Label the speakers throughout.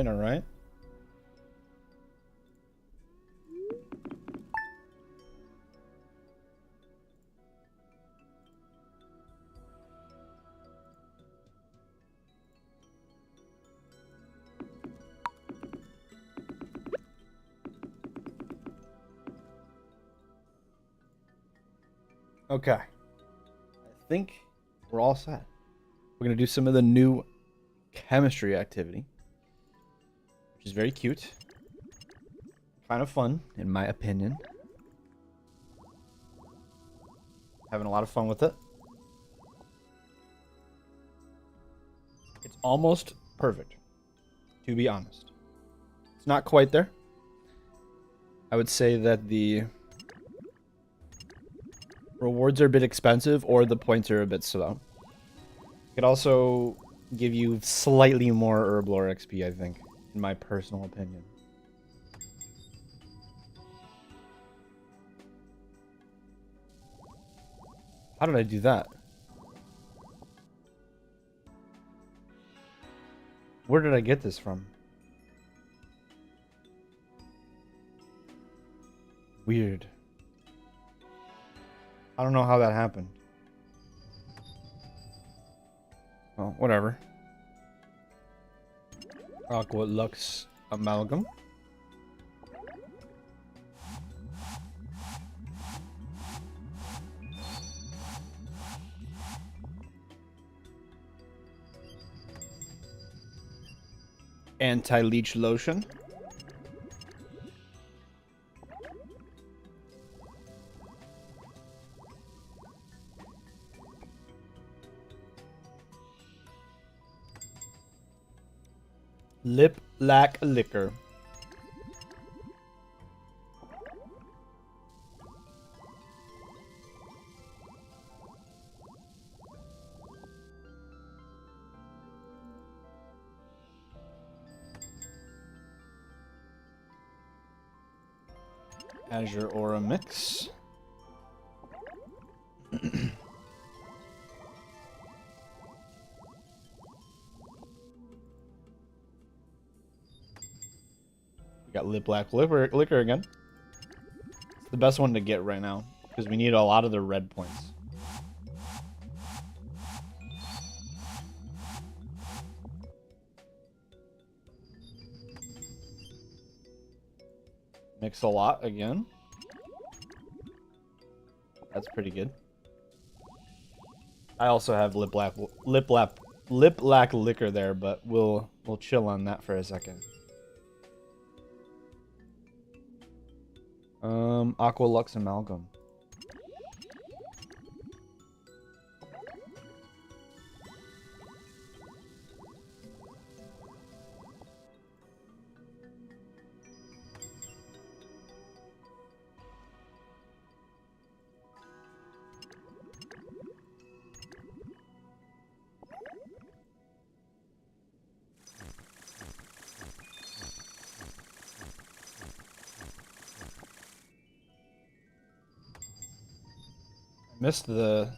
Speaker 1: right, all right. Okay. I think we're all set. We're going to do some of the new chemistry activity, which is very cute. Kind of fun, in my opinion. Having a lot of fun with it. It's almost perfect, to be honest. It's not quite there. I would say that the rewards are a bit expensive or the points are a bit slow. It could also give you slightly more herblore XP, I think, in my personal opinion. How did I do that? Where did I get this from? Weird. I don't know how that happened. Well, whatever. Aqua Lux Amalgam. Anti-leech lotion. Lip lack liquor. Azure Aura Mix. We got Lip Black liquor again. It's the best one to get right now because we need a lot of the red points. Mix a lot again. That's pretty good. I also have lip lack liquor there, but we'll chill on that for a second. Aqua Lux Amalgam. Missed the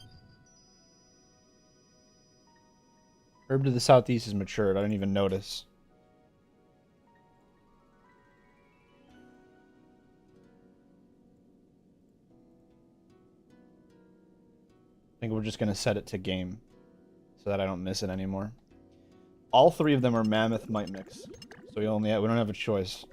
Speaker 1: herb to the southeast is matured. I didn't even notice. I think we're just gonna set it to game so that I don't miss it anymore. All three of them are mammoth might mix, so we don't have a choice.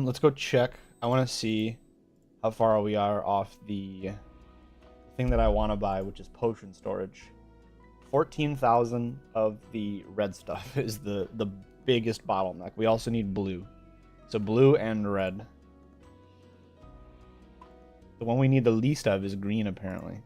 Speaker 1: Let's go check. I want to see how far we are off the thing that I want to buy, which is potion storage. 14,000 of the red stuff is the biggest bottleneck. We also need blue. So blue and red. The one we need the least of is green, apparently.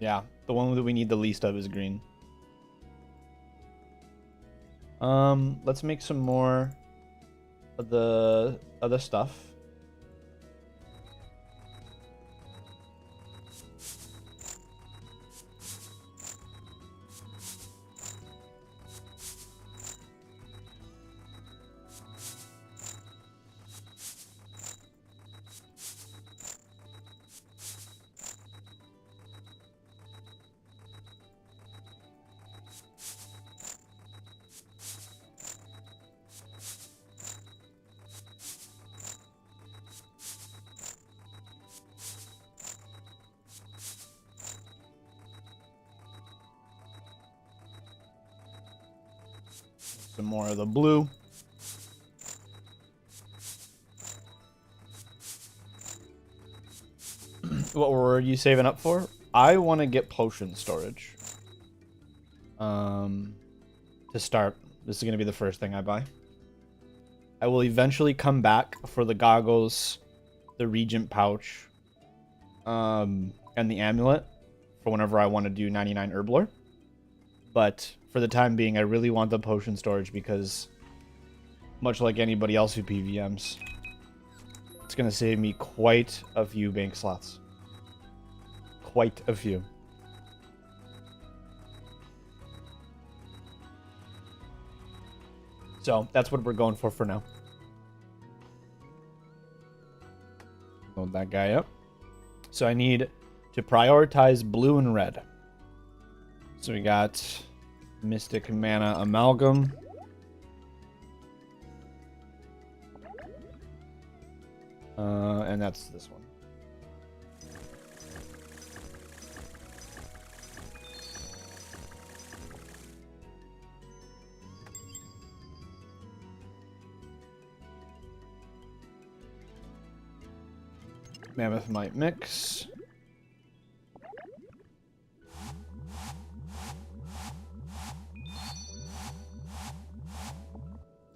Speaker 1: Yeah, the one that we need the least of is green. Let's make some more of the other stuff. Some more of the blue. What were you saving up for? I want to get potion storage. To start. This is going to be the first thing I buy. I will eventually come back for the goggles, the regent pouch, and the amulet for whenever I want to do 99 herb lore. But for the time being, I really want the potion storage because, much like anybody else who PVMs, it's going to save me quite a few bank slots. Quite a few. So that's what we're going for now. Load that guy up. So I need to prioritize blue and red. So we got Mystic Mana Amalgam. And that's this one. Mammoth Might Mix.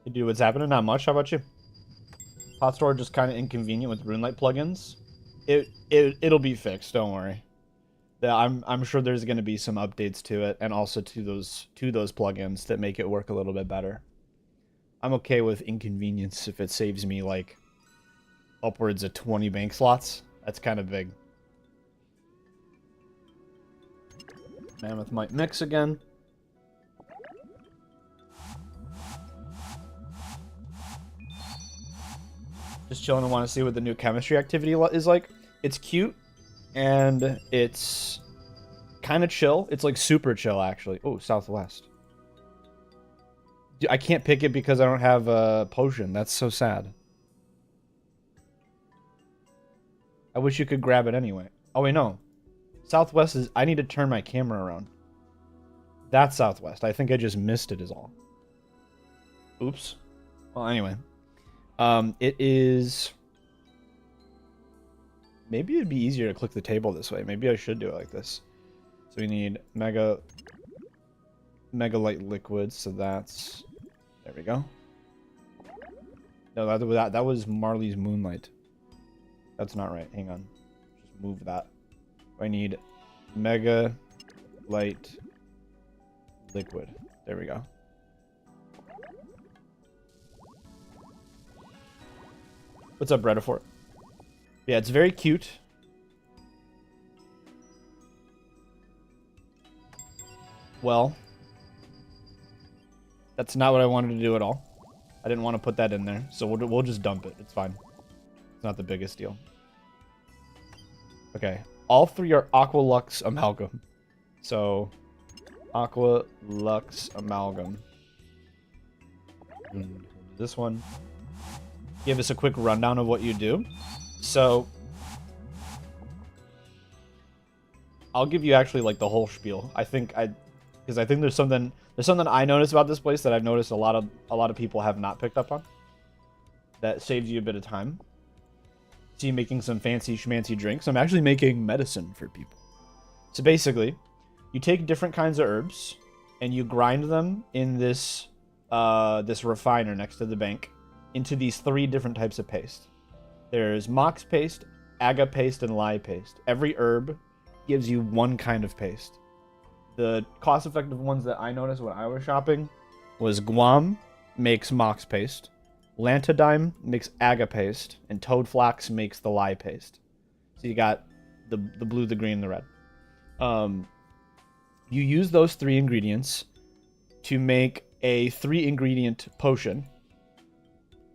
Speaker 1: Hey, dude, what's happening? Not much. How about you? Hot storage is kind of inconvenient with RuneLite plugins. It'll be fixed. Don't worry. I'm sure there's going to be some updates to it, and also to those plugins that make it work a little bit better. I'm okay with inconvenience if it saves me like upwards of 20 bank slots. That's kind of big. Mammoth Might Mix again. Just chilling and want to see what the new chemistry activity is like. It's cute, and it's kind of chill. It's like super chill, actually. Oh, Southwest. I can't pick it because I don't have a potion. That's so sad. I wish you could grab it anyway. Oh, wait, no. Southwest is... I need to turn my camera around. That's Southwest. I think I just missed it is all. Oops. Well, anyway. It is... Maybe it'd be easier to click the table this way. Maybe I should do it like this. So we need Mega Light Liquid, so that's... There we go. No, that was Marley's Moonlight. That's not right. Hang on. Just move that. I need Mega Light Liquid. There we go. What's up, Redifort? Yeah, it's very cute. Well, that's not what I wanted to do at all. I didn't want to put that in there, so we'll just dump it. It's fine. It's not the biggest deal. Okay. All three are Aqua Lux Amalgam. So, Aqua Lux Amalgam. This one. Give us a quick rundown of what you do. So, I'll give you actually like the whole spiel. Because I think there's something I noticed about this place that I've noticed a lot of people have not picked up on. That saves you a bit of time. See, making some fancy schmancy drinks. I'm actually making medicine for people. So basically, you take different kinds of herbs and you grind them in this this refiner next to the bank into these 3 different types of paste. There's mox paste, aga paste, and lye paste. Every herb gives you one kind of paste. The cost-effective ones that I noticed when I was shopping was Guam makes mox paste, Lantodime makes aga paste, and Toadflax makes the lye paste. So you got the blue, the green, the red. You use those 3 ingredients to make a 3-ingredient potion,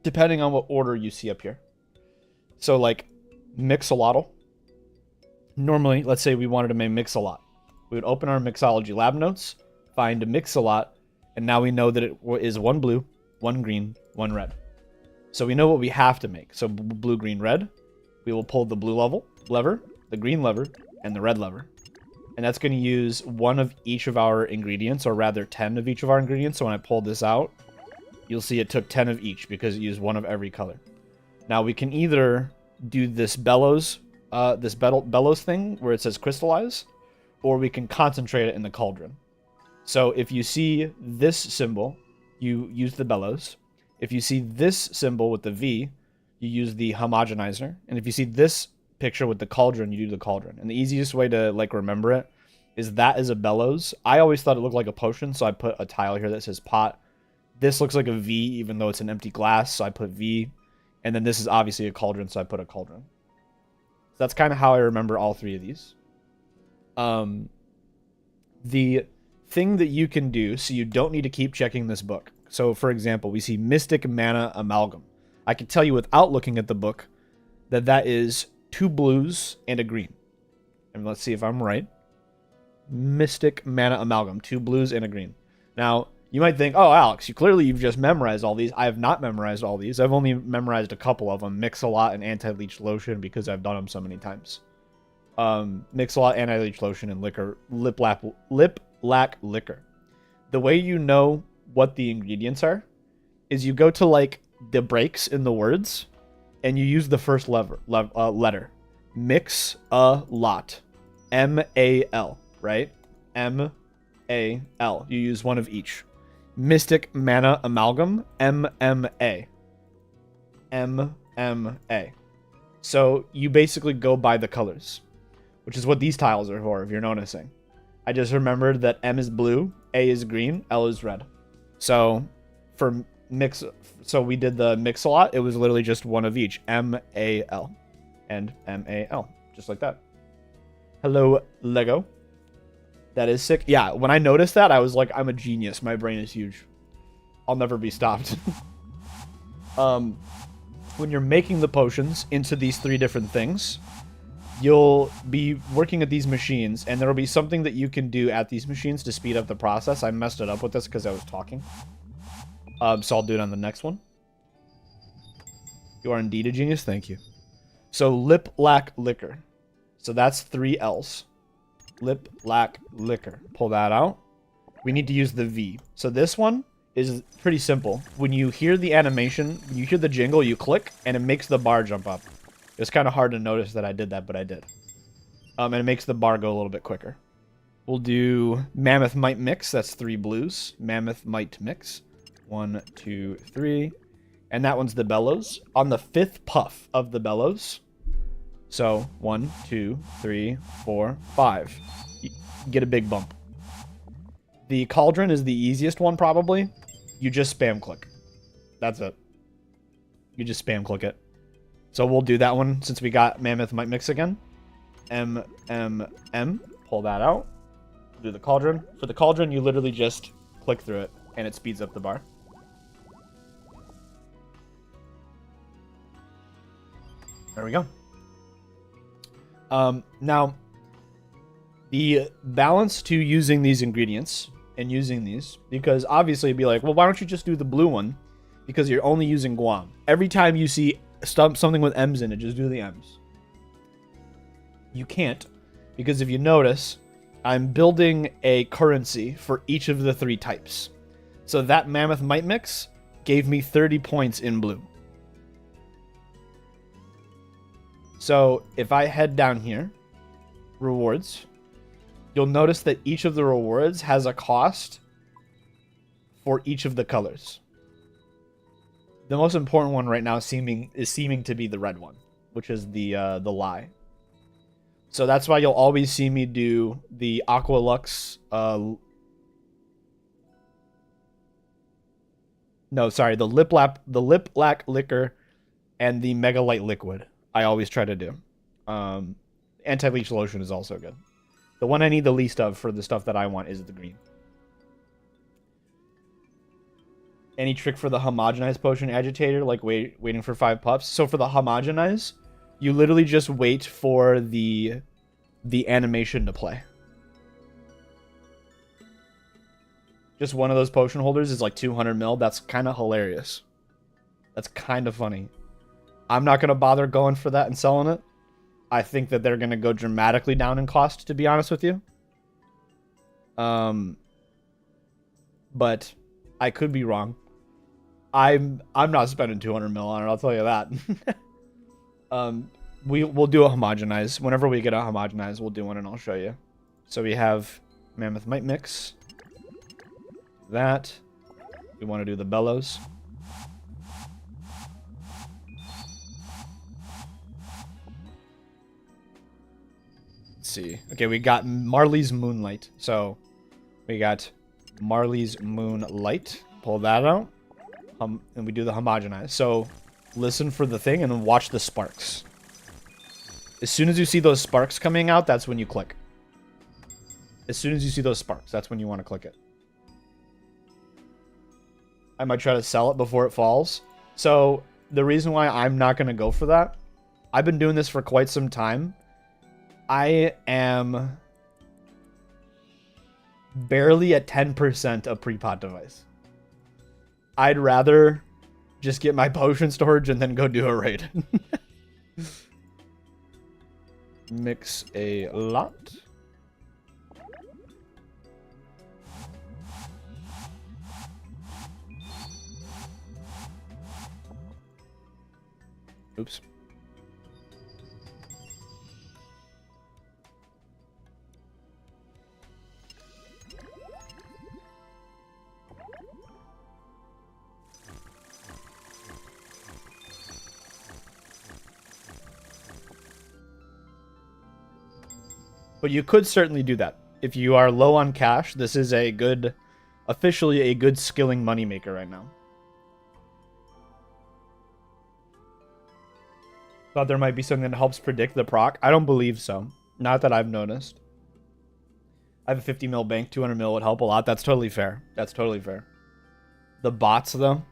Speaker 1: depending on what order you see up here. So like mixolotl. Normally, let's say we wanted to make mix-a-lot. We would open our mixology lab notes, find a mix-a-lot, and now we know that it is 1 blue, 1 green, 1 red. So we know what we have to make. So blue, green, red. We will pull the blue lever, the green lever, and the red lever. And that's going to use 1 of each of our ingredients, or rather 10 of each of our ingredients. So when I pull this out, you'll see it took 10 of each because it used 1 of every color. Now we can either do this bellows thing where it says crystallize, or we can concentrate it in the cauldron. So if you see this symbol, you use the bellows. If you see this symbol with the V, you use the homogenizer. And if you see this picture with the cauldron, you do the cauldron. And the easiest way to like remember it is that is a bellows. I always thought it looked like a potion, so I put a tile here that says pot. This looks like a V, even though it's an empty glass, so I put V. And then this is obviously a cauldron, so I put a cauldron. So that's kind of how I remember all 3 of these. The thing that you can do, so you don't need to keep checking this book. So, for example, we see Mystic Mana Amalgam. I can tell you without looking at the book that that is 2 blues and a green. And let's see if I'm right. Mystic Mana Amalgam, 2 blues and a green. Now, you might think, oh, Alex, you've just memorized all these. I have not memorized all these. I've only memorized a couple of them, Mix-a-Lot and Anti-Leech Lotion, because I've done them so many times. Mix-a-Lot, Anti-Leech Lotion, and Lip Lack Liquor. The way you know what the ingredients are is you go to, like, the breaks in the words, and you use the first letter. Mix-a-Lot. M-A-L, right? M-A-L. You use 1 of each. Mystic Mana Amalgam, MMA. MMA. So you basically go by the colors, which is what these tiles are for, if you're noticing. I just remembered that M is blue, A is green, L is red. So so we did the mix-a-lot. It was literally just 1 of each, M-A-L and M-A-L, just like that. Hello, Lego. That is sick. Yeah, when I noticed that, I was like, I'm a genius. My brain is huge. I'll never be stopped. When you're making the potions into these 3 different things, you'll be working at these machines, and there will be something that you can do at these machines to speed up the process. I messed it up with this because I was talking. So I'll do it on the next one. You are indeed a genius. Thank you. So Lip Lack Liquor. So that's 3 L's. Lip Lack Liquor. Pull that out. We need to use the V. So this one is pretty simple. When you hear the animation, you hear the jingle, you click, and it makes the bar jump up. It's kind of hard to notice that I did that, but I did. And it makes the bar go a little bit quicker. We'll do Mammoth Might Mix. That's 3 blues. Mammoth Might Mix. 1, 2, 3. And that one's the bellows. On the 5th puff of the bellows. So 1, 2, 3, 4, 5. You get a big bump. The cauldron is the easiest one, probably. You just spam click. That's it. You just spam click it. So we'll do that one since we got Mammoth Might Mix again. M, M, M. Pull that out. Do the cauldron. For the cauldron, you literally just click through it, and it speeds up the bar. There we go. Now, the balance to using these ingredients and using these, because obviously it'd be like, well, why don't you just do the blue one? Because you're only using Guam. Every time you see something with M's in it, just do the M's. You can't, because if you notice, I'm building a currency for each of the 3 types. So that Mammoth Might Mix gave me 30 points in blue. So if I head down here, rewards, you'll notice that each of the rewards has a cost for each of the colors. The most important one right now is seeming to be the red one, which is the lye. So that's why you'll always see me do the Aqualux No, sorry, the lip lack liquor and the mega light liquid. I always try to do. Anti-leech lotion is also good. The one I need the least of for the stuff that I want is the green. Any trick for the homogenized potion agitator, like waiting for 5 puffs? So for the homogenize, you literally just wait for the animation to play. Just one of those potion holders is like 200 mil. That's kind of hilarious. That's kind of funny. I'm not going to bother going for that and selling it. I think that they're going to go dramatically down in cost, to be honest with you. But I could be wrong. I'm not spending 200 mil on it, I'll tell you that. We'll do a homogenize. Whenever we get a homogenize, we'll do one and I'll show you. So we have Mammoth Might Mix. That. We want to do the bellows. Let's see. Okay, we got Marley's Moonlight. So we got Marley's Moonlight. Pull that out. And we do the homogenize. So listen for the thing and then watch the sparks. As soon as you see those sparks coming out, that's when you click. As soon as you see those sparks, that's when you want to click it. I might try to sell it before it falls. So the reason why I'm not going to go for that, I've been doing this for quite some time. I am barely at 10% of pre-pot device. I'd rather just get my potion storage and then go do a raid. Mix a lot. Oops. But you could certainly do that. If you are low on cash, this is a good, officially a good skilling moneymaker right now. Thought there might be something that helps predict the proc. I don't believe so. Not that I've noticed. I have a 50 mil bank. 200 mil would help a lot. That's totally fair. That's totally fair. The bots, though.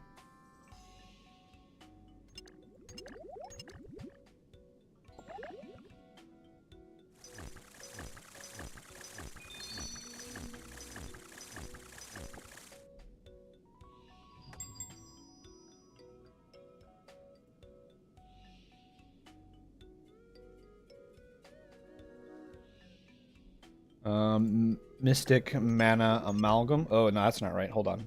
Speaker 1: Mystic Mana Amalgam. Oh, no, that's not right. Hold on.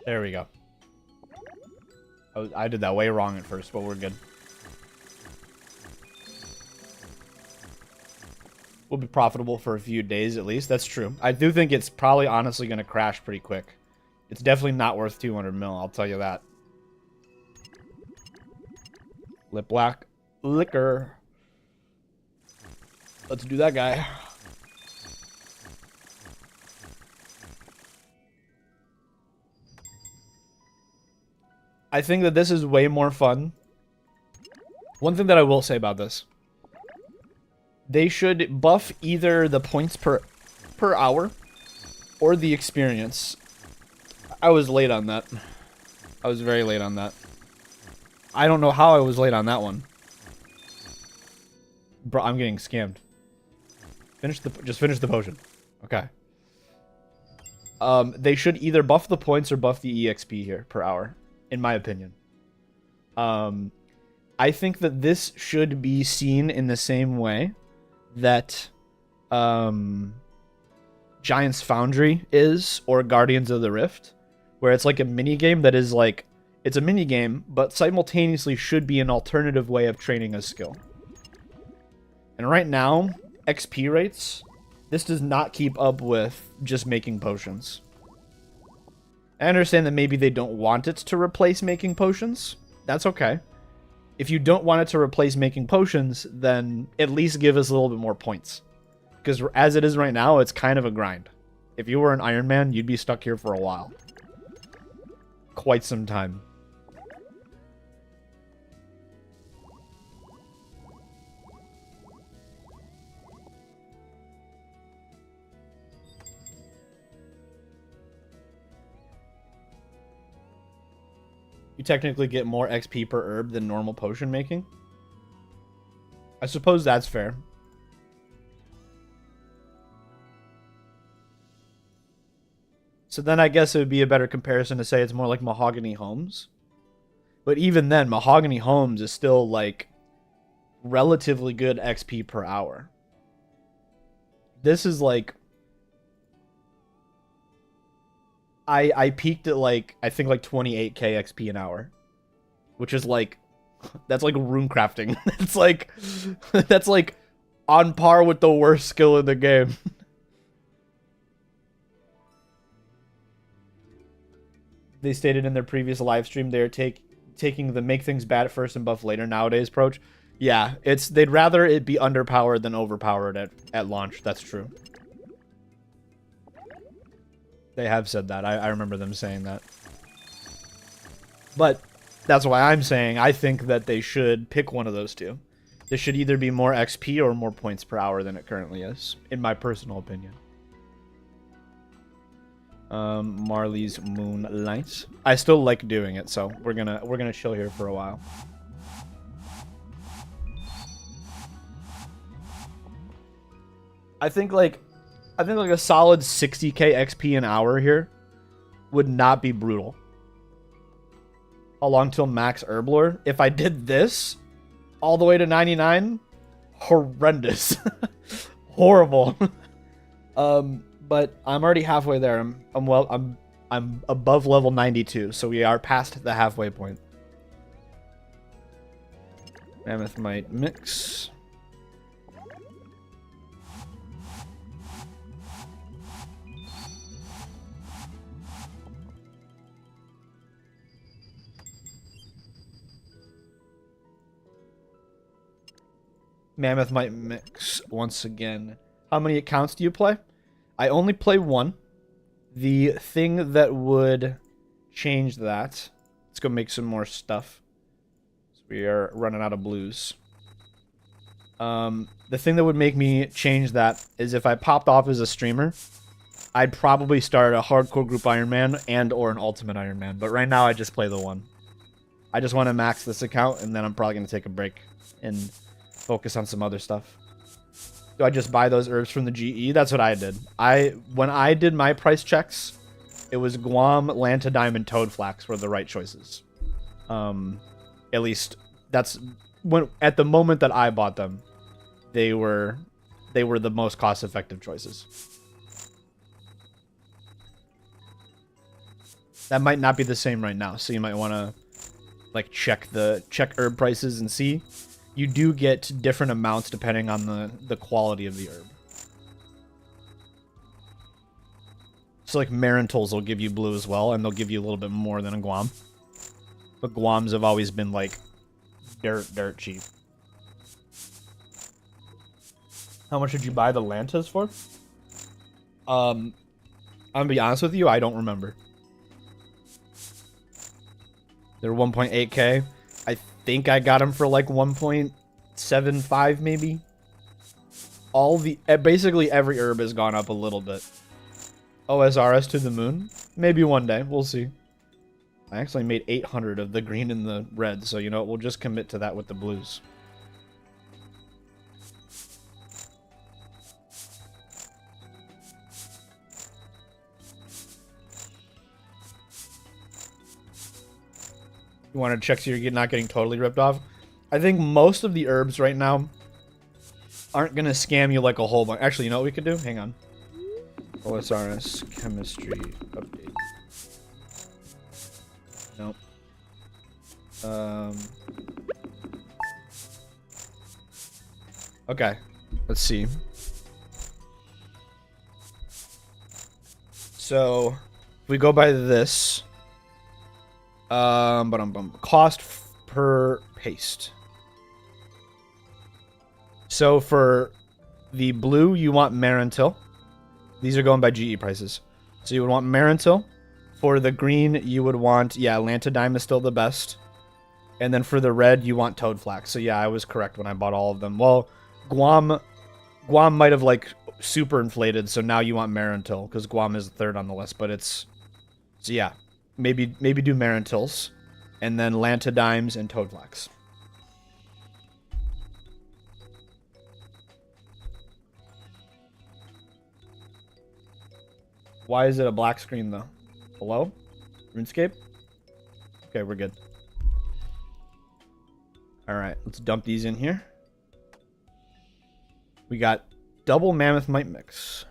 Speaker 1: There we go. I did that way wrong at first, but we're good. We'll be profitable for a few days at least. That's true. I do think it's probably honestly going to crash pretty quick. It's definitely not worth 200 mil, I'll tell you that. Lip black liquor. Let's do that guy. I think that this is way more fun. One thing that I will say about this. They should buff either the points per hour or the experience. I was late on that. I was very late on that. I don't know how I was late on that one. Bro, I'm getting scammed. Just finish the potion. Okay. They should either buff the points or buff the EXP here per hour, in my opinion. I think that this should be seen in the same way that Giant's Foundry is, or Guardians of the Rift, where it's like a mini game that is like, it's a mini game, but simultaneously should be an alternative way of training a skill. And right now, XP rates, this does not keep up with just making potions. I understand that maybe they don't want it to replace making potions. That's okay. If you don't want it to replace making potions, then at least give us a little bit more points. Because as it is right now, it's kind of a grind. If you were an Iron Man, you'd be stuck here for a while. Quite some time. You technically get more XP per herb than normal potion making. I suppose that's fair. So then I guess it would be a better comparison to say it's more like Mahogany Homes. But even then, Mahogany Homes is still like relatively good XP per hour. This is like... I peaked at like, I think like 28k XP an hour. Which is like... That's like rune crafting. It's like... That's like on par with the worst skill in the game. They stated in their previous live stream they're taking the make things bad at first and buff later nowadays approach. Yeah, they'd rather it be underpowered than overpowered at launch. That's true. They have said that. I remember them saying that. But that's why I'm saying I think that they should pick one of those two. This should either be more XP or more points per hour than it currently is, in my personal opinion. Marley's Moonlight. I still like doing it, so we're gonna chill here for a while. I think like a solid 60k XP an hour here would not be brutal. How long till max Herblore? If I did this all the way to 99, horrendous. Horrible. But I'm already halfway there. I'm above level 92, so we are past the halfway point. Mammoth might mix. Mammoth might mix once again. How many accounts do you play? I only play one. The thing that would change that... Let's go make some more stuff. So we are running out of blues. The thing that would make me change that is if I popped off as a streamer, I'd probably start a hardcore group Iron Man and or an ultimate Iron Man. But right now I just play the one. I just want to max this account and then I'm probably going to take a break and focus on some other stuff. Do I just buy those herbs from the GE? That's what I did. When I did my price checks, it was Guam, Lanta Diamond, Toadflax were the right choices. At least that's when at the moment that I bought them, they were the most cost-effective choices. That might not be the same right now, so you might want to like check herb prices and see. You do get different amounts depending on the quality of the herb. So like Marintals will give you blue as well, and they'll give you a little bit more than a Guam. But Guams have always been like dirt cheap. How much did you buy the Lantas for? I'm gonna be honest with you, I don't remember. They're 1.8k. I think I got them for like 1.75 maybe. Basically every herb has gone up a little bit. OSRS to the moon? Maybe one day, we'll see. I actually made 800 of the green and the red, so you know what, we'll just commit to that with the blues. You want to check so you're not getting totally ripped off? I think most of the herbs right now aren't going to scam you like a whole bunch. Actually, you know what we could do? Hang on. OSRS chemistry update. Nope. Okay. Let's see. So, if we go by this... cost per paste. So for the blue, you want Marintil. These are going by GE prices. So you would want Marantil. For the green, you would want, yeah, Lantodime is still the best. And then for the red, you want Toadflax. So yeah, I was correct when I bought all of them. Well, Guam might have like super inflated, so now you want Marantil because Guam is third on the list. But it's, so yeah, maybe do Marantils, and then Lantodimes and Toadflax. Why is it a black screen though? Hello? RuneScape? Okay, we're good. Alright, let's dump these in here. We got double Mammoth Might Mix.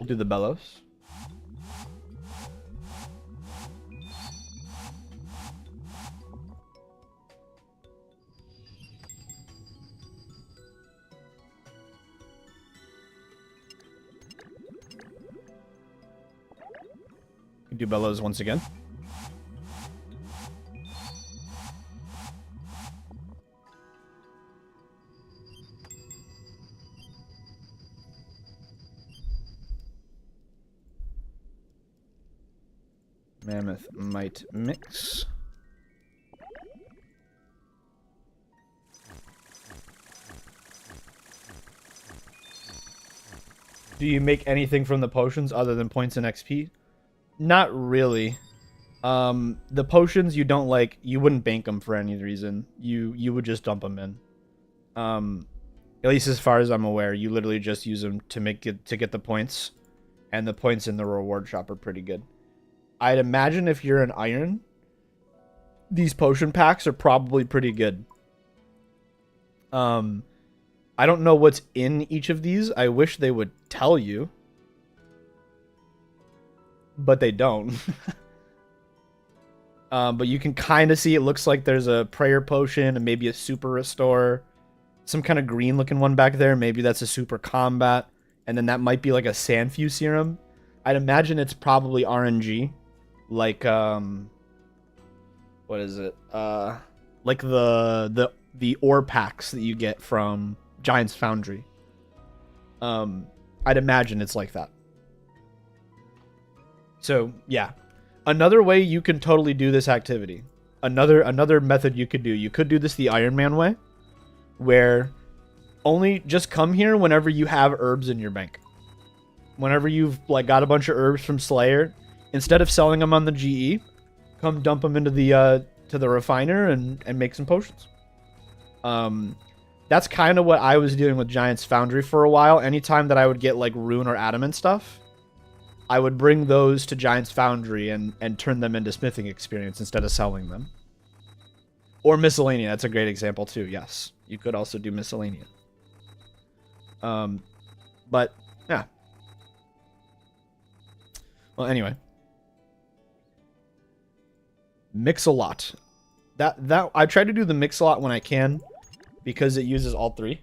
Speaker 1: We'll do the Bellows. Do Bellows once again. Mammoth Might Mix. Do you make anything from the potions other than points and XP? Not really. The potions you don't like, you wouldn't bank them for any reason. You would just dump them in. At least as far as I'm aware, you literally just use them to get the points, and the points in the reward shop are pretty good. I'd imagine if you're an iron, these potion packs are probably pretty good. I don't know what's in each of these. I wish they would tell you. But they don't. But you can kind of see it looks like there's a prayer potion and maybe a super restore. Some kind of green looking one back there. Maybe that's a super combat. And then that might be like a Sandfew serum. I'd imagine it's probably RNG. Like, what is it? Like the ore packs that you get from Giant's Foundry. I'd imagine it's like that. So, yeah. Another way you can totally do this activity. Another method you could do. You could do this the Iron Man way. Where only just come here whenever you have herbs in your bank. Whenever you've like got a bunch of herbs from Slayer, instead of selling them on the GE, come dump them into the to the refiner and make some potions. That's kind of what I was doing with Giant's Foundry for a while. Anytime that I would get like rune or adamant stuff, I would bring those to Giant's Foundry and turn them into smithing experience instead of selling them. Or Miscellanea, that's a great example too, yes. You could also do Miscellanea. But, yeah. Well, anyway. Mix-a-lot. That I try to do the Mix-a-lot when I can, because it uses all three.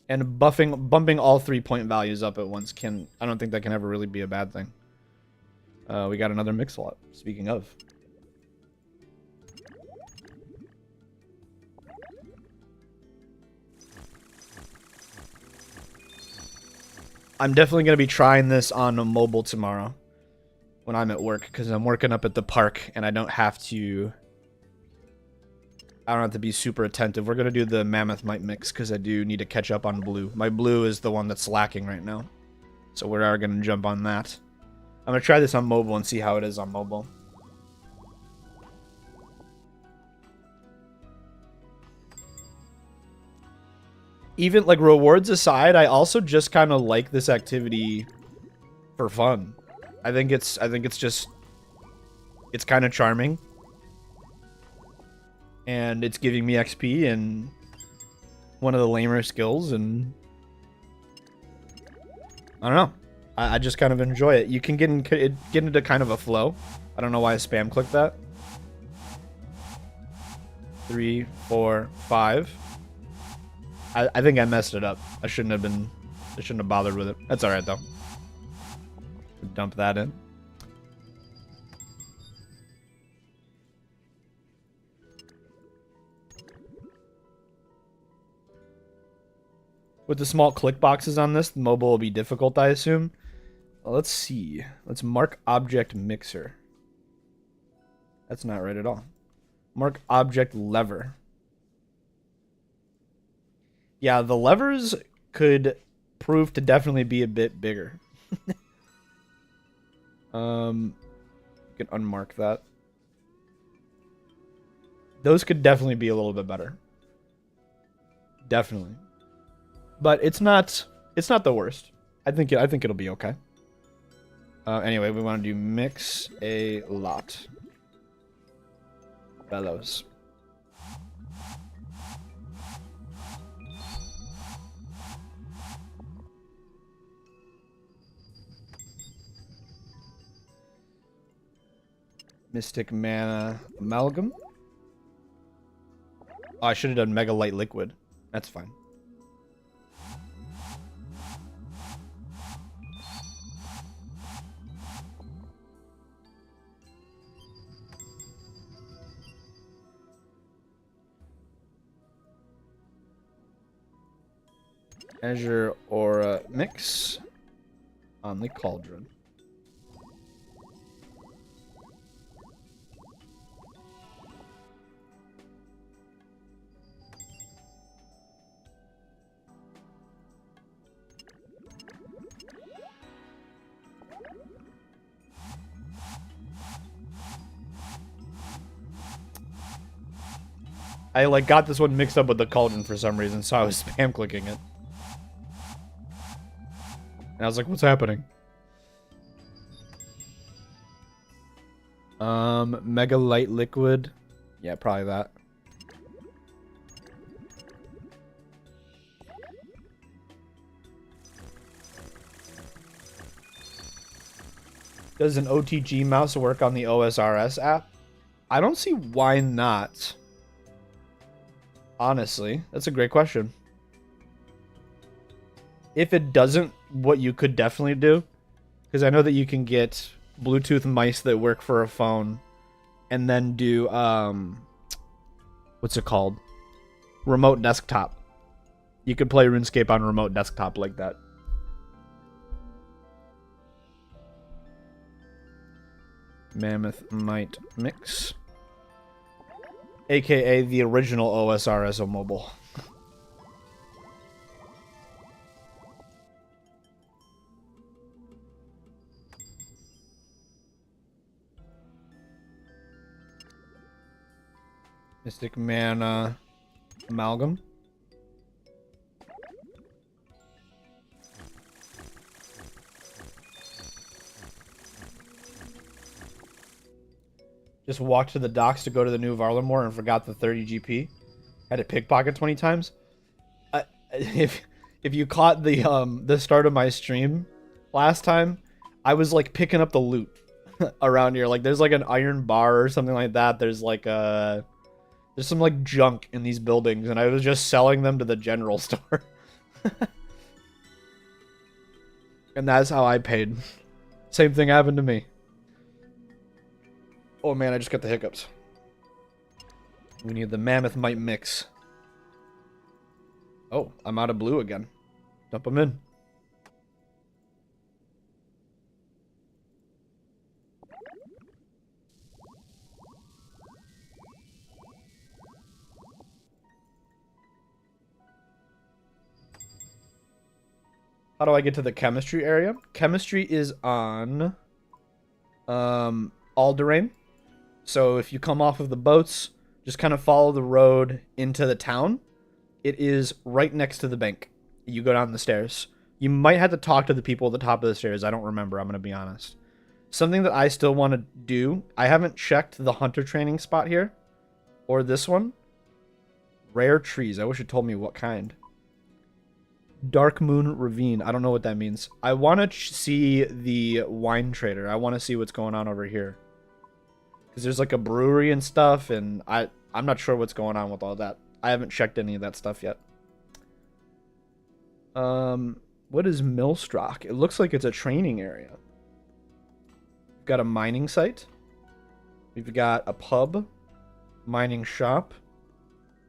Speaker 1: And bumping all 3 point values up at once I don't think that can ever really be a bad thing. We got another Mix-a-lot, speaking of. I'm definitely going to be trying this on a mobile tomorrow when I'm at work, because I'm working up at the park and I don't have to be super attentive. We're going to do the Mammoth Might Mix because I do need to catch up on blue. My blue is the one that's lacking right now. So we are going to jump on that. I'm going to try this on mobile and see how it is on mobile. Even, like, rewards aside, I also just kind of like this activity for fun. I think it's just... It's kind of charming. And it's giving me XP and one of the lamer skills, and... I don't know. I just kind of enjoy it. You can get into kind of a flow. I don't know why I spam clicked that. 3, 4, 5. I think I messed it up. I shouldn't have bothered with it. That's alright though. Dump that in. With the small click boxes on this, the mobile will be difficult, I assume. Well, let's see. Let's mark object mixer. That's not right at all. Mark object lever. Yeah, the levers could prove to definitely be a bit bigger. You can unmark that. Those could definitely be a little bit better. Definitely. But it's not the worst. I think it'll be okay. Anyway, we want to do mix a lot. Bellows. Mystic Mana Amalgam. Oh, I should have done Mega Light Liquid. That's fine. Azure Aura Mix on the Cauldron. I like got this one mixed up with the Cauldron for some reason, so I was spam clicking it. And I was like, what's happening? Mega Light Liquid. Yeah, probably that. Does an OTG mouse work on the OSRS app? I don't see why not. Honestly, that's a great question. If it doesn't, what you could definitely do, because I know that you can get Bluetooth mice that work for a phone, and then do what's it called? Remote desktop. You could play RuneScape on remote desktop like that. Mammoth Might Mix, aka the original OSRS on mobile. Mystic Mana Amalgam. Just walked to the docks to go to the new Varlamore and forgot the 30 GP. Had to pickpocket 20 times. If you caught the start of my stream last time, I was like picking up the loot around here. Like there's like an iron bar or something like that. There's like there's some like junk in these buildings, and I was just selling them to the general store. And that's how I paid. Same thing happened to me. Oh man, I just got the hiccups. We need the Mammoth Might Mix. Oh, I'm out of blue again. Dump them in. How do I get to the chemistry area? Chemistry is on Alderain. So if you come off of the boats, just kind of follow the road into the town. It is right next to the bank. You go down the stairs. You might have to talk to the people at the top of the stairs. I don't remember, I'm going to be honest. Something that I still want to do, I haven't checked the hunter training spot here. Or this one. Rare trees. I wish it told me what kind. Dark Moon Ravine. I don't know what that means. I want to see the wine trader. I want to see what's going on over here. Because there's like a brewery and stuff, and I'm not sure what's going on with all that. I haven't checked any of that stuff yet. What is Millstrock? It looks like it's a training area. We've got a mining site. We've got a pub. Mining shop.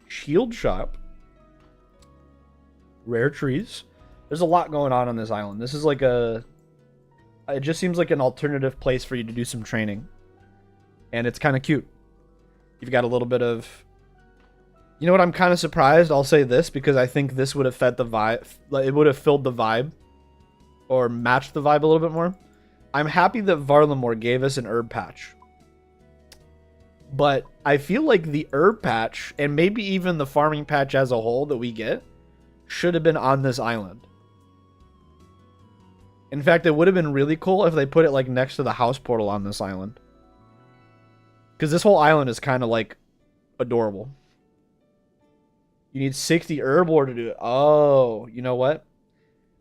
Speaker 1: Shield shop. Rare trees. There's a lot going on this island. This is like a... It just seems like an alternative place for you to do some training. And it's kind of cute. You've got a little bit of... You know what? I'm kind of surprised. I'll say this because I think this would have fed the vibe. It would have filled the vibe. Or matched the vibe a little bit more. I'm happy that Varlamore gave us an herb patch. But I feel like the herb patch, and maybe even the farming patch as a whole that we get, should have been on this island. In fact, it would have been really cool if they put it like next to the house portal on this island. Because this whole island is kind of like adorable. You need 60 herblore to do it. Oh, you know what?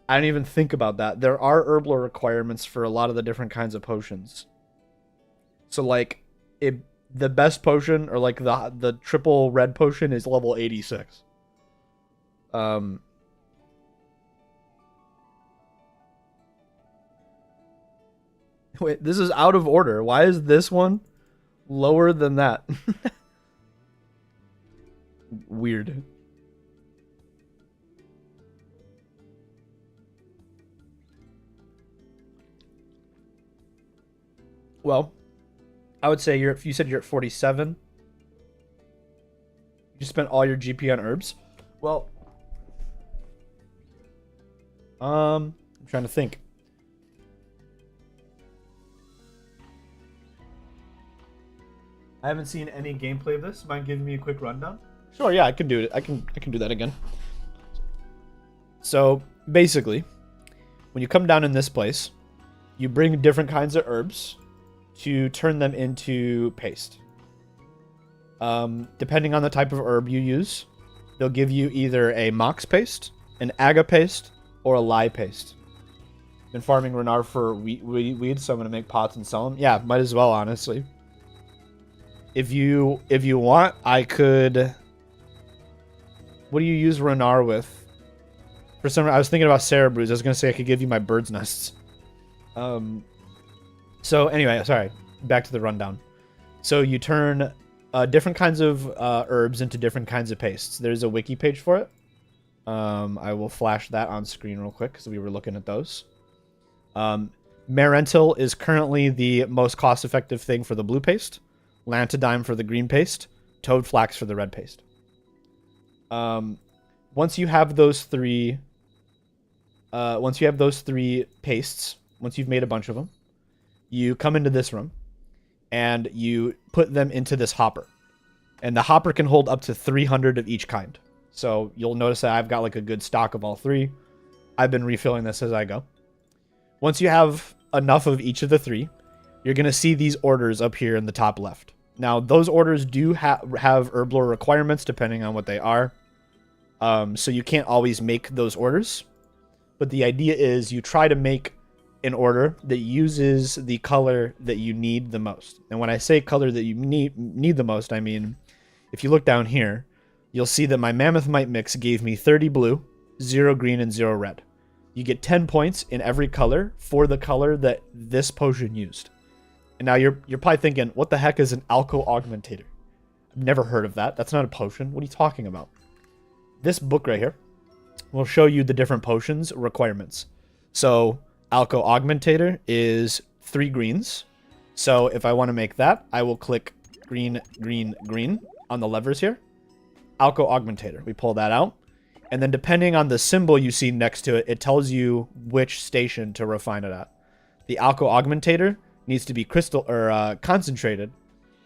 Speaker 1: I didn't even think about that. There are herblore requirements for a lot of the different kinds of potions. So like, the best potion, or like the triple red potion, is level 86. Wait, this is out of order. Why is this one lower than that? Weird. Well, I would say if you said you're at 47, you spent all your GP on herbs. Well, I'm trying to think. I haven't seen any gameplay of this. Mind giving me a quick rundown? Sure, yeah, I can do it. I can do that again. So basically, when you come down in this place, you bring different kinds of herbs to turn them into paste. Depending on the type of herb you use, they'll give you either a mox paste, an aga paste, or a lye paste. Been farming Renard for weed, so I'm gonna make pots and sell them. Yeah, might as well, honestly. If you want, I could... What do you use Renard with? For some reason, I was thinking about Cerebrews. I was gonna say I could give you my bird's nests. So anyway, sorry. Back to the rundown. So you turn different kinds of herbs into different kinds of pastes. There's a wiki page for it. I will flash that on screen real quick because we were looking at those. Marentil is currently the most cost-effective thing for the blue paste. Lantodime for the green paste. Toadflax for the red paste. Once you have those three pastes, once you've made a bunch of them, you come into this room and you put them into this hopper. And the hopper can hold up to 300 of each kind. So you'll notice that I've got like a good stock of all three. I've been refilling this as I go. Once you have enough of each of the three, you're going to see these orders up here in the top left. Now, those orders do have herblore requirements depending on what they are. So you can't always make those orders. But the idea is you try to make an order that uses the color that you need the most. And when I say color that you need the most, I mean, if you look down here, you'll see that my Mammoth Mite mix gave me 30 blue, 0 green, and 0 red. You get 10 points in every color for the color that this potion used. And now you're probably thinking, what the heck is an Alco Augmentator? I've never heard of that. That's not a potion. What are you talking about? This book right here will show you the different potions requirements. So Alco Augmentator is 3 greens. So if I want to make that, I will click green, green, green on the levers here. Alco Augmentator. We pull that out. And then depending on the symbol you see next to it, it tells you which station to refine it at. The Alco Augmentator needs to be crystal or concentrated,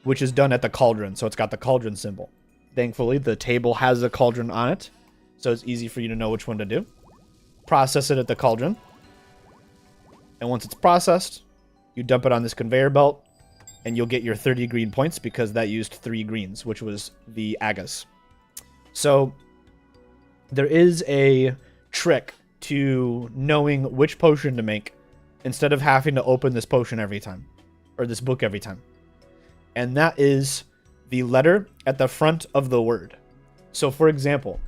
Speaker 1: which is done at the cauldron. So it's got the cauldron symbol. Thankfully, the table has a cauldron on it, so it's easy for you to know which one to do. Process it at the cauldron. And once it's processed, you dump it on this conveyor belt, and you'll get your 30 green points because that used 3 greens, which was the agas. So there is a trick to knowing which potion to make instead of having to open this potion every time, or this book every time. And that is the letter at the front of the word. So for example,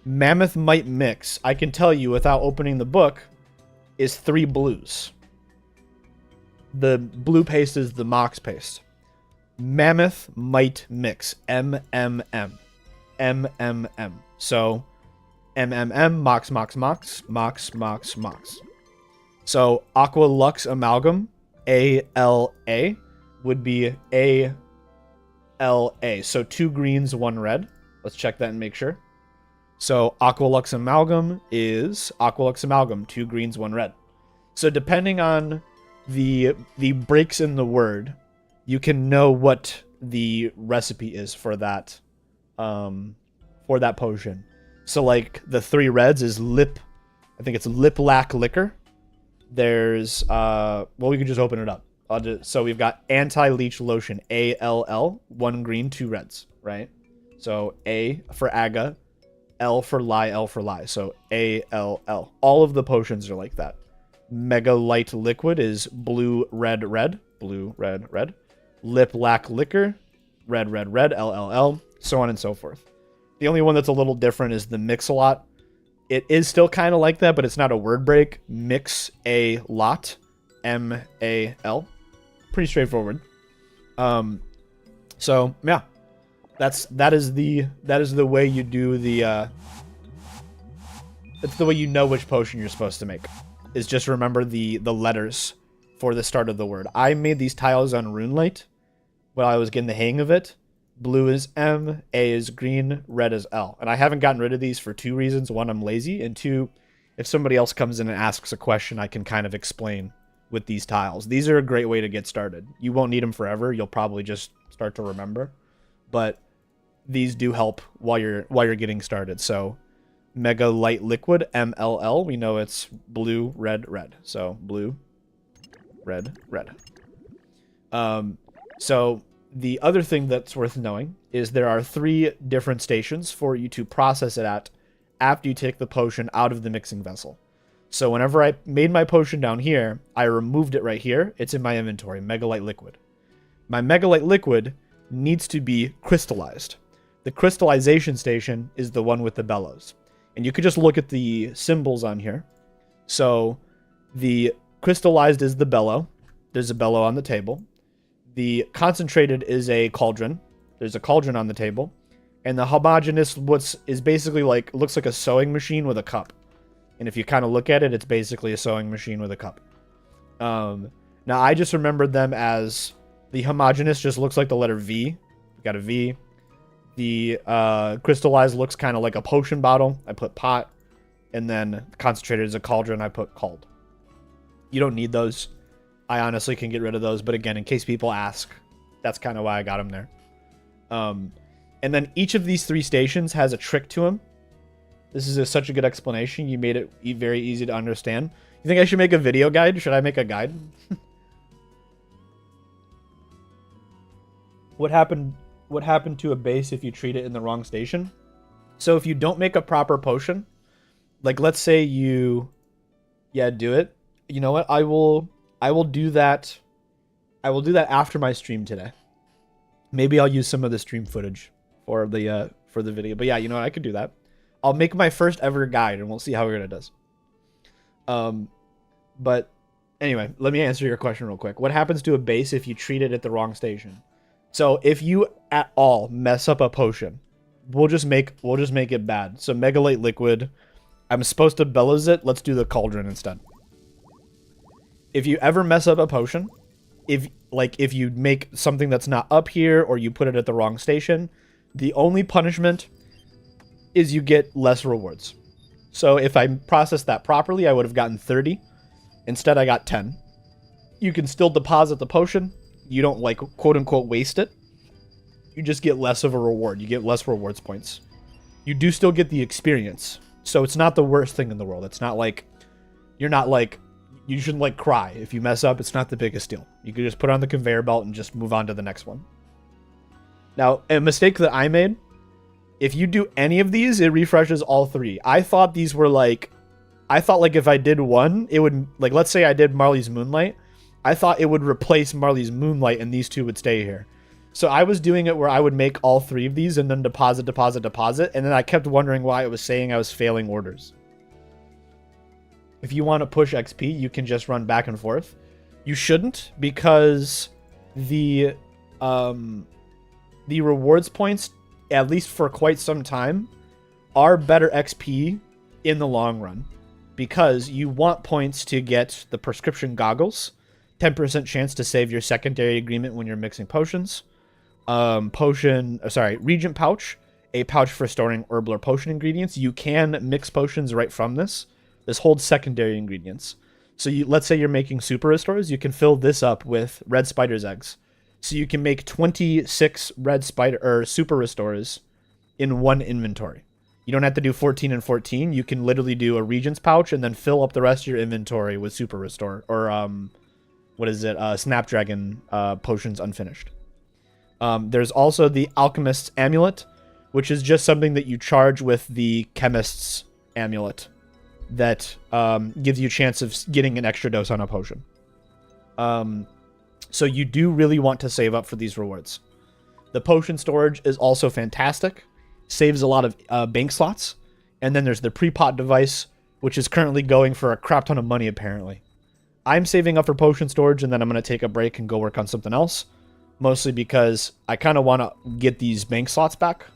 Speaker 1: Mammoth Mite Mix, I can tell you without opening the book, is 3 blues. The blue paste is the Mox paste. Mammoth Mite Mix, MMM. MMM. So Mox, Mox, Mox, Mox, Mox, Mox. So Aqua Lux Amalgam, ALA, would be ALA. So 2 greens, 1 red. Let's check that and make sure. So Aqua Lux Amalgam is Aqua Lux Amalgam, 2 greens, 1 red. So depending on the breaks in the word, you can know what the recipe is for that potion. So like the 3 reds is lip, I think it's lip lack liquor. There's well, we can just open it up. So we've got anti-leech lotion, ALL, 1 green, 2 reds, right? So A for aga, L for lie, L for lie. So ALL. All of the potions are like that. Mega light liquid is blue, red, red, blue, red, red. Lip lack liquor, red, red, red, LLL, so on and so forth. The only one that's a little different is the mix-a-lot. It is still kind of like that, but it's not a word break. Mix a lot, MAL. Pretty straightforward. So yeah, that is the way you do the. It's the way you know which potion you're supposed to make. Is just remember the letters for the start of the word. I made these tiles on RuneLite while I was getting the hang of it. Blue is M, A is green, red is L. And I haven't gotten rid of these for 2 reasons. 1, I'm lazy, and 2, if somebody else comes in and asks a question, I can kind of explain with these tiles. These are a great way to get started. You won't need them forever. You'll probably just start to remember. But these do help while you're getting started. So Mega Light Liquid, MLL, we know it's blue, red, red. So blue, red, red. So the other thing that's worth knowing is there are 3 different stations for you to process it at after you take the potion out of the mixing vessel. So whenever I made my potion down here, I removed it right here. It's in my inventory, Mega Light Liquid. My Mega Light Liquid needs to be crystallized. The crystallization station is the one with the bellows. And you could just look at the symbols on here. So the crystallized is the bellow. There's a bellow on the table. The concentrated is a cauldron. There's a cauldron on the table. And the homogeneous is basically like, looks like a sewing machine with a cup. And if you kind of look at it, it's basically a sewing machine with a cup. Now, I just remembered them as the homogeneous just looks like the letter V. We got a V. The crystallized looks kind of like a potion bottle. I put pot. And then concentrated is a cauldron. I put called. You don't need those. I honestly can get rid of those. But again, in case people ask, that's kind of why I got them there. And then each of these 3 stations has a trick to them. This is such a good explanation. You made it very easy to understand. You think I should make a video guide? Should I make a guide? What happened to a base if you treat it in the wrong station? So if you don't make a proper potion, like let's say you do it. You know what? I will do that. I will do that after my stream today. Maybe I'll use some of the stream footage for the video. But yeah, you know what? I could do that. I'll make my first ever guide and we'll see how good it does. But anyway, let me answer your question real quick. What happens to a base if you treat it at the wrong station? So if you at all mess up a potion, we'll just make it bad. So Mega Light Liquid, I'm supposed to bellows it. Let's do the cauldron instead. If you ever mess up a potion, if you make something that's not up here or you put it at the wrong station, the only punishment is you get less rewards. So if I processed that properly, I would have gotten 30. Instead, I got 10. You can still deposit the potion. You don't, like, quote-unquote waste it. You just get less of a reward. You get less rewards points. You do still get the experience. So it's not the worst thing in the world. It's not like... You're not, like... You shouldn't, like, cry. If you mess up, it's not the biggest deal. You can just put it on the conveyor belt and just move on to the next one. Now, a mistake that I made... If you do any of these, it refreshes all 3. I thought these were like... I thought like if I did one, it would... Like, let's say I did Marley's Moonlight. I thought it would replace Marley's Moonlight and these 2 would stay here. So I was doing it where I would make all 3 of these and then deposit. And then I kept wondering why it was saying I was failing orders. If you want to push XP, you can just run back and forth. You shouldn't, because the rewards points... at least for quite some time, are better XP in the long run because you want points to get the prescription goggles, 10% chance to save your secondary agreement when you're mixing potions, Regent pouch, a pouch for storing herbal or potion ingredients. You can mix potions right from this. This holds secondary ingredients. So let's say you're making super restores, you can fill this up with red spider's eggs. So you can make 26 red spider or super restores in one inventory. You don't have to do 14 and 14. You can literally do a Regent's pouch and then fill up the rest of your inventory with super restore or Snapdragon potions unfinished. There's also the Alchemist's Amulet, which is just something that you charge with the Chemist's Amulet that gives you a chance of getting an extra dose on a potion. So you do really want to save up for these rewards. The potion storage is also fantastic. Saves a lot of bank slots. And then there's the pre-pot device, which is currently going for a crap ton of money, apparently. I'm saving up for potion storage, and then I'm going to take a break and go work on something else. Mostly because I kind of want to get these bank slots back.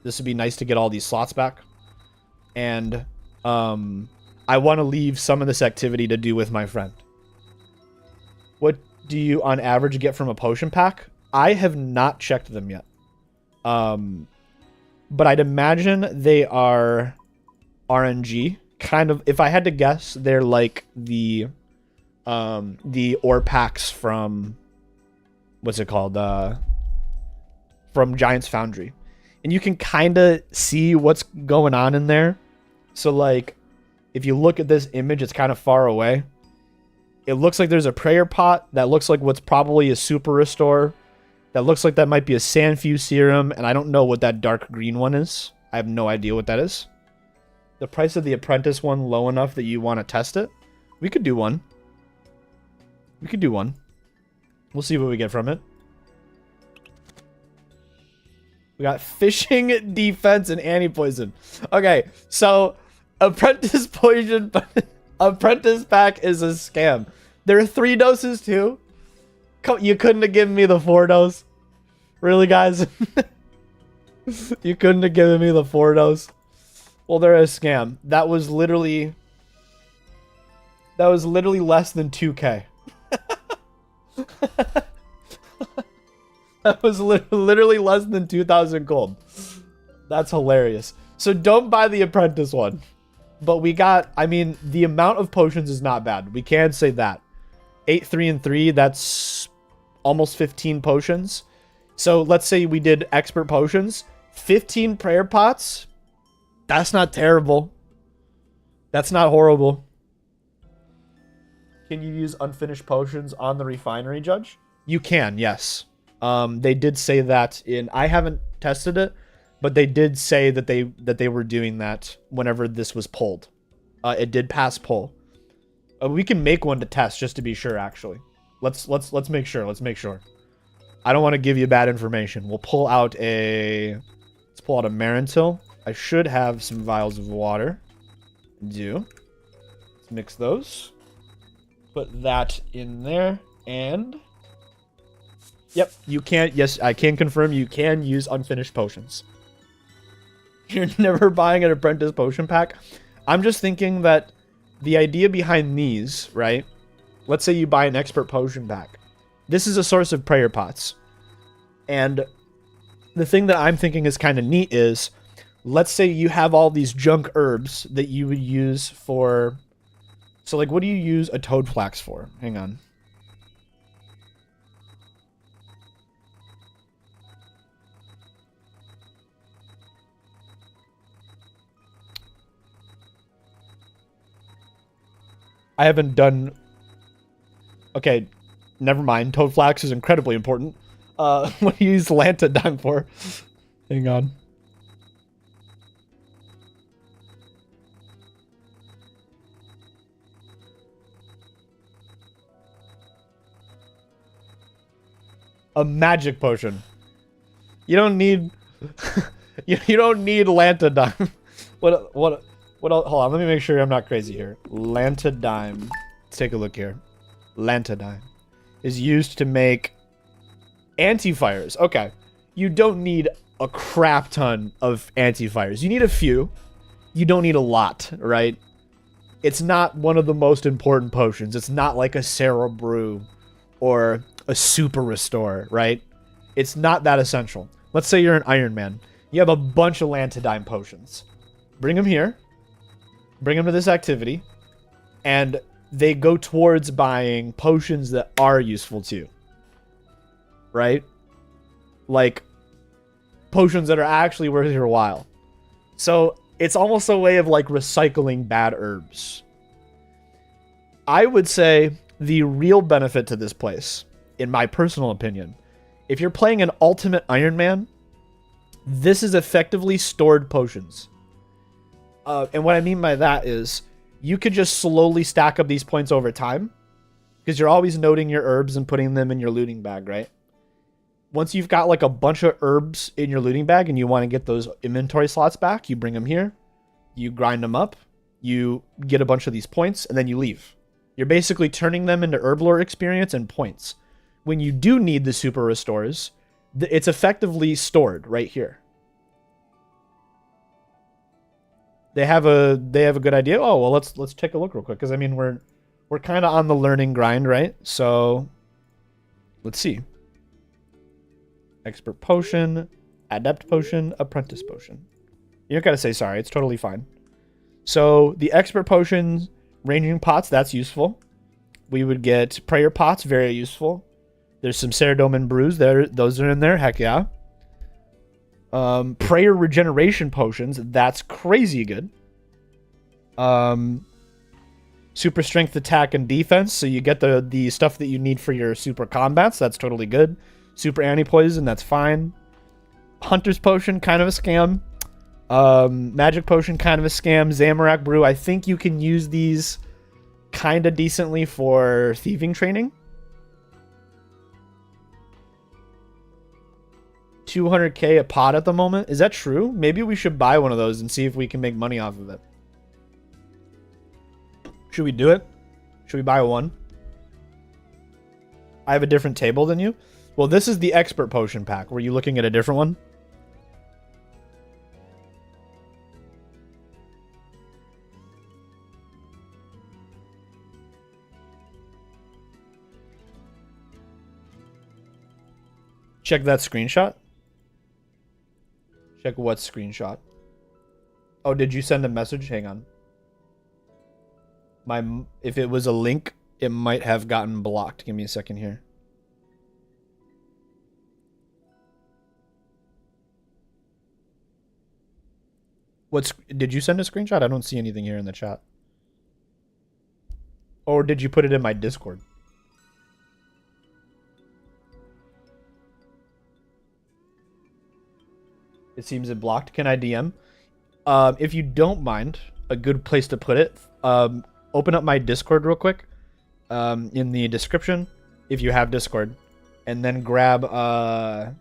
Speaker 1: This would be nice to get all these slots back. And I want to leave some of this activity to do with my friend. What do you, on average, get from a potion pack? I have not checked them yet. But I'd imagine they are RNG. Kind of, if I had to guess, they're like the ore packs from, what's it called? From Giant's Foundry. And you can kind of see what's going on in there. So, like, if you look at this image, it's kind of far away. It looks like there's a prayer pot that looks like what's probably a super restore. That looks like that might be a Sandfuse serum, and I don't know what that dark green one is. I have no idea what that is. The price of the apprentice one low enough that you want to test it? We could do one. We'll see what we get from it. We got fishing, defense, and anti-poison. Okay, so apprentice poison, apprentice pack is a scam. There are 3 doses too. You couldn't have given me the 4 dose. Really, guys? You couldn't have given me the 4 dose. Well, they're a scam. That was literally less than 2K. That was literally less than 2,000 gold. That's hilarious. So don't buy the apprentice one. But we got, I mean, the amount of potions is not bad. We can say that. 8, 3, and 3, that's almost 15 potions. So let's say we did expert potions. 15 prayer pots. That's not terrible. That's not horrible. Can you use unfinished potions on the refinery, Judge? You can, yes. They did say that in... I haven't tested it, but they did say that they were doing that whenever this was pulled. It did pass pull. We can make one to test just to be sure, actually. Let's make sure. Let's make sure. I don't want to give you bad information. We'll pull out a... Let's pull out a Marintil. I should have some vials of water. Let's mix those. Put that in there. And... Yep, you can... Yes, I can confirm you can use unfinished potions. You're never buying an apprentice potion pack. I'm just thinking that the idea behind these, right? Let's say you buy an expert potion pack. This is a source of prayer pots. And the thing that I'm thinking is kind of neat is, let's say you have all these junk herbs that you would use for... So, like, what do you use a toad flax for? Hang on. I haven't done... Okay, never mind. Toad flax is incredibly important. What do you use Lantadime for? Hang on. A magic potion. You don't need... you don't need Lantadime. What else? Hold on, let me make sure I'm not crazy here. Lantadime. Let's take a look here. Lantadime is used to make anti-fires. Okay. You don't need
Speaker 2: a crap ton of anti-fires. You need a few. You don't need a lot, right? It's not one of the most important potions. It's not like a Sarah Brew or a Super Restore, right? It's not that essential. Let's say you're an Iron Man. You have a bunch of Lantidine potions. Bring them here. Bring them to this activity. And they go towards buying potions that are useful to you. Right? Like, potions that are actually worth your while. So, it's almost a way of, like, recycling bad herbs. I would say the real benefit to this place, in my personal opinion, if you're playing an Ultimate Iron Man, this is effectively stored potions. And what I mean by that is, you could just slowly stack up these points over time, because you're always noting your herbs and putting them in your looting bag, right? Once you've got like a bunch of herbs in your looting bag and you want to get those inventory slots back, you bring them here, you grind them up, you get a bunch of these points, and then you leave. You're basically turning them into herb lore experience and points. When you do need the super restores, it's effectively stored right here. They have a good idea. Oh, well, let's take a look real quick, because I mean we're kind of on the learning grind, right? So let's see. Expert potion, adept potion, apprentice potion. You don't gotta say sorry, it's totally fine. So the expert potions, ranging pots, that's useful. We would get prayer pots, very useful. There's some Ceradomin brews there, those are in there, heck yeah. Prayer regeneration potions, that's crazy good. Super strength attack and defense, so you get the stuff that you need for your super combats, that's totally good. Super anti-poison, that's fine. Hunter's potion, kind of a scam. Magic potion, kind of a scam. Zamorak brew, I think you can use these kind of decently for thieving training. 200k a pot at the moment. Is that true? Maybe we should buy one of those and see if we can make money off of it. Should we do it? Should we buy one? I have a different table than you. Well, this is the expert potion pack. Were you looking at a different one? Check that screenshot. Check what screenshot? Oh, did you send a message? Hang on. If it was a link, it might have gotten blocked. Give me a second here. Did you send a screenshot? I don't see anything here in the chat. Or did you put it in my Discord? It seems it blocked. Can I DM? If you don't mind, a good place to put it, open up my Discord real quick, in the description, if you have Discord, and then grab the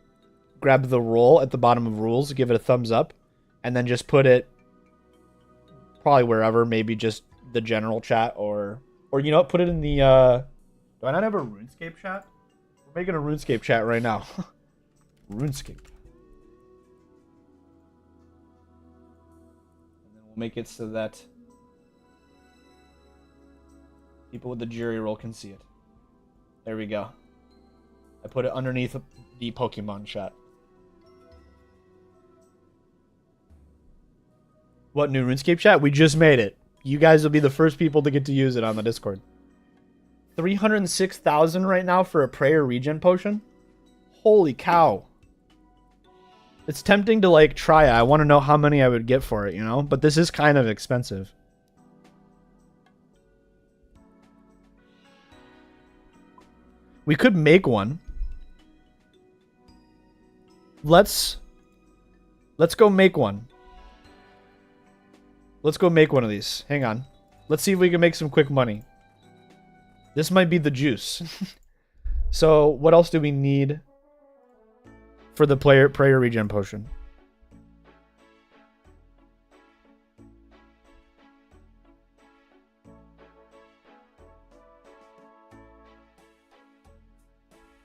Speaker 2: role at the bottom of rules, give it a thumbs up, and then just put it probably wherever, maybe just the general chat, or you know what, put it in the, do I not have a RuneScape chat? We're making a RuneScape chat right now. RuneScape. Make it so that people with the jury roll can see it. There we go. I put it underneath the Pokemon chat. What new RuneScape chat? We just made it. You guys will be the first people to get to use it on the Discord. 306,000 right now for a prayer regen potion? Holy cow. It's tempting to, like, try it. I want to know how many I would get for it, you know? But this is kind of expensive. We could make one. Let's go make one. Let's go make one of these. Hang on. Let's see if we can make some quick money. This might be the juice. So, what else do we need for the prayer regen potion?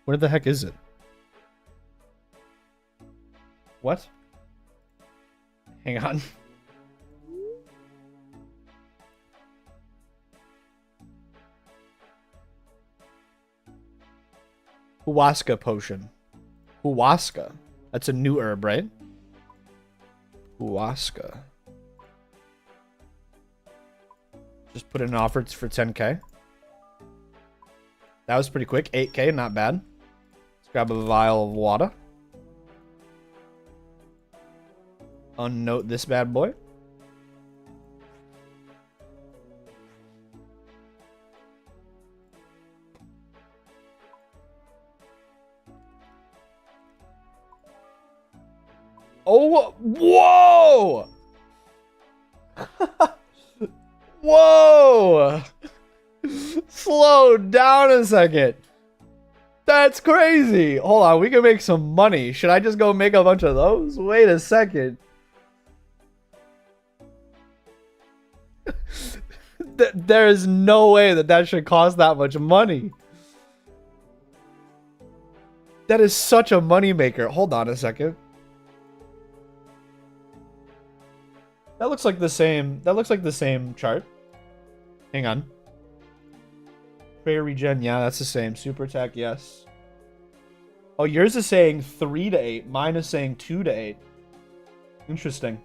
Speaker 2: Where the heck is it? What? Hang on. Huasca potion. Huasca. That's a new herb, right? Huasca. Just put in an offer for 10k. That was pretty quick. 8k, not bad. Let's grab a vial of water. Unnote this bad boy. Oh, whoa! Whoa! Slow down a second. That's crazy. Hold on, we can make some money. Should I just go make a bunch of those? Wait a second. There is no way that should cost that much money. That is such a money maker. Hold on a second. That looks like the same. That looks like the same chart. Hang on. Prayer regen, yeah, that's the same. Super attack, yes. Oh, yours is saying 3 to 8. Mine is saying 2 to 8. Interesting.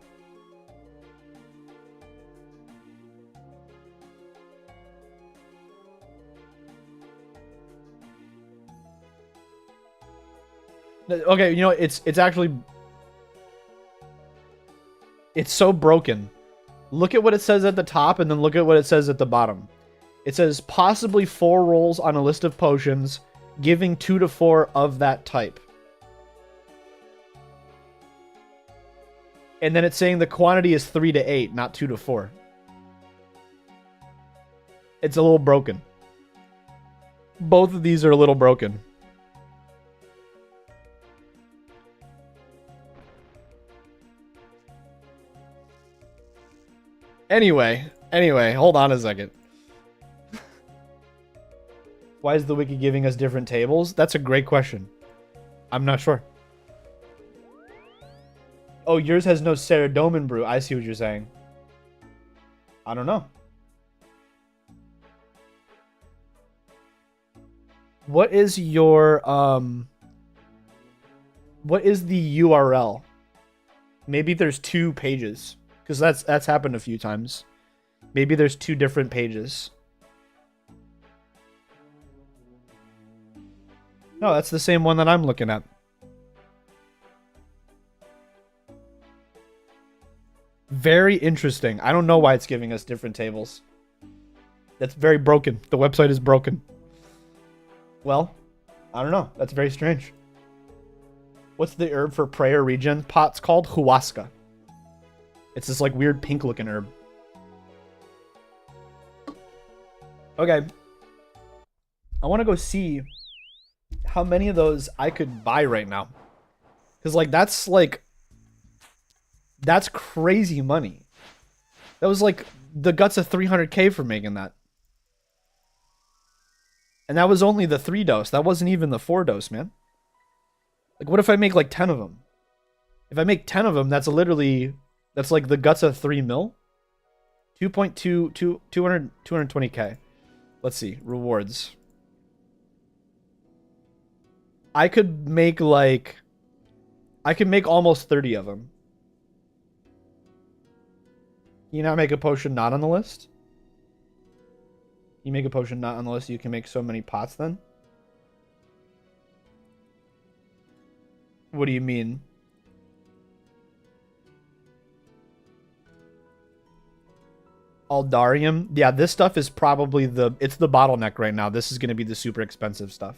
Speaker 2: Okay, you know, it's actually... It's so broken. Look at what it says at the top and then look at what it says at the bottom. It says possibly 4 rolls on a list of potions, giving 2 to 4 of that type. And then it's saying the quantity is 3 to 8, not 2 to 4. It's a little broken. Both of these are a little broken. Anyway, hold on a second. Why is the wiki giving us different tables? That's a great question. I'm not sure. Oh, yours has no Ceradomin brew. I see what you're saying. I don't know. What is your what is the URL? Maybe there's 2 pages. Because that's happened a few times. Maybe there's 2 different pages. No, that's the same one that I'm looking at. Very interesting. I don't know why it's giving us different tables. That's very broken. The website is broken. Well, I don't know. That's very strange. What's the herb for prayer regen pots called? Huasca. It's this like weird pink looking herb. Okay. I want to go see how many of those I could buy right now. Because that's crazy money. That was like the guts of 300k for making that. And that was only the 3 dose. That wasn't even the 4 dose, man. Like what if I make like 10 of them? If I make 10 of them, that's literally... That's like the guts of 3 mil. 220k. Let's see. Rewards. I could make almost 30 of them. You not make a potion not on the list? You make a potion not on the list, you can make so many pots then? What do you mean? Aldarium. Yeah, this stuff is probably it's the bottleneck right now. This is going to be the super expensive stuff.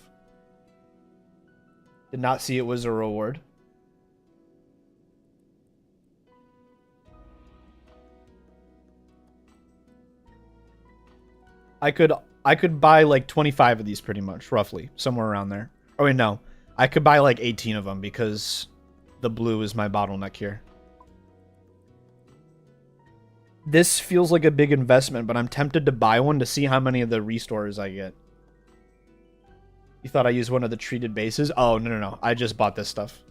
Speaker 2: Did not see it was a reward. I could buy like 25 of these pretty much, roughly, somewhere around there. Oh wait, no. I could buy like 18 of them because the blue is my bottleneck here. This feels like a big investment, but I'm tempted to buy one to see how many of the restores I get. You thought I used one of the treated bases? Oh, no. I just bought this stuff.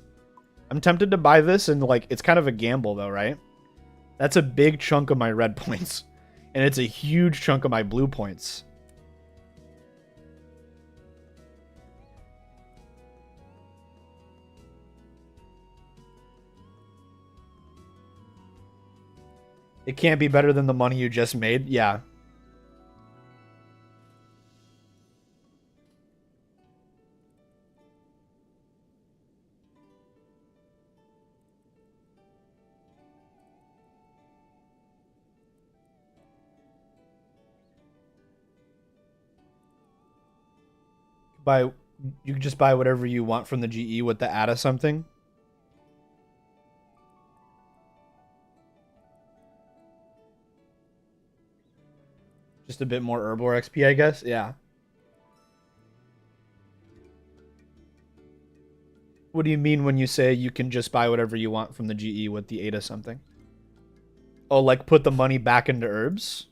Speaker 2: I'm tempted to buy this, and like it's kind of a gamble though, right? That's a big chunk of my red points, and it's a huge chunk of my blue points. It can't be better than the money you just made. Yeah. You can just buy whatever you want from the GE with the add of something. Just a bit more Herblore XP, I guess. Yeah. What do you mean when you say you can just buy whatever you want from the GE with the ADA something? Oh, like put the money back into herbs?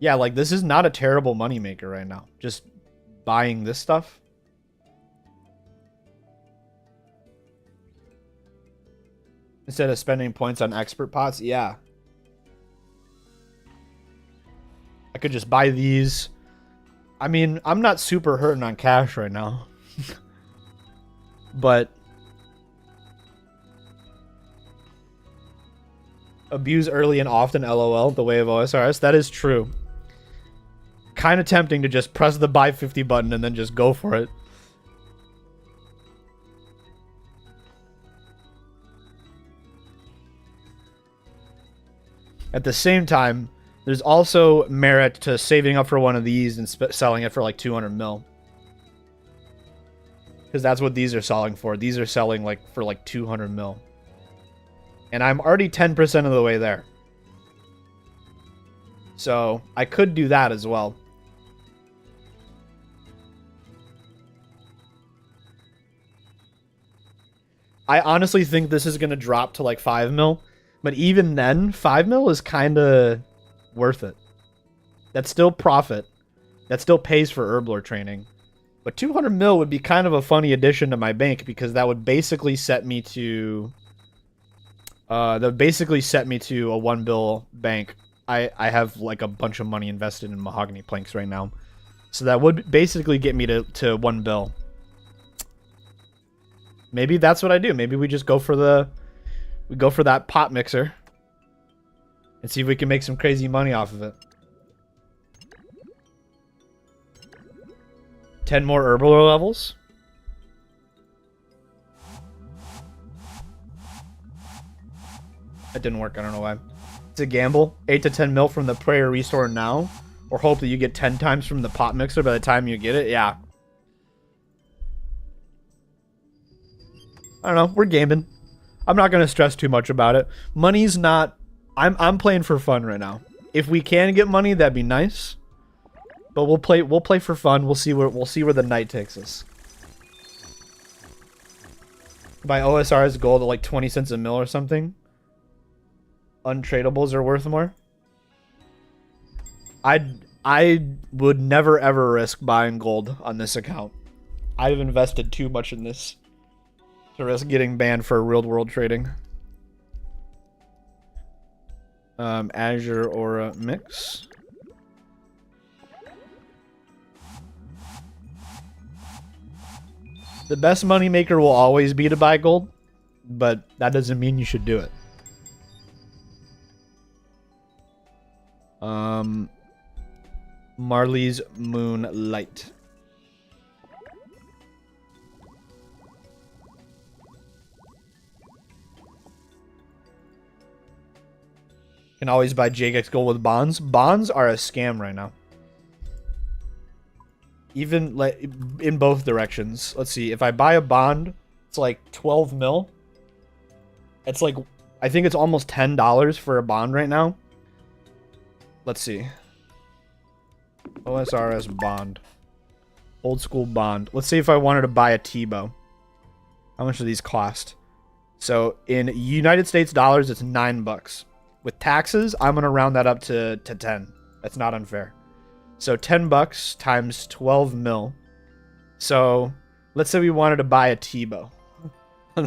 Speaker 2: Yeah, like this is not a terrible moneymaker right now. Just buying this stuff. Instead of spending points on expert pots? Yeah. I could just buy these. I mean, I'm not super hurting on cash right now. But abuse early and often, LOL, the way of OSRS. That is true. Kind of tempting to just press the buy 50 button and then just go for it. At the same time, there's also merit to saving up for one of these and selling it for like 200 mil. Because that's what these are selling for. These are selling like for like 200 mil. And I'm already 10% of the way there. So I could do that as well. I honestly think this is going to drop to like 5 mil. But even then, 5 mil is kind of worth it. That's still profit. That still pays for Herblore training. But 200 mil would be kind of a funny addition to my bank because that would basically set me to... a 1 bill bank. I have like a bunch of money invested in mahogany planks right now. So that would basically get me to 1 bill. Maybe that's what I do. Maybe we just go for that pot mixer and see if we can make some crazy money off of it. 10 more Herblore levels. That didn't work. I don't know why. It's a gamble. 8 to 10 mil from the prayer restore now, or hope that you get 10 times from the pot mixer by the time you get it. Yeah. I don't know. We're gaming. I'm not gonna stress too much about it. Money's not. I'm playing for fun right now. If we can get money, that'd be nice. But we'll play for fun. We'll see where the night takes us. Buy OSRS gold at like 20 cents a mil or something. Untradables are worth more. I would never ever risk buying gold on this account. I've invested too much in this to risk getting banned for real world trading. Azure Aura mix. The best money maker will always be to buy gold, but that doesn't mean you should do it. Marley's Moonlight. Can always buy JX Gold with bonds. Bonds are a scam right now. Even like in both directions. Let's see. If I buy a bond, it's like 12 mil. It's like, I think it's almost $10 for a bond right now. Let's see. OSRS bond. Old school bond. Let's see if I wanted to buy a T-bow. How much do these cost? So in United States dollars, it's $9. With taxes, I'm going to round that up to 10. That's not unfair. So $10 times 12 mil. So let's say we wanted to buy a T-bow.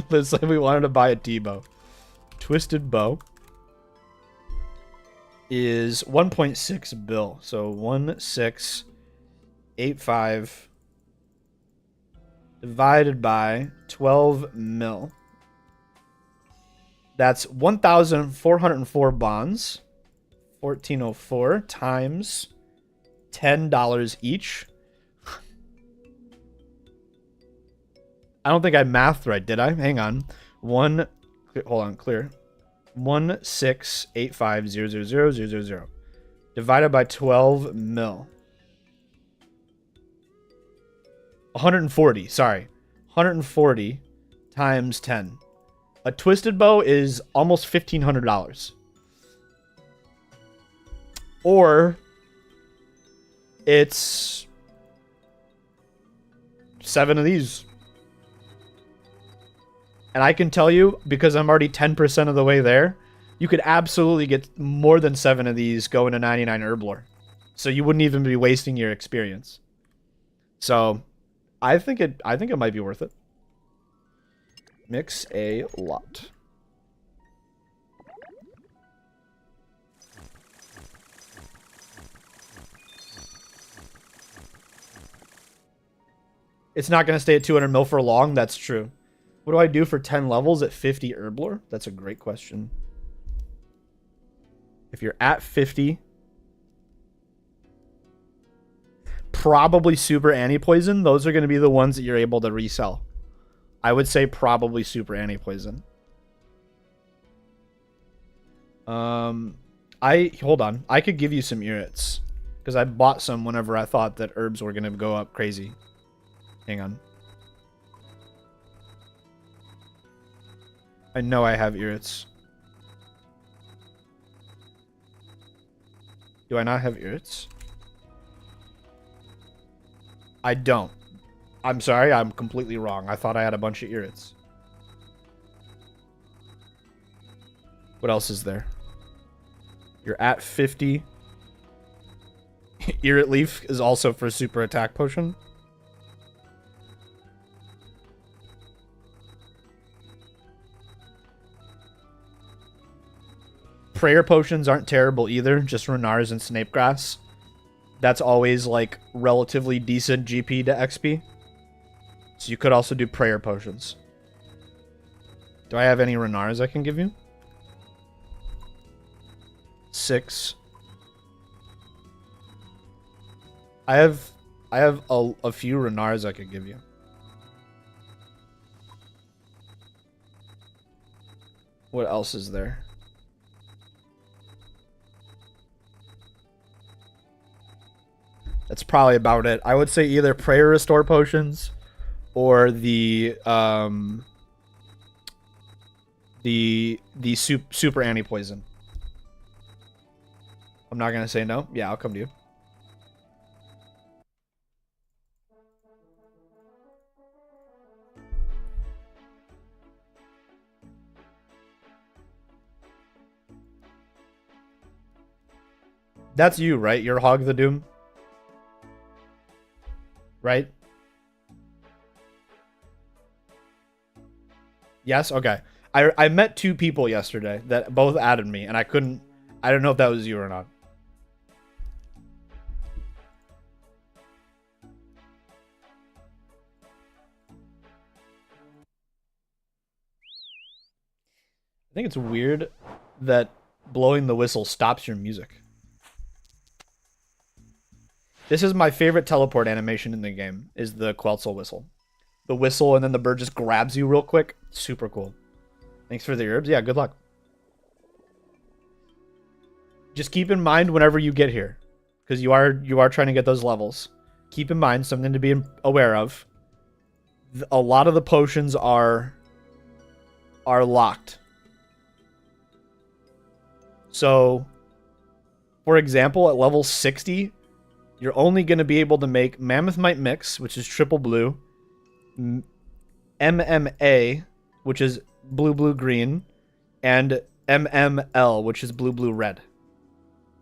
Speaker 2: Let's say we wanted to buy a T-bow. Twisted bow is 1.6 bill. So 1685 divided by 12 mil. That's 1,404 bonds. 1404 times $10 each. I don't think I mathed right, did I? Hang on. Hold on, clear. 168500000 divided by 12 mil. 140, sorry. 140 times 10. A twisted bow is almost $1,500. Or it's 7 of these. And I can tell you, because I'm already 10% of the way there, you could absolutely get more than 7 of these going to 99 Herblore. So you wouldn't even be wasting your experience. So I think it might be worth it. Mix a lot. It's not going to stay at 200 mil for long. That's true. What do I do for 10 levels at 50 Herblore? That's a great question. If you're at 50, probably super anti-poison. Those are going to be the ones that you're able to resell. I would say probably super anti-poison. Hold on. I could give you some irrits because I bought some whenever I thought that herbs were going to go up crazy. Hang on. I know I have irrits. Do I not have irrits? I don't. I'm sorry, I'm completely wrong. I thought I had a bunch of irrits. What else is there? You're at 50. Irrit Leaf is also for super attack potion. Prayer potions aren't terrible either, just Renars and Snapegrass. That's always like relatively decent GP to XP. So you could also do prayer potions. Do I have any Renars I can give you? 6. I have a few Renars I could give you. What else is there? That's probably about it. I would say either prayer restore potions or the super anti-poison. I'm not gonna say no. Yeah, I'll come to you. That's you, right? You're Hog the Doom. Right? Yes? Okay. I met 2 people yesterday that both added me, and I don't know if that was you or not. I think it's weird that blowing the whistle stops your music. This is my favorite teleport animation in the game, is the Queltzel whistle. The whistle and then the bird just grabs you real quick. Super cool. Thanks for the herbs. Yeah, good luck. Just keep in mind whenever you get here, because you are trying to get those levels. Keep in mind something to be aware of. A lot of the potions are locked. So, for example, at level 60, you're only going to be able to make Mammoth Might Mix, which is triple blue, MMA, which is blue, blue, green, and MML, which is blue, blue, red.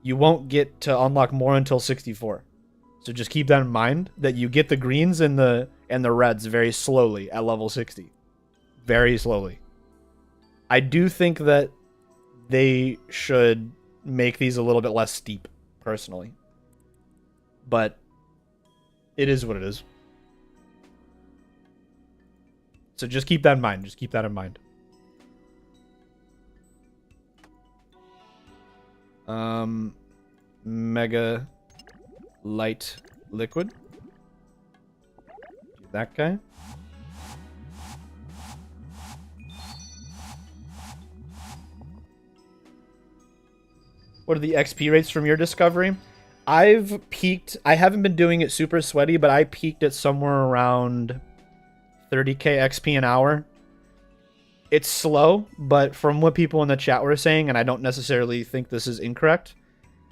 Speaker 2: You won't get to unlock more until 64. So just keep that in mind, that you get the greens and the reds very slowly at level 60. very slowly. I do think that they should make these a little bit less steep, personally. But it is what it is. So just keep that in mind. Just keep that in mind. Mega light liquid. Do that guy. What are the XP rates from your discovery? I've peaked. I haven't been doing it super sweaty, but I peaked at somewhere around 30k XP an hour. It's slow, but from what people in the chat were saying, and I don't necessarily think this is incorrect,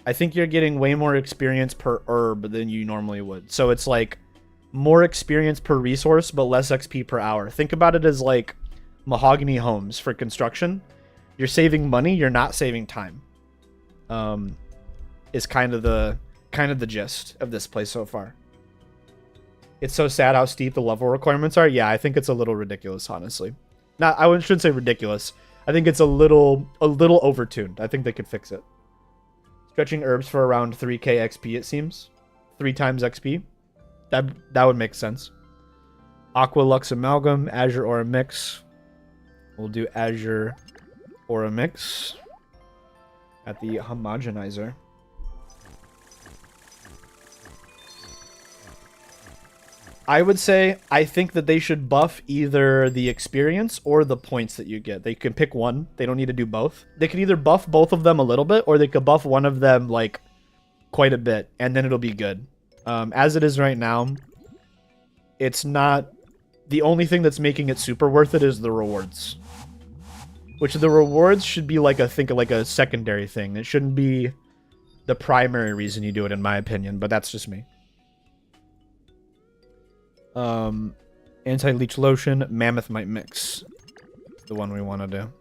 Speaker 2: I think you're getting way more experience per herb than you normally would. So it's like more experience per resource, but less XP per hour. Think about it as like mahogany homes for construction. You're saving money, you're not saving time. Is kind of the gist of this place so far. It's so sad how steep the level requirements are. Yeah, I think it's a little ridiculous, honestly. I shouldn't say ridiculous. I think it's a little overtuned. I think they could fix it. Stretching herbs for around 3k XP, it seems. 3 times XP. That would make sense. Aqua Lux Amalgam, Azure Aura Mix. We'll do Azure Aura Mix at the homogenizer. I would say I think that they should buff either the experience or the points that you get. They can pick one. They don't need to do both. They could either buff both of them a little bit, or they could buff one of them like quite a bit, and then it'll be good. As it is right now, it's not... The only thing that's making it super worth it is the rewards. Which the rewards should be like a secondary thing. It shouldn't be the primary reason you do it, in my opinion, but that's just me. Anti-leech lotion, mammoth might mix. The one we want to do.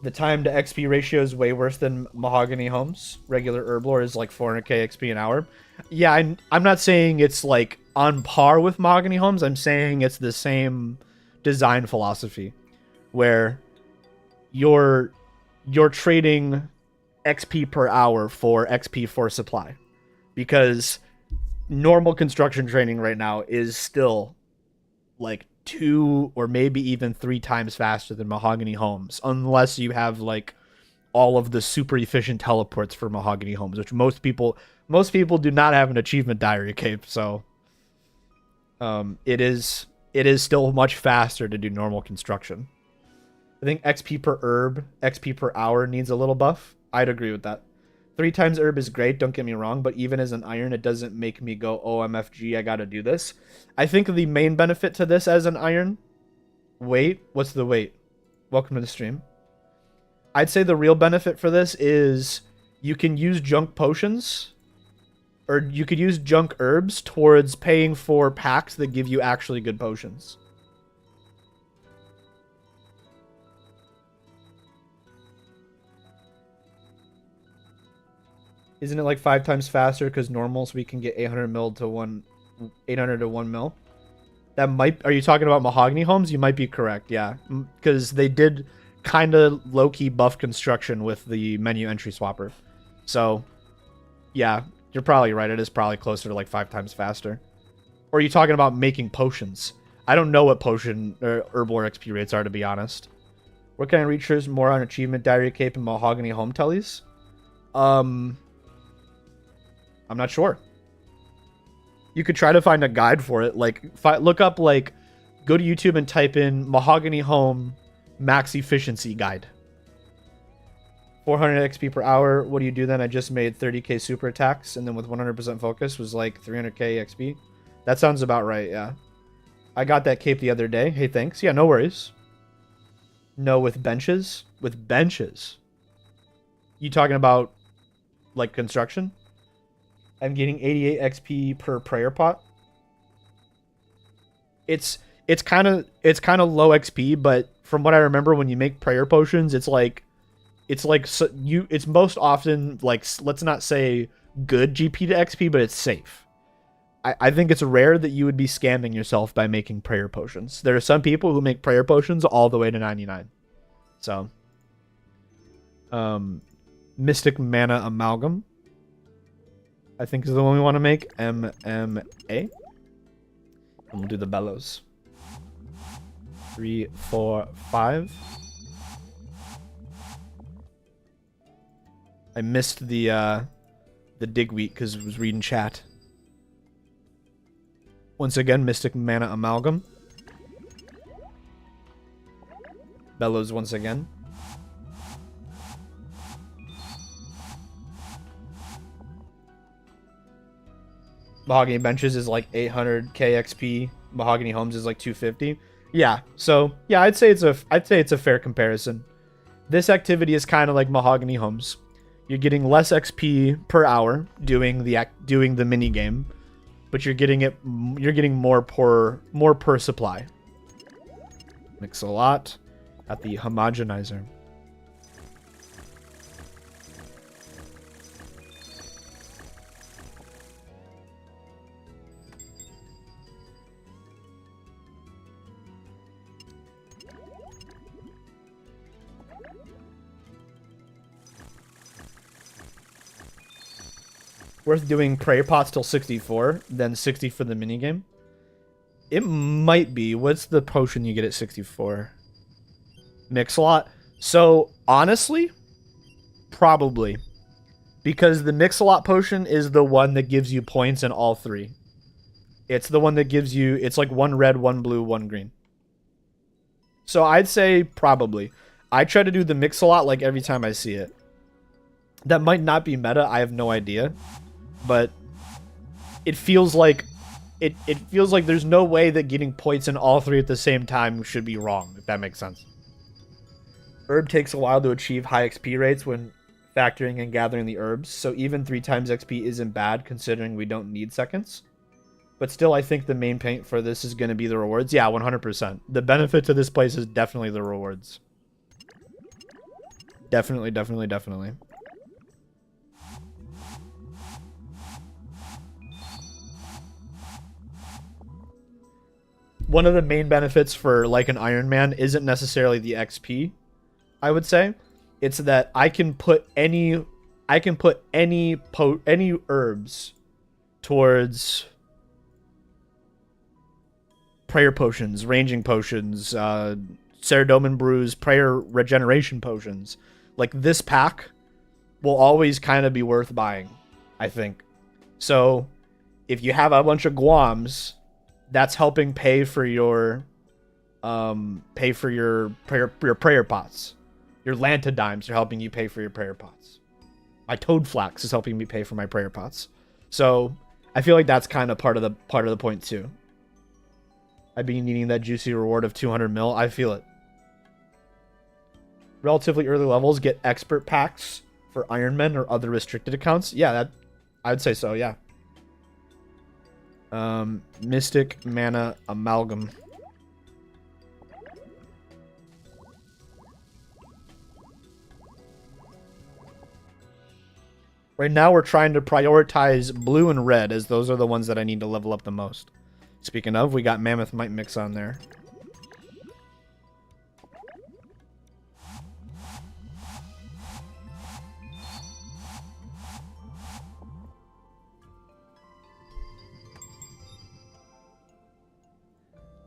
Speaker 2: The time to XP ratio is way worse than mahogany homes. Regular herblore is like 400k XP an hour. Yeah, I'm not saying it's like on par with mahogany homes. I'm saying it's the same design philosophy where you're trading XP per hour for XP for supply, because normal construction training right now is still like 2 or maybe even 3 times faster than mahogany homes, unless you have like all of the super efficient teleports for mahogany homes, which most people do not have an achievement diary cape. So it is still much faster to do normal construction. I think XP per herb, XP per hour needs a little buff. I'd agree with that. 3 times herb is great, don't get me wrong, but even as an iron, it doesn't make me go, OMFG, I gotta do this. I think the main benefit to this as an iron... Wait, what's the wait? Welcome to the stream. I'd say the real benefit for this is you can use junk potions, or you could use junk herbs towards paying for packs that give you actually good potions. Isn't it like 5 times faster because normals we can get 800 to 1 mil? That might... Are you talking about mahogany homes? You might be correct, yeah. Because they did kind of low-key buff construction with the menu entry swapper. So, yeah, you're probably right. It is probably closer to like 5 times faster. Or are you talking about making potions? I don't know what potion or herblore XP rates are, to be honest. Where can I reach more on achievement diary cape and mahogany home tellies? I'm not sure. You could try to find a guide for it. Like, look up, like, go to YouTube and type in mahogany home max efficiency guide. 400 XP per hour. What do you do then? I just made 30k super attacks, and then with 100% focus was like 300k XP. That sounds about right, yeah. I got that cape the other day. Hey, thanks. Yeah, no worries. No, with benches? With benches. You talking about, like, construction? I'm getting 88 XP per prayer pot. It's kind of low XP, but from what I remember, when you make prayer potions, it's most often like, let's not say good GP to XP, but it's safe. I think it's rare that you would be scamming yourself by making prayer potions. There are some people who make prayer potions all the way to 99. So, Mystic Mana Amalgam, I think is the one we want to make. MMA. And we'll do the bellows. 3, 4, 5. I missed the Digweed because I was reading chat. Once again, Mystic Mana Amalgam. Bellows once again. Mahogany Benches is like 800k XP. Mahogany Homes is like 250. Yeah, so yeah, I'd say it's a fair comparison. This activity is kind of like Mahogany Homes. You're getting less XP per hour doing the mini game, but you're getting more per supply. Mix a lot at the homogenizer. Worth doing prayer pots till 64, then 60 for the minigame? It might be. What's the potion you get at 64? Mix-a-lot? So, honestly, probably. Because the Mix-a-lot potion is the one that gives you points in all three. It's the one that gives you... It's like 1 red, 1 blue, 1 green. So I'd say probably. I try to do the Mix-a-lot like every time I see it. That might not be meta. I have no idea. But it feels like it feels like there's no way that getting points in all three at the same time should be wrong, if that makes sense. Herb takes a while to achieve high XP rates when factoring and gathering the herbs, so even 3 times XP isn't bad considering we don't need seconds. But still, I think the main point for this is going to be the rewards. Yeah, 100%. The benefit to this place is definitely the rewards. Definitely, definitely, definitely. One of the main benefits for like an Iron Man isn't necessarily the XP, I would say. It's that I can put any herbs towards prayer potions, ranging potions, Ceradomin brews, prayer regeneration potions. Like this pack will always kind of be worth buying, I think. So if you have a bunch of Guams, that's helping pay for your prayer pots. Your Lantodimes are helping you pay for your prayer pots. My Toad Flax is helping me pay for my prayer pots. So I feel like that's kind of part of the point too. I've been needing that juicy reward of 200 mil. I feel it. Relatively early levels get expert packs for Iron Men or other restricted accounts. Yeah, that I would say so. Yeah. Mystic Mana Amalgam. Right now we're trying to prioritize blue and red as those are the ones that I need to level up the most. Speaking of, we got Mammoth Might Mix on there.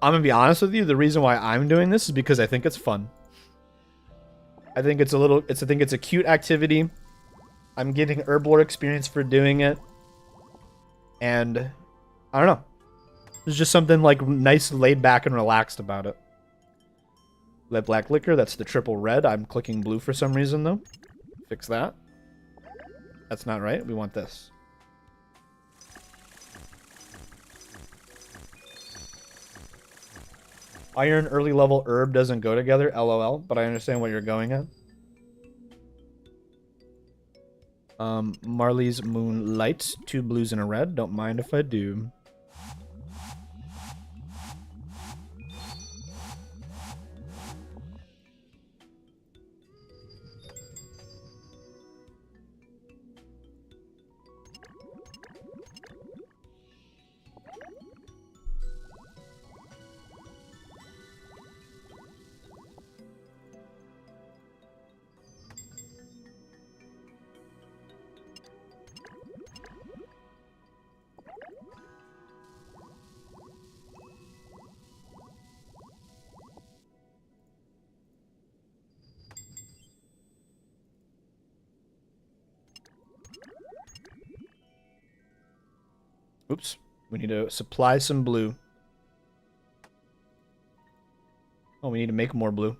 Speaker 2: I'm gonna be honest with you, the reason why I'm doing this is because I think it's fun. I think it's a cute activity. I'm getting herblore experience for doing it. And I don't know. There's just something like nice, laid back and relaxed about it. Lead black liquor, that's the triple red. I'm clicking blue for some reason though. Fix that. That's not right. We want this. Iron early level herb doesn't go together, LOL, but I understand what you're going at. Marley's Moonlight, 2 blues and a red. Don't mind if I do. Oops. We need to supply some blue. Oh, we need to make more blue.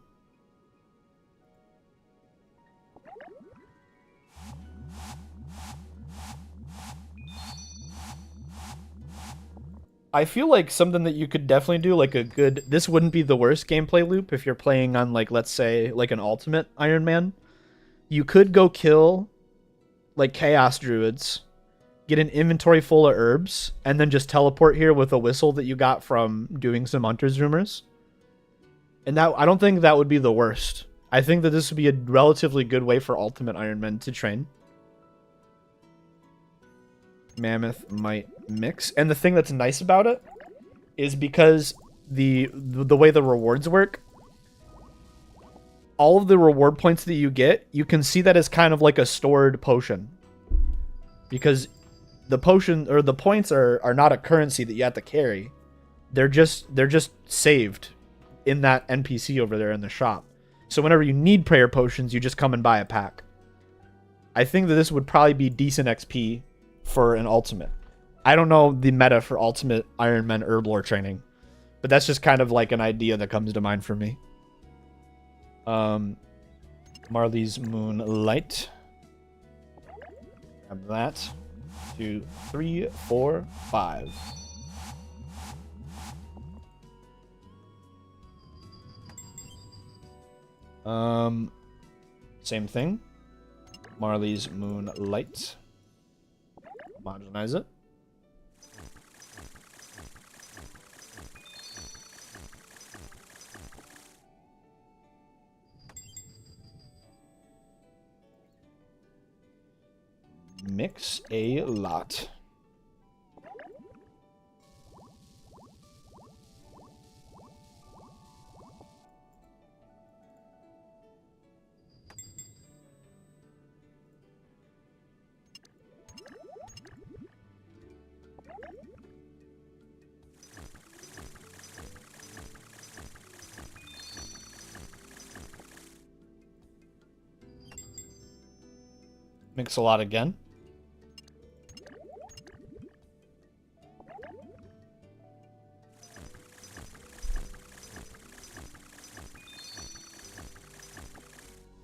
Speaker 2: I feel like something that you could definitely do, like a good... This wouldn't be the worst gameplay loop if you're playing on, like, let's say, like an ultimate Iron Man. You could go kill, like, Chaos Druids, get an inventory full of herbs, and then just teleport here with a whistle that you got from doing some Hunter's Rumors. And that I don't think that would be the worst. I think that this would be a relatively good way for ultimate Iron Men to train. Mammoth might mix. And the thing that's nice about it is because the way the rewards work, all of the reward points that you get, you can see that as kind of like a stored potion. Because the potion or the points are not a currency that you have to carry. They're just saved in that NPC over there in the shop. So whenever you need prayer potions, you just come and buy a pack. I think that this would probably be decent XP for an ultimate. I don't know the meta for ultimate Iron Man herb lore training, but that's just kind of like an idea that comes to mind for me. Marley's Moonlight. Grab that. 2, 3, 4, 5. Same thing. Marley's Moonlight. Homogenize it. Mix a lot. Mix a lot again.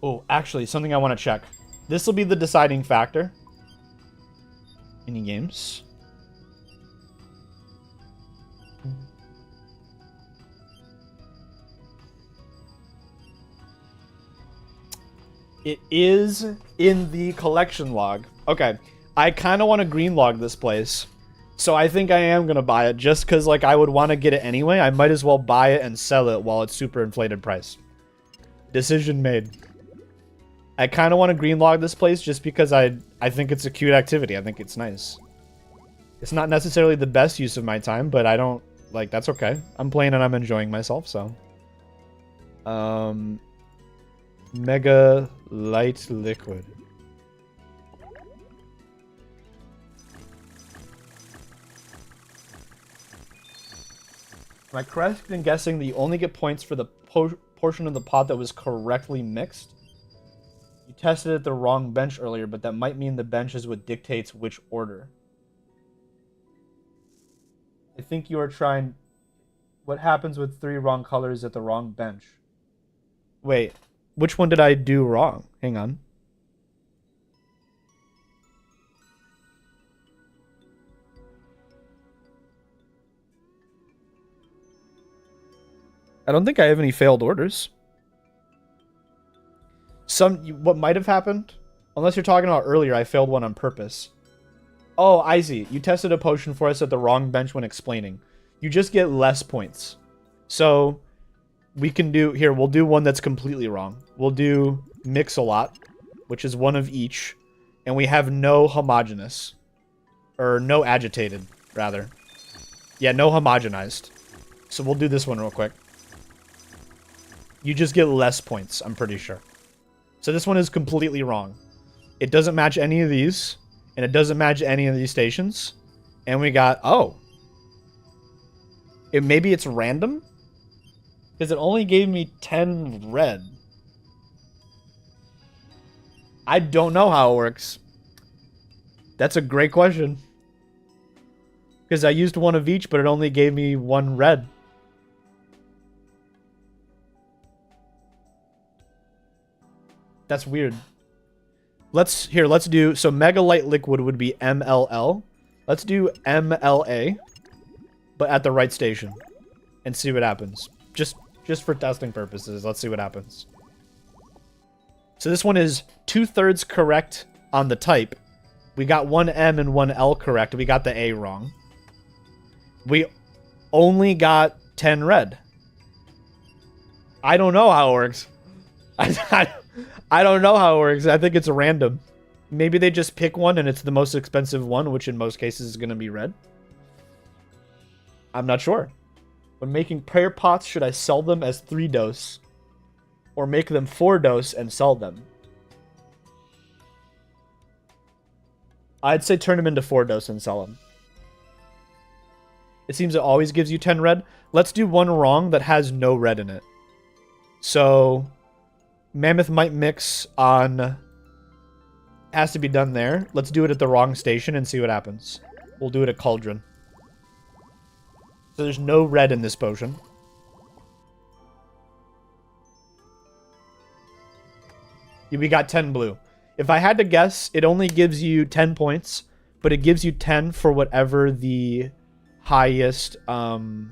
Speaker 2: Oh, actually, something I want to check. This will be the deciding factor. Any games? It is in the collection log. Okay, I kind of want to green log this place. So I think I am going to buy it just because like I would want to get it anyway. I might as well buy it and sell it while it's super inflated price. Decision made. I kind of want to green log this place just because I think it's a cute activity. I think it's nice. It's not necessarily the best use of my time, but I don't... Like, that's okay. I'm playing and I'm enjoying myself, so... Mega Light Liquid. Am I correct in guessing that you only get points for the portion of the pot that was correctly mixed? You tested at the wrong bench earlier, but that might mean the bench is what dictates which order. I think you are trying... What happens with 3 wrong colors at the wrong bench? Wait, which one did I do wrong? Hang on. I don't think I have any failed orders. What might have happened, unless you're talking about earlier, I failed one on purpose. Oh, I see. You tested a potion for us at the wrong bench when explaining. You just get less points. So we can do here. We'll do one that's completely wrong. We'll do mix-a-lot, which is one of each, and we have no homogeneous, or no agitated rather. Yeah, no homogenized. So we'll do this one real quick. You just get less points, I'm pretty sure. So this one is completely wrong. It doesn't match any of these, and it doesn't match any of these stations. And we got, oh. Maybe it's random? Because it only gave me 10 red. I don't know how it works. That's a great question. Because I used one of each, but it only gave me one red. That's weird. Let's do, so Mega Light Liquid would be MLL. Let's do MLA, but at the right station, and see what happens. Just for testing purposes, let's see what happens. So this one is 2/3 correct on the type. We got one M and one L correct. We got the A wrong. We only got 10 red. I don't know how it works. I don't know how it works. I think it's random. Maybe they just pick one and it's the most expensive one, which in most cases is going to be red. I'm not sure. When making prayer pots, should I sell them as 3-dose? Or make them 4-dose and sell them? I'd say turn them into 4-dose and sell them. It seems it always gives you 10 red. Let's do one wrong that has no red in it. So, Mammoth might mix on... Has to be done there. Let's do it at the wrong station and see what happens. We'll do it at Cauldron. So there's no red in this potion. We got 10 blue. If I had to guess, it only gives you 10 points, but it gives you 10 for whatever the highest, whatever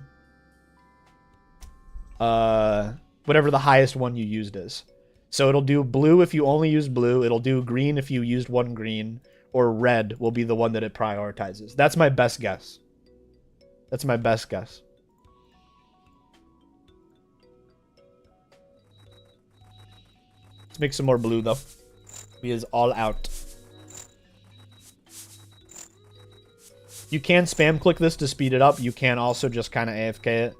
Speaker 2: the highest one you used is. So it'll do blue if you only use blue, it'll do green if you used one green, or red will be the one that it prioritizes. That's my best guess. That's my best guess. Let's make some more blue, though. He is all out. You can spam click this to speed it up. You can also just kind of AFK it.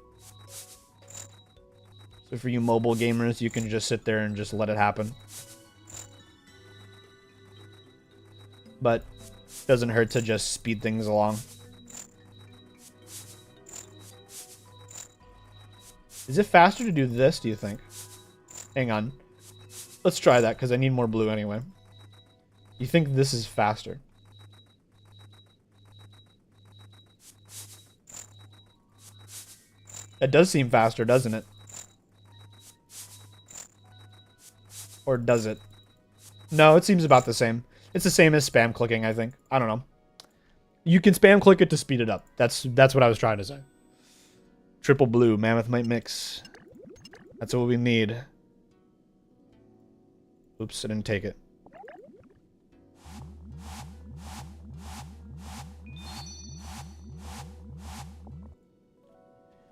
Speaker 2: So for you mobile gamers, you can just sit there and just let it happen. But it doesn't hurt to just speed things along. Is it faster to do this, do you think? Hang on. Let's try that, because I need more blue anyway. You think this is faster? It does seem faster, doesn't it? Or does it? No, it seems about the same. It's the same as spam clicking, I think. I don't know. You can spam click it to speed it up. That's what I was trying to say. Triple blue. Mammoth might mix. That's what we need. Oops, I didn't take it.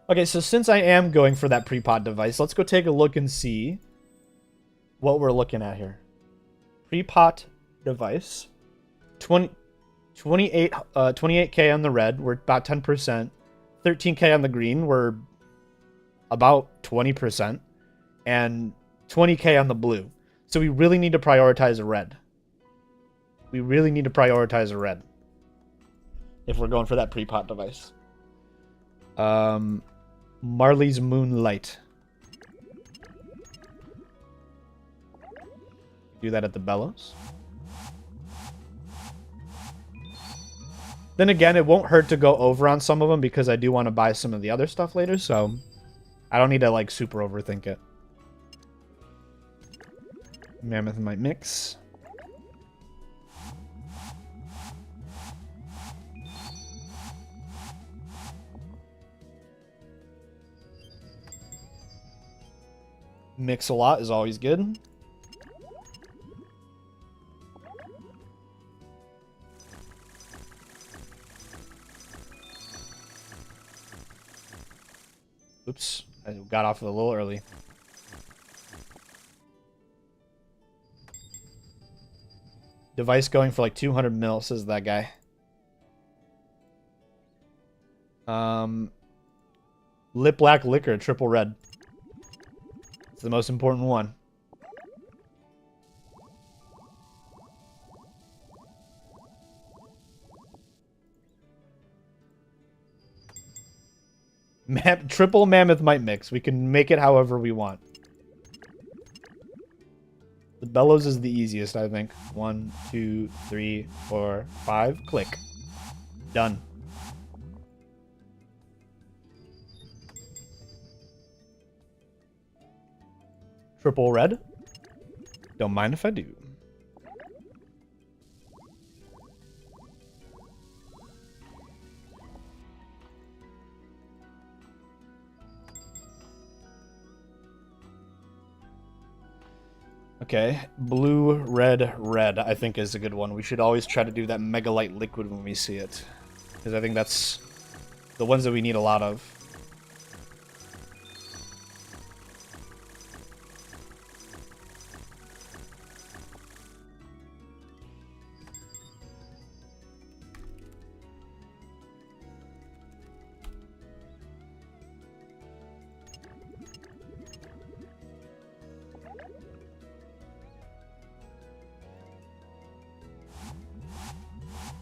Speaker 2: Okay, so since I am going for that pre-pot device, let's go take a look and see what we're looking at here. Pre-pot device. 28k on the red. We're about 10%. 13k on the green. We're about 20%. And 20k on the blue. So we really need to prioritize a red. We really need to prioritize a red. If we're going for that pre-pot device. Marley's Moonlight. Do that at the bellows. Then again, it won't hurt to go over on some of them because I do want to buy some of the other stuff later, so I don't need to like super overthink it. Mammoth might mix. Mix a lot is always good. Oops, I got off a little early. Device going for like 200 mil, says that guy. Lip Black Liquor, triple red. It's the most important one. Triple Mammoth might mix. We can make it however we want. The bellows is the easiest, I think. 1, 2, 3, 4, 5. Click. Done. Triple red. Don't mind if I do. Okay, blue, red, red, I think is a good one. We should always try to do that megalite liquid when we see it. Because I think that's the ones that we need a lot of.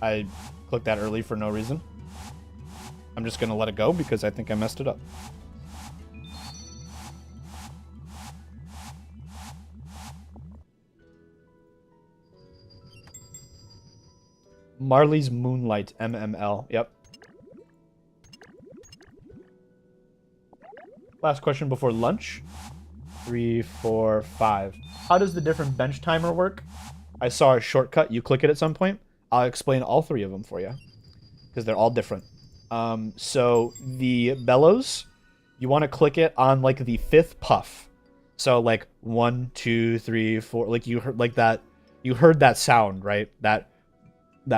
Speaker 2: I clicked that early for no reason. I'm just going to let it go because I think I messed it up. Marley's Moonlight, MML. Yep. Last question before lunch. 3, 4, 5. How does the different bench timer work? I saw a shortcut. You click it at some point. I'll explain all 3 of them for you because they're all different. So the bellows, you want to click it on like the 5th puff. So like 1, 2, 3, 4. Like you heard like that. You heard that sound, right? That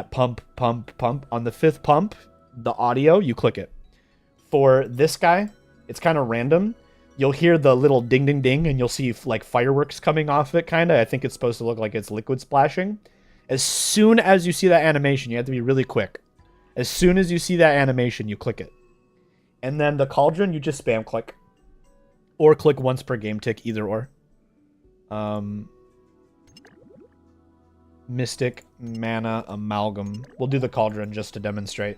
Speaker 2: pump, pump, pump. On the 5th pump, the audio, you click it. For this guy, it's kind of random. You'll hear the little ding, ding, ding, and you'll see like fireworks coming off it, kind of. I think it's supposed to look like it's liquid splashing. As soon as you see that animation, you have to be really quick. As soon as you see that animation, you click it. And then the cauldron, you just spam click. Or click once per game tick, either or. Mystic, Mana, Amalgam. We'll do the cauldron just to demonstrate.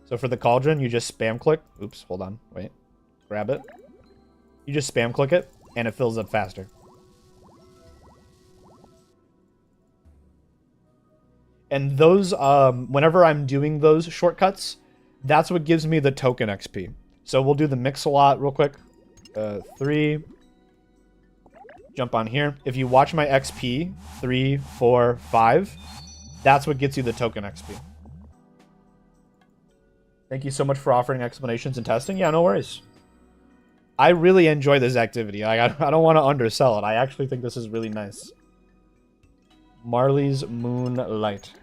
Speaker 2: So for the cauldron, you just spam click. Oops, hold on. Wait. Grab it. You just spam click it, and it fills up faster. And those, whenever I'm doing those shortcuts, that's what gives me the token XP. So we'll do the mix-a-lot real quick. 3. Jump on here. If you watch my XP, 3, 4, 5, that's what gets you the token XP. Thank you so much for offering explanations and testing. Yeah, no worries. I really enjoy this activity. I don't want to undersell it. I actually think this is really nice. Marley's Moonlight.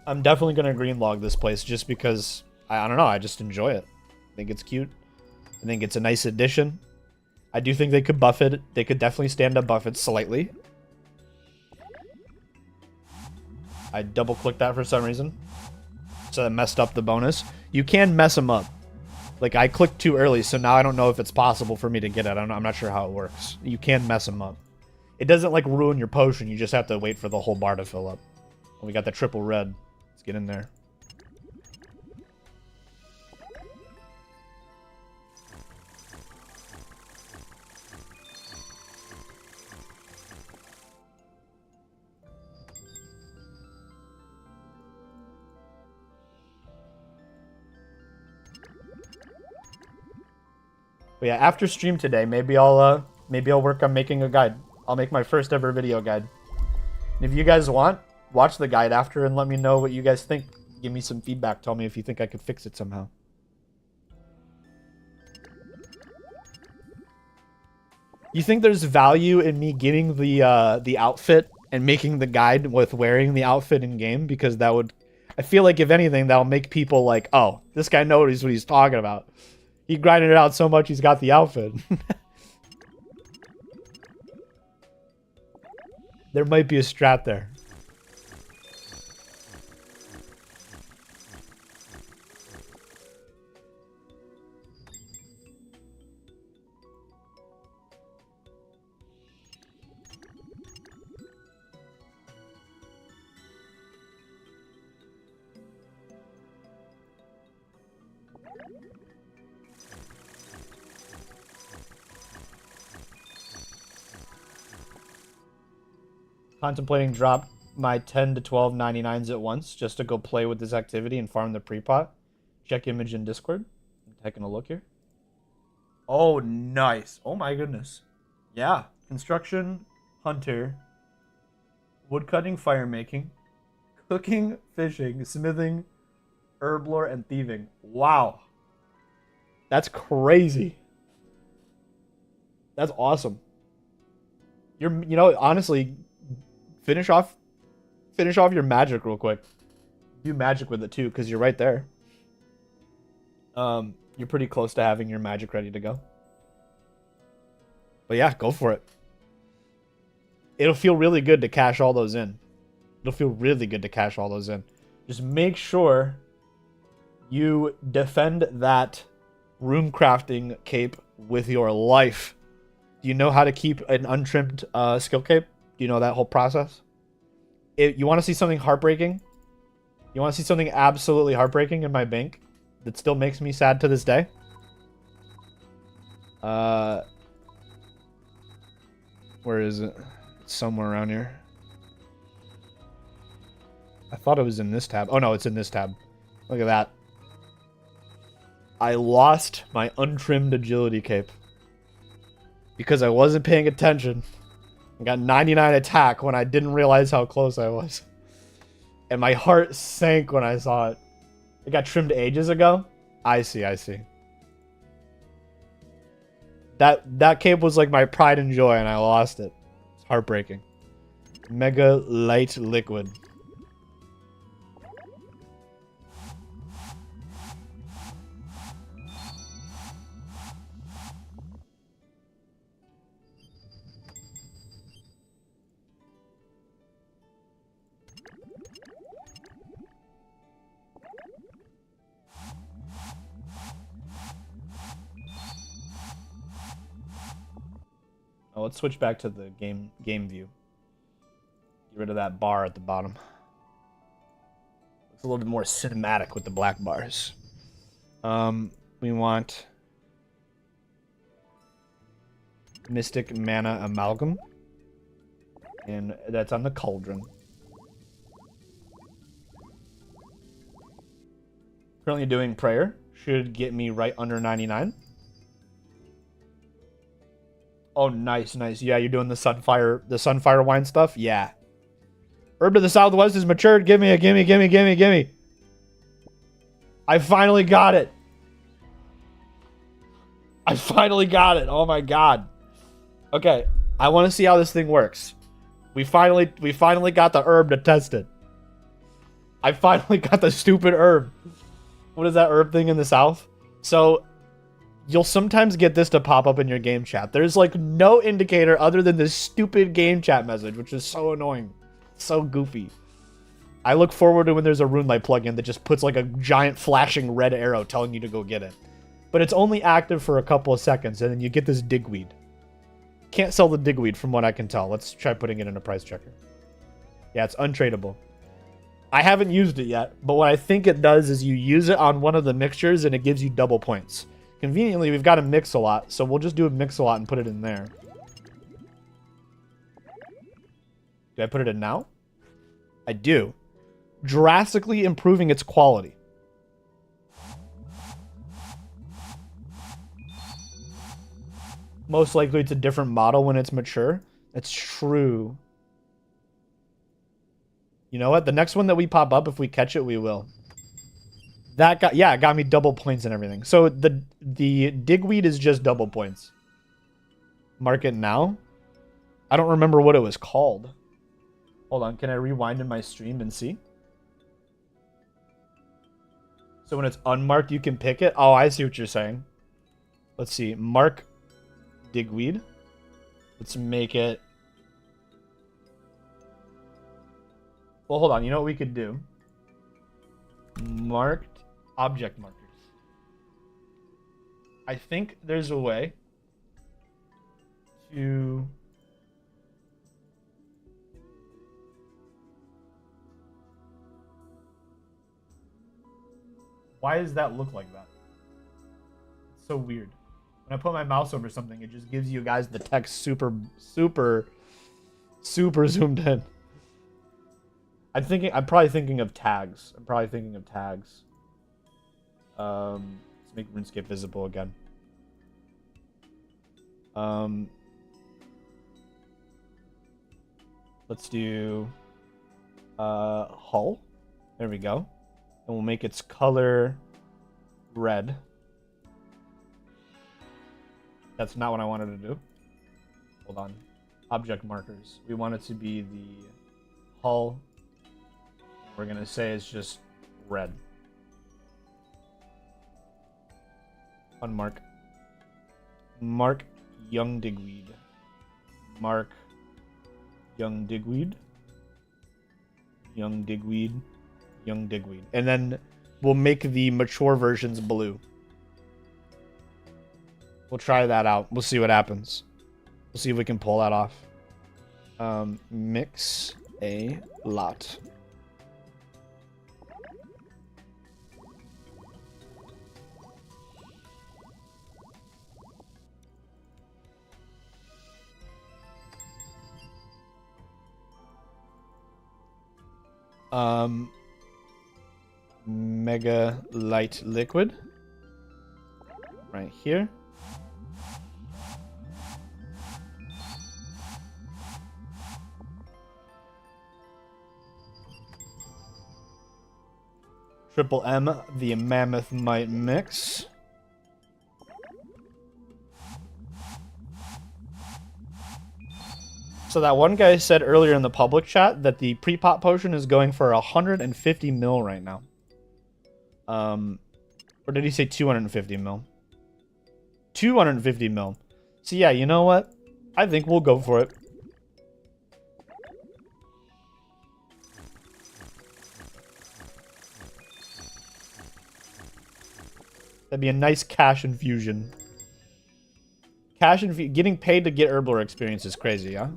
Speaker 2: I'm definitely going to green log this place just because, I don't know, I just enjoy it. I think it's cute. I think it's a nice addition. I do think they could buff it. They could definitely stand up buff it slightly. I double clicked that for some reason. So that messed up the bonus. You can mess them up. Like, I clicked too early, so now I don't know if it's possible for me to get it. I'm not sure how it works. You can mess them up. It doesn't, like, ruin your potion. You just have to wait for the whole bar to fill up. And we got the triple red. Let's get in there. But yeah, after stream today, maybe I'll work on making a guide. I'll make my first ever video guide. And if you guys want, watch the guide after and let me know what you guys think. Give me some feedback. Tell me if you think I could fix it somehow. You think there's value in me getting the outfit and making the guide with wearing the outfit in game? Because that would, I feel like if anything, that'll make people like, oh, this guy knows what he's talking about. He grinded it out so much, he's got the outfit. There might be a strat there. Contemplating drop my 10 to 12.99s at once just to go play with this activity and farm the pre-pot. Check image in Discord. I'm taking a look here. Oh, nice. Oh my goodness. Yeah. Construction, hunter, woodcutting, fire making, cooking, fishing, smithing, herb lore, and thieving. Wow. That's crazy. That's awesome. Honestly, finish off your magic real quick. Do magic with it too, because you're right there. You're pretty close to having your magic ready to go. But yeah, go for it. It'll feel really good to cash all those in. It'll feel really good to cash all those in. Just make sure you defend that room crafting cape with your life. Do you know how to keep an untrimmed skill cape? Do you know that whole process? You want to see something heartbreaking? You want to see something absolutely heartbreaking in my bank that still makes me sad to this day? Where is it? It's somewhere around here. I thought it was in this tab. Oh no, it's in this tab. Look at that. I lost my untrimmed agility cape because I wasn't paying attention. I got 99 attack when I didn't realize how close I was. And my heart sank when I saw it. It got trimmed ages ago. I see. That cape was like my pride and joy, and I lost it. It's heartbreaking. Mega light liquid. Oh, let's switch back to the game view. Get rid of that bar at the bottom. Looks a little bit more cinematic with the black bars. We want Mystic Mana Amalgam. And that's on the cauldron. Currently doing prayer. Should get me right under 99. Oh, nice. Yeah, you're doing the Sunfire wine stuff? Yeah. Herb to the southwest is matured. Gimme. I finally got it. Oh my god. Okay, I want to see how this thing works. We finally got the herb to test it. I finally got the stupid herb. What is that herb thing in the south? So you'll sometimes get this to pop up in your game chat. There's like no indicator other than this stupid game chat message, which is so annoying. So goofy. I look forward to when there's a RuneLight plugin that just puts like a giant flashing red arrow telling you to go get it. But it's only active for a couple of seconds, and then you get this Digweed. Can't sell the Digweed from what I can tell. Let's try putting it in a price checker. Yeah, it's untradeable. I haven't used it yet, but what I think it does is you use it on one of the mixtures and it gives you double points. Conveniently, we've got a mix-a-lot, so we'll just do a mix-a-lot and put it in there. Do I put it in now? I do. Drastically improving its quality. Most likely it's a different model when it's mature. That's true. You know what? The next one that we pop up, if we catch it, we will. That got, yeah, it got me double points and everything. So the Digweed is just double points. Mark it now. I don't remember what it was called. Hold on, can I rewind in my stream and see? So when it's unmarked, you can pick it? Oh, I see what you're saying. Let's see. Mark Digweed. Let's make it... Well, hold on. You know what we could do? Marked object markers. I think there's a way to... Why does that look like that? It's so weird. When I put my mouse over something, it just gives you guys the text super zoomed in. I'm probably thinking of tags. Let's make RuneScape visible again.
Speaker 1: Let's do hull. There we go. And we'll make its color red. That's not what I wanted to do. Hold on. Object markers. We want it to be the hull. We're going to say it's just red. Unmark. Mark young digweed. Mark young digweed. Young digweed. Young digweed.
Speaker 2: And then we'll make the mature versions blue. We'll try that out. We'll see what happens. We'll see if we can pull that off. Mix a lot. Mega light liquid. Right here.
Speaker 1: Triple M, the mammoth might mix. So that one guy said earlier in the public chat that the pre-pop potion is going for 150 mil right now. Or did he say 250 mil? 250 mil. So yeah, you know what? I think we'll go for it. That'd be a nice cash infusion. Getting paid to get Herblore experience is crazy, huh?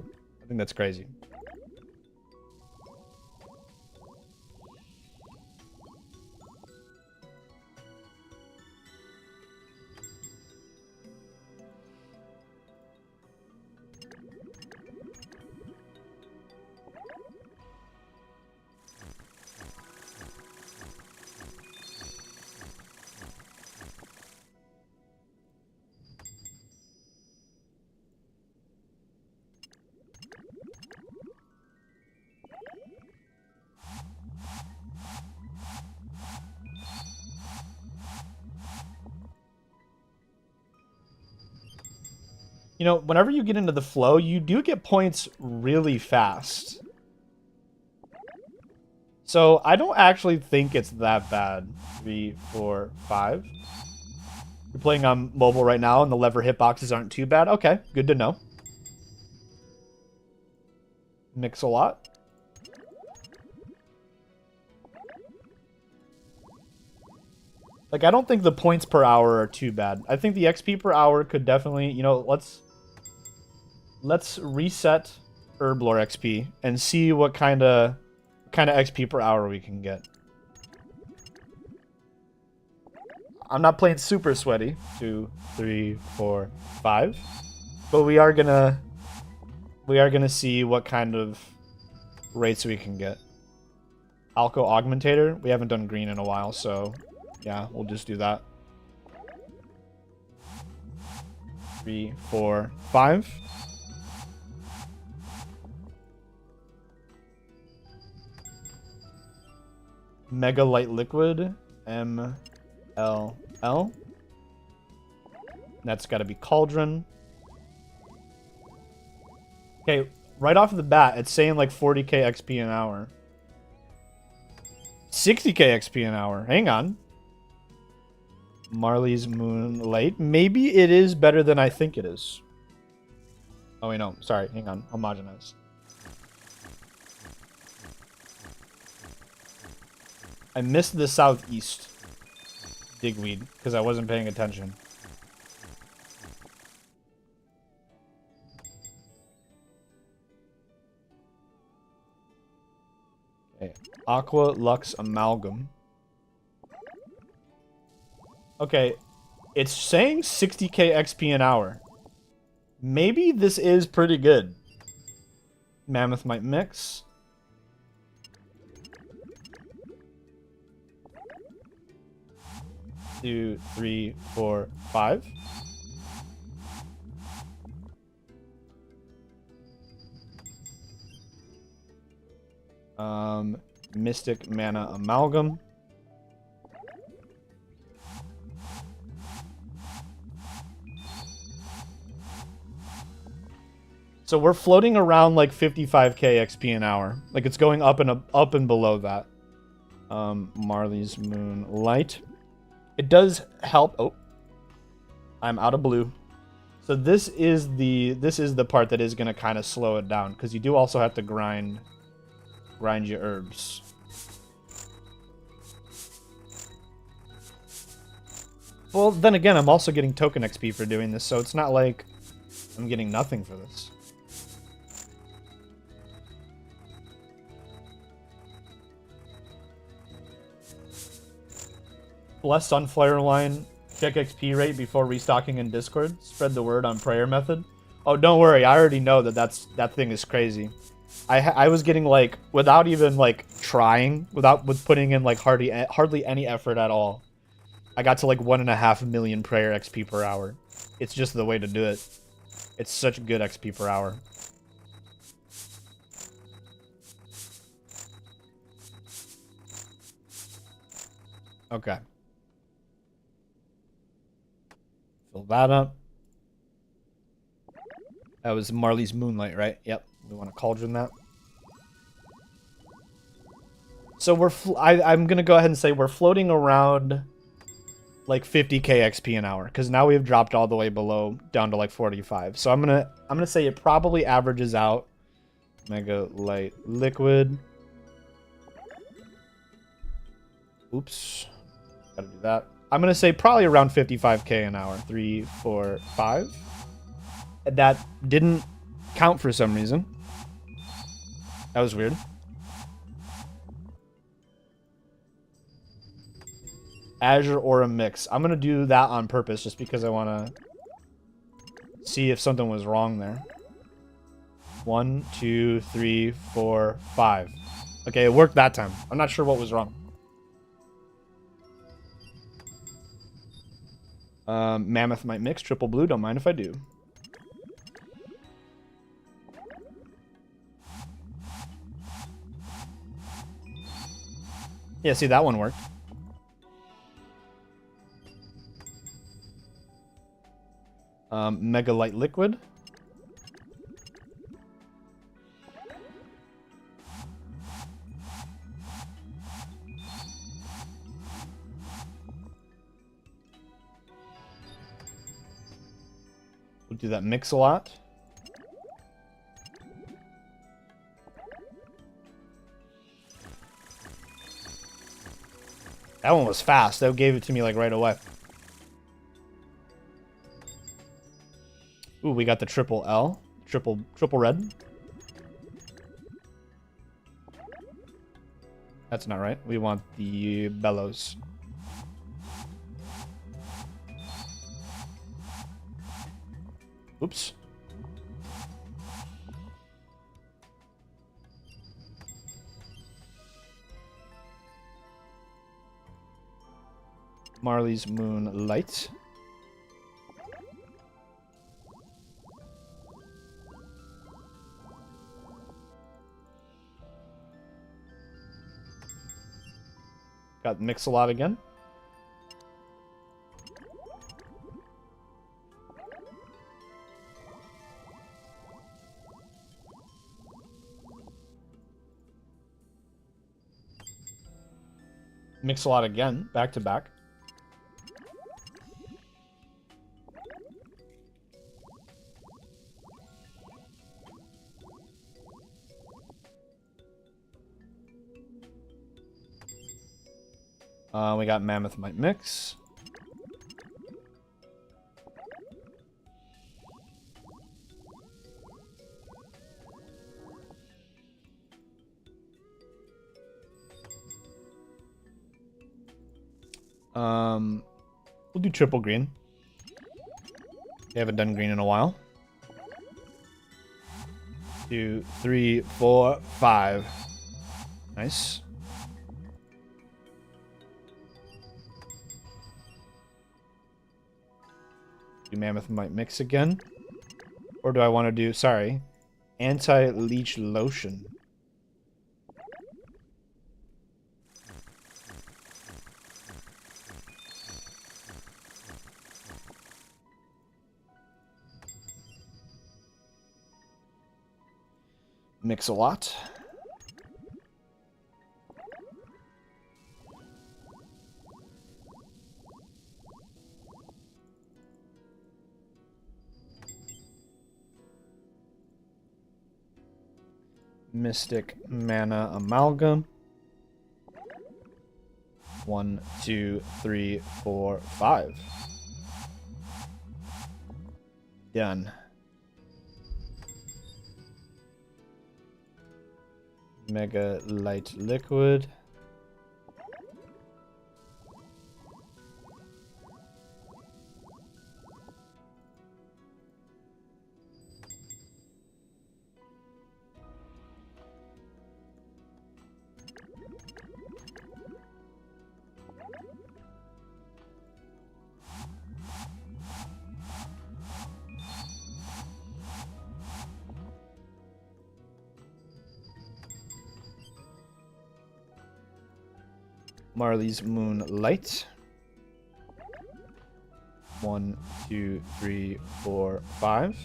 Speaker 1: I think that's crazy. You know, whenever you get into the flow, you do get points really fast. So I don't actually think it's that bad. 3, 4, 5. You're playing on mobile right now and the lever hitboxes aren't too bad. Okay, good to know. Mix a lot. Like, I don't think the points per hour are too bad. I think the XP per hour could definitely, you know, let's reset Herblore XP and see what kind of XP per hour we can get. I'm not playing super sweaty. 2, 3, 4, 5. But we are gonna see what kind of rates we can get. Alco Augmentator. We haven't done green in a while, so yeah, we'll just do that. 3, 4, 5. Mega light liquid. MLL. That's got to be cauldron. Okay, right off the bat, it's saying like 40k XP an hour. 60k XP an hour. Hang on. Marley's Moonlight. Maybe it is better than I think it is. Oh, wait, no. Sorry. Hang on. Homogenize. I missed the southeast Digweed because I wasn't paying attention. Okay. Aqua Lux Amalgam. Okay. It's saying 60k XP an hour. Maybe this is pretty good. Mammoth might mix. 2, 3, 4, 5. Mystic Mana Amalgam. So we're floating around like 55k XP an hour. Like it's going up and below that. Marley's Moonlight. It does help. Oh, I'm out of blue. So this is the part that is gonna kind of slow it down because you do also have to grind your herbs. Well, then again, I'm also getting token XP for doing this, so it's not like I'm getting nothing for this. Bless Sunflare line. Check XP rate before restocking in Discord. Spread the word on prayer method. Oh, don't worry. I already know that thing is crazy. I was getting like without even like trying, with putting in like hardly any effort at all. I got to like 1.5 million prayer XP per hour. It's just the way to do it. It's such good XP per hour. Okay. Fill that up. That was Marley's Moonlight, right? Yep. We want to cauldron that. So I'm going to go ahead and say we're floating around like 50k XP an hour because now we've dropped all the way below down to like 45. So I'm going to say it probably averages out. Mega Light Liquid. Oops. Got to do that. I'm going to say probably around 55k an hour. 3, 4, 5. That didn't count for some reason. That was weird. Azure Aura Mix. I'm going to do that on purpose just because I want to see if something was wrong there. 1, 2, 3, 4, 5. Okay, it worked that time. I'm not sure what was wrong. Mammoth might mix. Triple blue. Don't mind if I do. Yeah, see, that one worked. Mega Light Liquid. We'll do that mix a lot. That one was fast. That gave it to me like right away. Ooh, we got the triple L. Triple red. That's not right. We want the bellows. Oops. Marley's Moonlight. Got Mix-a-Lot again. Mix-a-Lot again, back to back. We got Mammoth Might Mix. We'll do triple green. We haven't done green in a while. 2, 3, 4, 5. Nice. Do Mammoth Might Mix again? Or do I want to do, sorry, Anti-Leech Lotion?
Speaker 2: Mix-a-lot. Mystic Mana Amalgam. 1, 2, 3, 4, 5. Done. Mega Light Liquid. Marley's Moonlight. 1, 2, 3, 4, 5.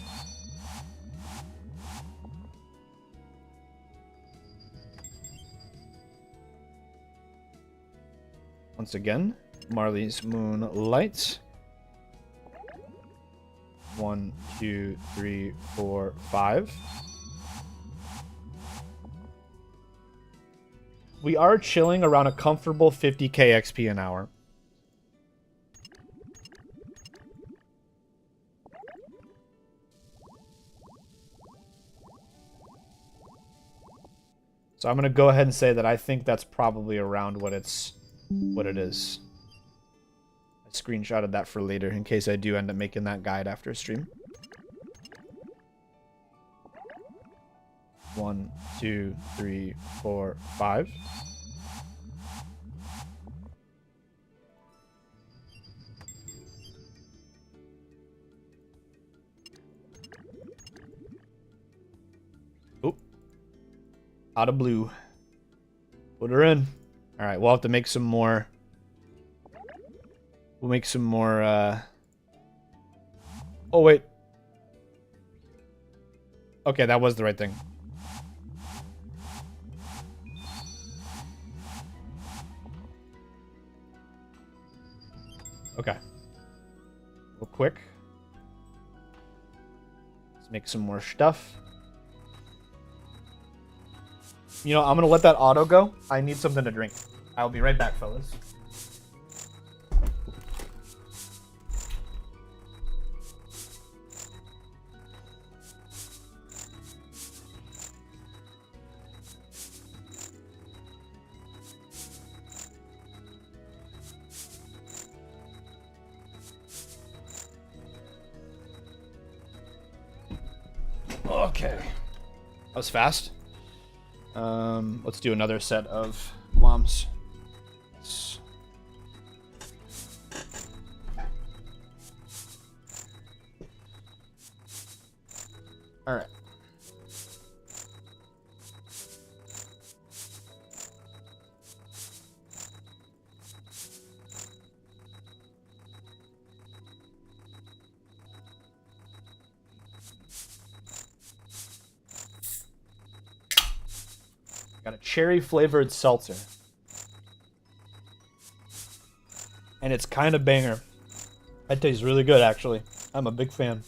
Speaker 2: Once again, Marley's Moonlight. 1, 2, 3, 4, 5. We are chilling around a comfortable 50k XP an hour. So I'm going to go ahead and say that I think that's probably around what it is. I screenshotted that for later in case I do end up making that guide after stream. 1, 2, 3, 4, 5. Oh. Out of blue. Put her in. Alright, we'll have to make some more. We'll make some more, Oh, wait. Okay, that was the right thing. Okay. Real quick. Let's make some more stuff. You know, I'm going to let that auto go. I need something to drink. I'll be right back, fellas. Okay. That was fast. Let's do another set of woms. All right. Got a cherry flavored seltzer. And it's kind of banger. That tastes really good, actually. I'm a big fan.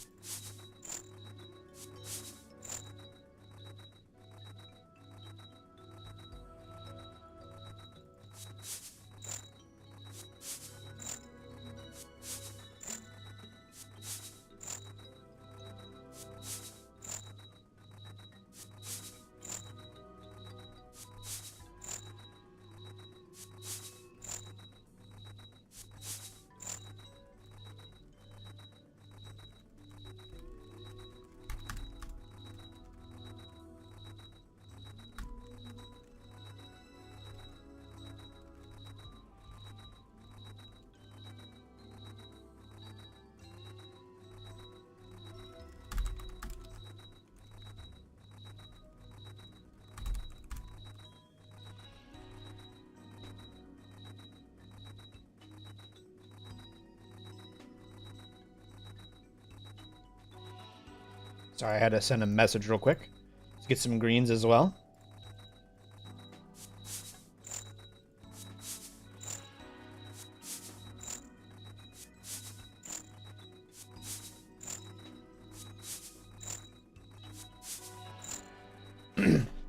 Speaker 2: Sorry, I had to send a message real quick. Let's Get some greens as well.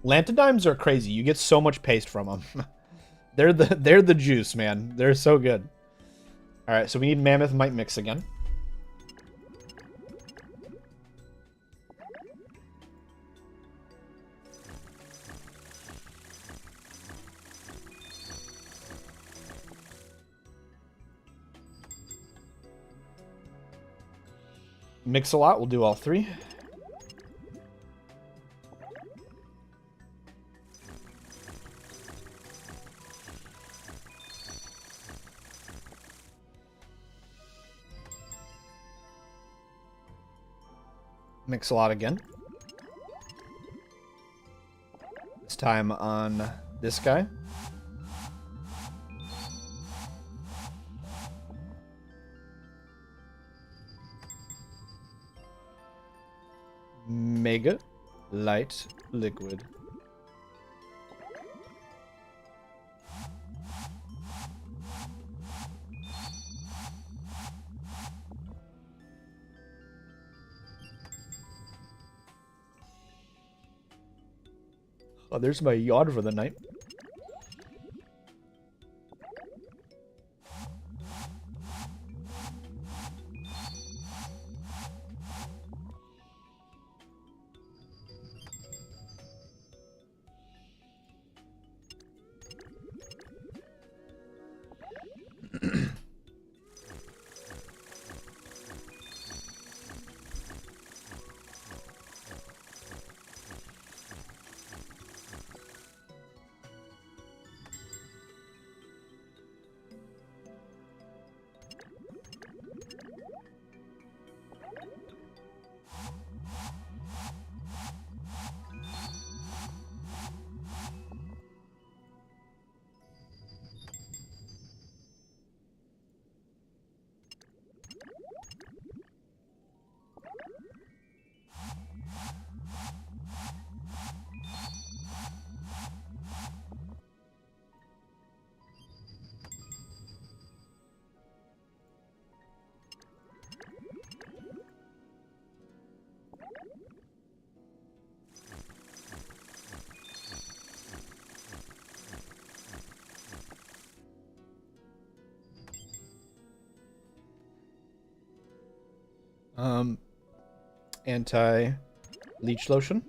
Speaker 2: Lantidimes are crazy. You get so much paste from them. they're the juice, man. They're so good. All right, so we need Mammoth Might Mix again. Mix a lot. We'll do all three. Mix a lot again. This time on this guy. Mega Light Liquid. Oh, there's my yacht for the night. Anti-leech lotion.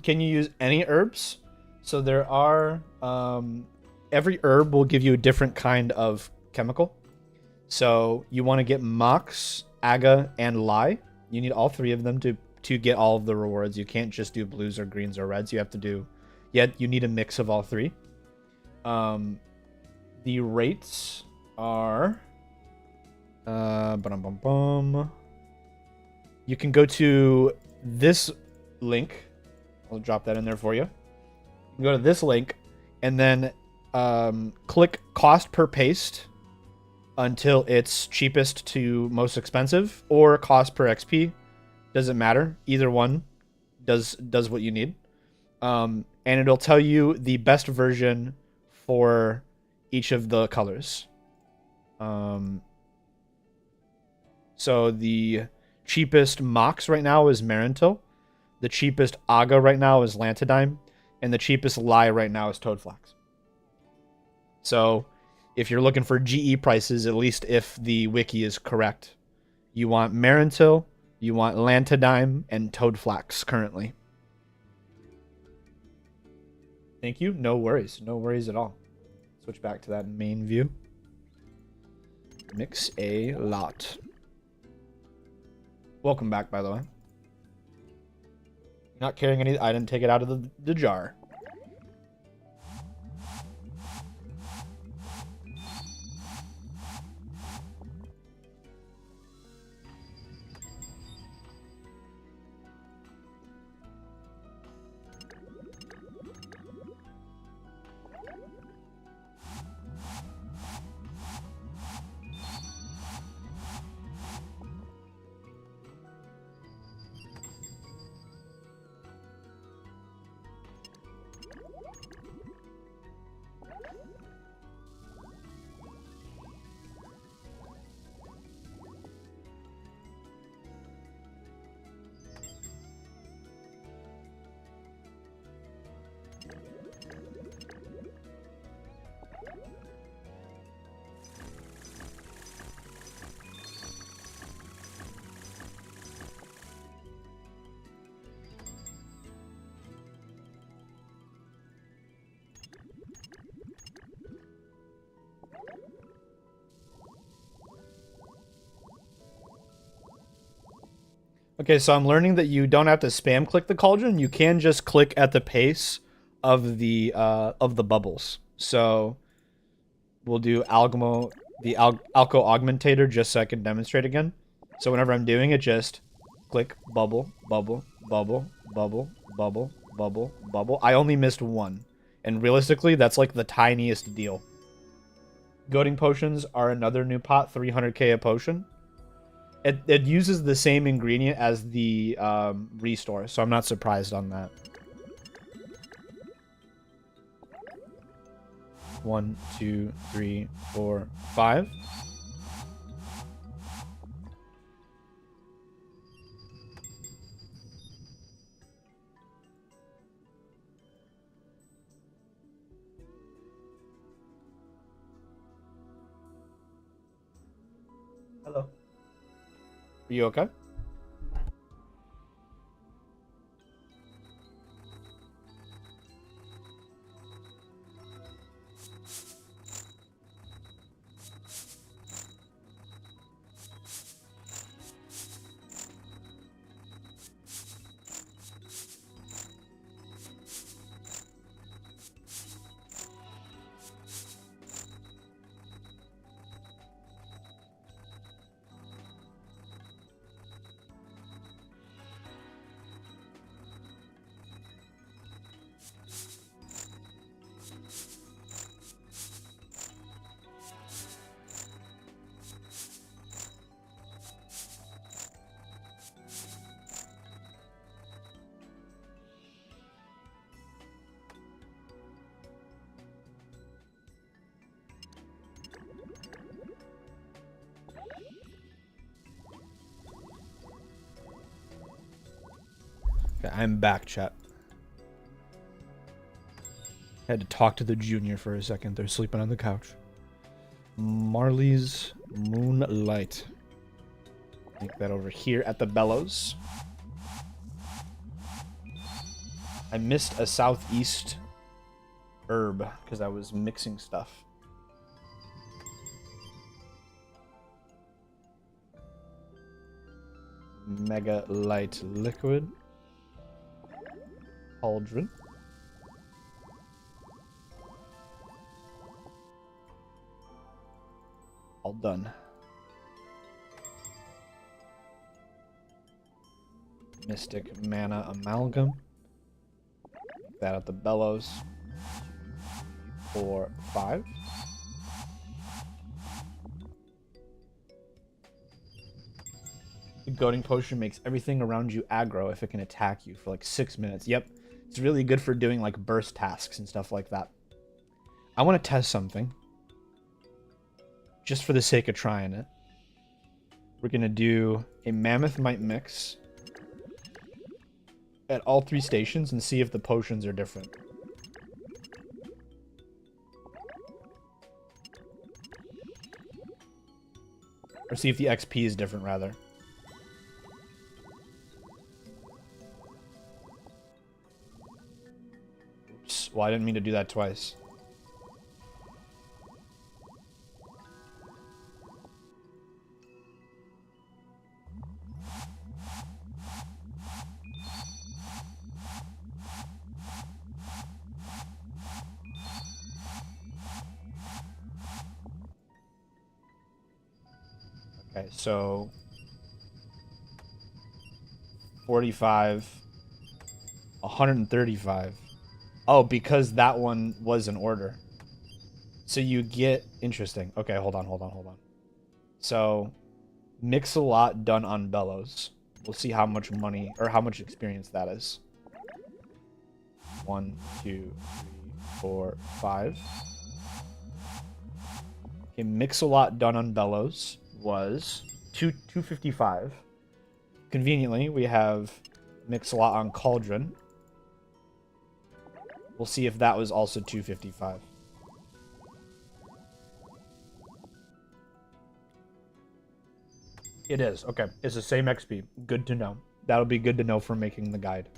Speaker 2: Can you use any herbs? So there are every herb will give you a different kind of chemical. So you want to get mox, aga, and lye. You need all three of them to get all of the rewards. You can't just do blues or greens or reds. You have to do, you need a mix of all three. The rates are you can go to this link. I'll drop that in there for you. You can go to this link and then click cost per paste until it's cheapest to most expensive, or cost per XP. Doesn't matter. Either one does what you need. And it'll tell you the best version for each of the colors. So the cheapest Mox right now is Marintil. The cheapest Aga right now is Lantidime. And the cheapest Lye right now is Toadflax. So if you're looking for GE prices, at least if the wiki is correct, you want Marintil, you want Lantidime, and Toadflax currently. Thank you. No worries. No worries at all. Switch back to that main view. Mix a lot. Welcome back, by the way. Not carrying any. I didn't take it out of the jar. Okay, so I'm learning that you don't have to spam click the cauldron. You can just click at the pace of the bubbles. So we'll do alco augmentator just so I can demonstrate again. So whenever I'm doing it, just click bubble, bubble, bubble, bubble, bubble, bubble, bubble. I only missed one. And realistically, that's like the tiniest deal. Goading potions are another new pot, 300k a potion. It uses the same ingredient as the restore, so I'm not surprised on that. 1, 2, 3, 4, 5. Hello. Are you okay? Okay, I'm back, chat. Had to talk to the junior for a second. They're sleeping on the couch. Marley's Moonlight. Make that over here at the bellows. I missed a southeast herb because I was mixing stuff. Mega light liquid. Cauldron. All done. Mystic mana amalgam. That at the bellows. 4, 5. The goading potion makes everything around you aggro if it can attack you for like 6 minutes. Yep. It's really good for doing like burst tasks and stuff like that. I want to test something. Just for the sake of trying it. We're going to do a mammoth might mix at all 3 stations and see if the potions are different. Or see if the XP is different, rather. Oops. Well, I didn't mean to do that twice. Okay, so 45, 135. Oh, because that one was an order. So you get interesting. Okay, hold on. So mix a lot done on bellows. We'll see how much money or how much experience that is. 1, 2, 3, 4, 5. Okay, mix a lot done on bellows was 255. Conveniently, we have mix a lot on cauldron. We'll see if that was also 255. It is. Okay. It's the same XP. Good to know. That'll be good to know for making the guide.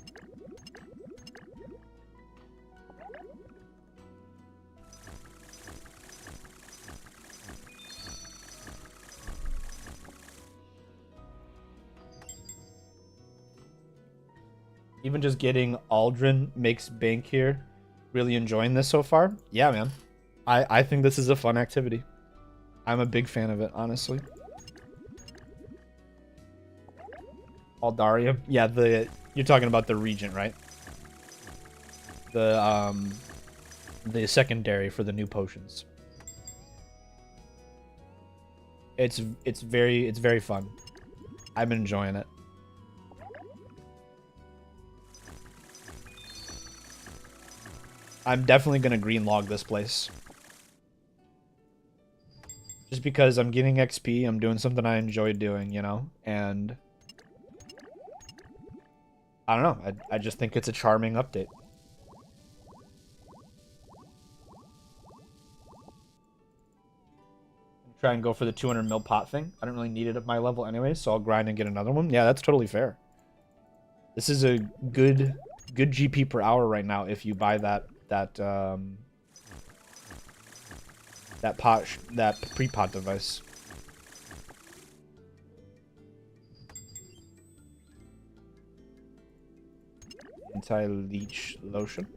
Speaker 2: Even just getting Aldrin makes bank here. Really enjoying this so far. Yeah, man. I think this is a fun activity. I'm a big fan of it, honestly. Aldarium? Yeah, you're talking about the regent, right? The secondary for the new potions. It's very fun. I'm enjoying it. I'm definitely gonna green log this place. Just because I'm getting XP, I'm doing something I enjoy doing, you know? And I don't know, I just think it's a charming update. Try and go for the 200 mil pot thing. I don't really need it at my level anyway, so I'll grind and get another one. Yeah, that's totally fair. This is a good GP per hour right now if you buy that pre-pot device. Anti-leech lotion.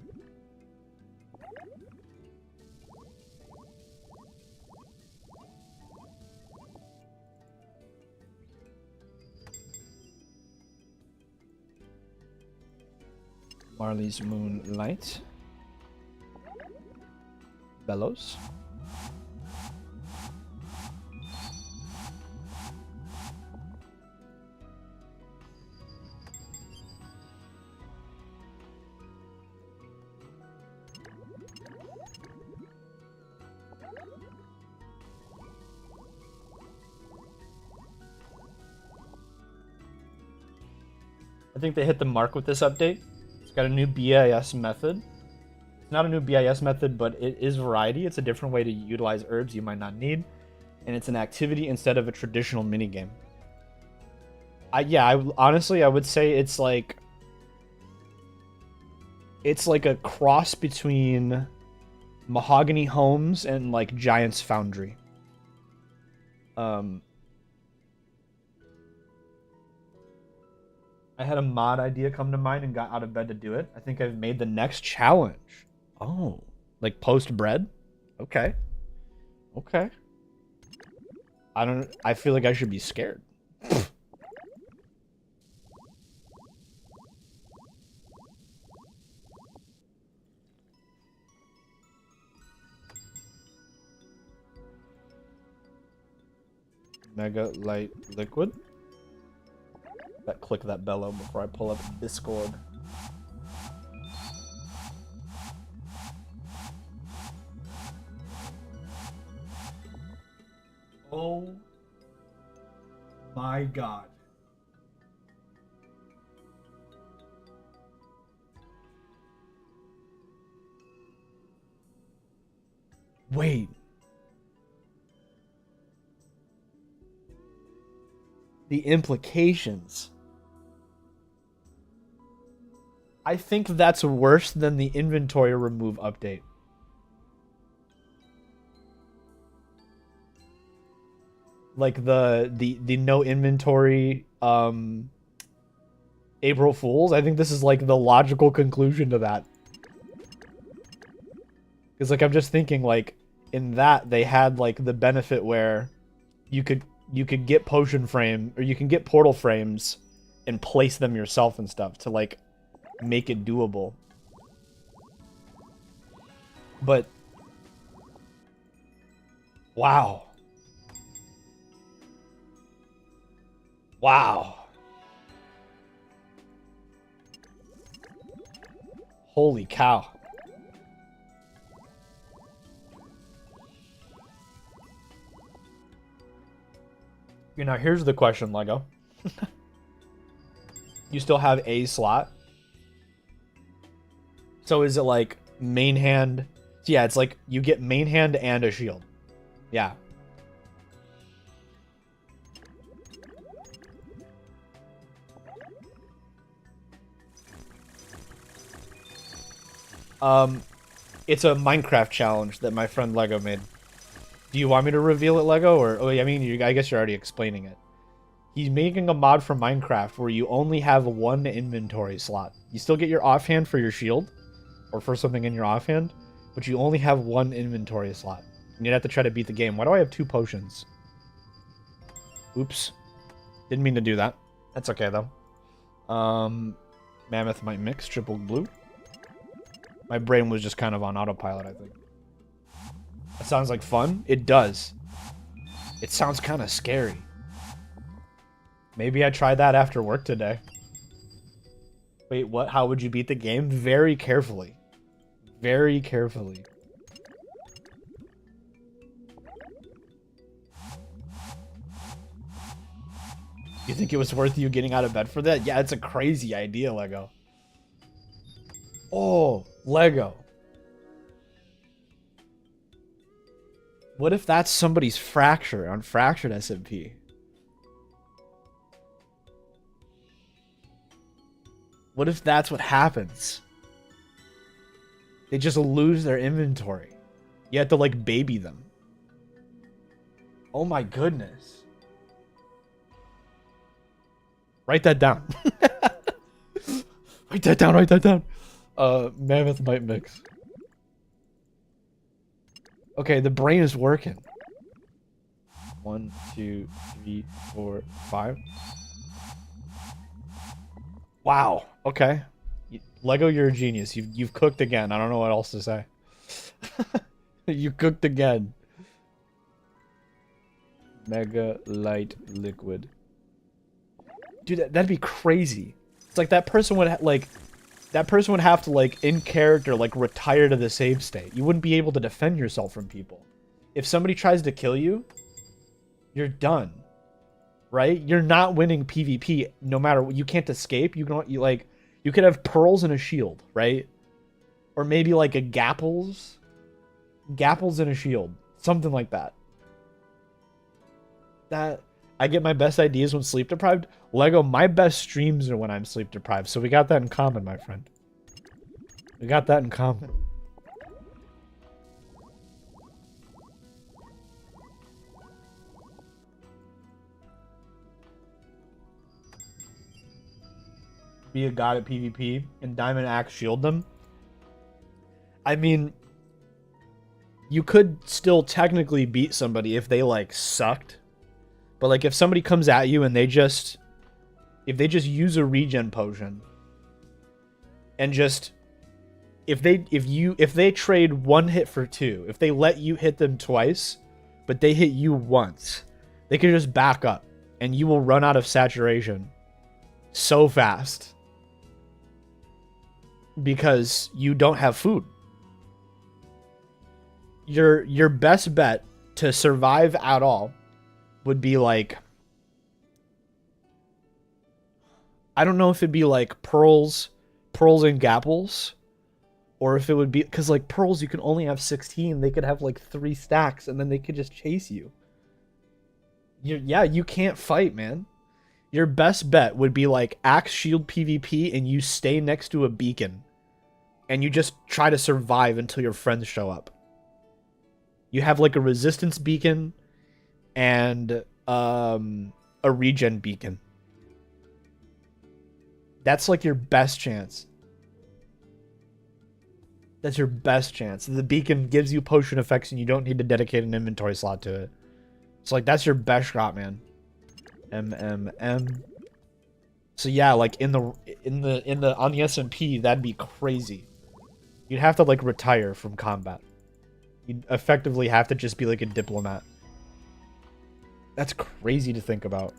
Speaker 2: Marley's Moonlight. Bellows. I think they hit the mark with this update. It's got a new BIS method. It's not a new BIS method, but it is variety. It's a different way to utilize herbs you might not need. And it's an activity instead of a traditional minigame. Honestly, I would say it's like a cross between Mahogany Homes and like Giant's Foundry. I had a mod idea come to mind and got out of bed to do it. I think I've made the next challenge. Oh, like post bread? Okay. Okay. I feel like I should be scared. Mega light liquid. Click that bellow before I pull up Discord. Oh my god. Wait. The implications. I think that's worse than the inventory remove update. Like the no inventory April Fools. I think this is like the logical conclusion to that. Because like I'm just thinking like in that they had like the benefit where you could get potion frame or you can get portal frames and place them yourself and stuff to like make it doable. But wow. Wow. Holy cow. You know, here's the question, Lego. You still have a slot? So is it like main hand? Yeah, it's like you get main hand and a shield. Yeah. It's a Minecraft challenge that my friend Lego made. Do you want me to reveal it, Lego? Or, oh, I mean, I guess you're already explaining it. He's making a mod for Minecraft where you only have one inventory slot. You still get your offhand for your shield or for something in your offhand, but you only have one inventory slot. And you'd have to try to beat the game. Why do I have 2 potions? Oops. Didn't mean to do that. That's okay, though. Mammoth might mix, triple blue. My brain was just kind of on autopilot, I think. That sounds like fun. It does. It sounds kind of scary. Maybe I try that after work today. Wait, what? How would you beat the game? Very carefully. Very carefully. You think it was worth you getting out of bed for that? Yeah, it's a crazy idea, Lego. Oh, Lego. What if that's somebody's fracture on Fractured SMP? What if that's what happens? They just lose their inventory. You have to, like, baby them. Oh my goodness. Write that down. Write that down, write that down. Mammoth might mix. Okay, the brain is working. 1, 2, 3, 4, 5. Wow. Okay. Lego, you're a genius. You've cooked again. I don't know what else to say. You cooked again. Mega light liquid. Dude, that'd be crazy. It's like that person would that person would have to, like, in character, like, retire to the save state. You wouldn't be able to defend yourself from people. If somebody tries to kill you, you're done. Right? You're not winning PvP no matter what. You can't escape. You could have pearls and a shield, right? Or maybe like a gapples and a shield. Something like that. I get my best ideas when sleep deprived. Lego, my best streams are when I'm sleep deprived. So we got that in common, my friend. We got that in common. Be a god at PvP and Diamond Axe shield them. I mean, you could still technically beat somebody if they, like, sucked. But, like, if somebody comes at you and if they just use a regen potion and just if they trade 1 hit for 2, if they let you hit them twice, but they hit you once, they can just back up and you will run out of saturation so fast. Because you don't have food. Your best bet to survive at all would be, like, I don't know if it'd be like pearls and gapples, or if it would be, because, like, pearls you can only have 16. They could have, like, 3 stacks and then they could just chase you. You can't fight, man. Your best bet would be, like, axe shield PvP and you stay next to a beacon. And you just try to survive until your friends show up. You have, like, a resistance beacon and a regen beacon. That's, like, your best chance. That's your best chance. The beacon gives you potion effects and you don't need to dedicate an inventory slot to it. So, like, that's your best shot, man. So yeah, like, on the SMP, that'd be crazy. You'd have to, like, retire from combat. You'd effectively have to just be, like, a diplomat. That's crazy to think about.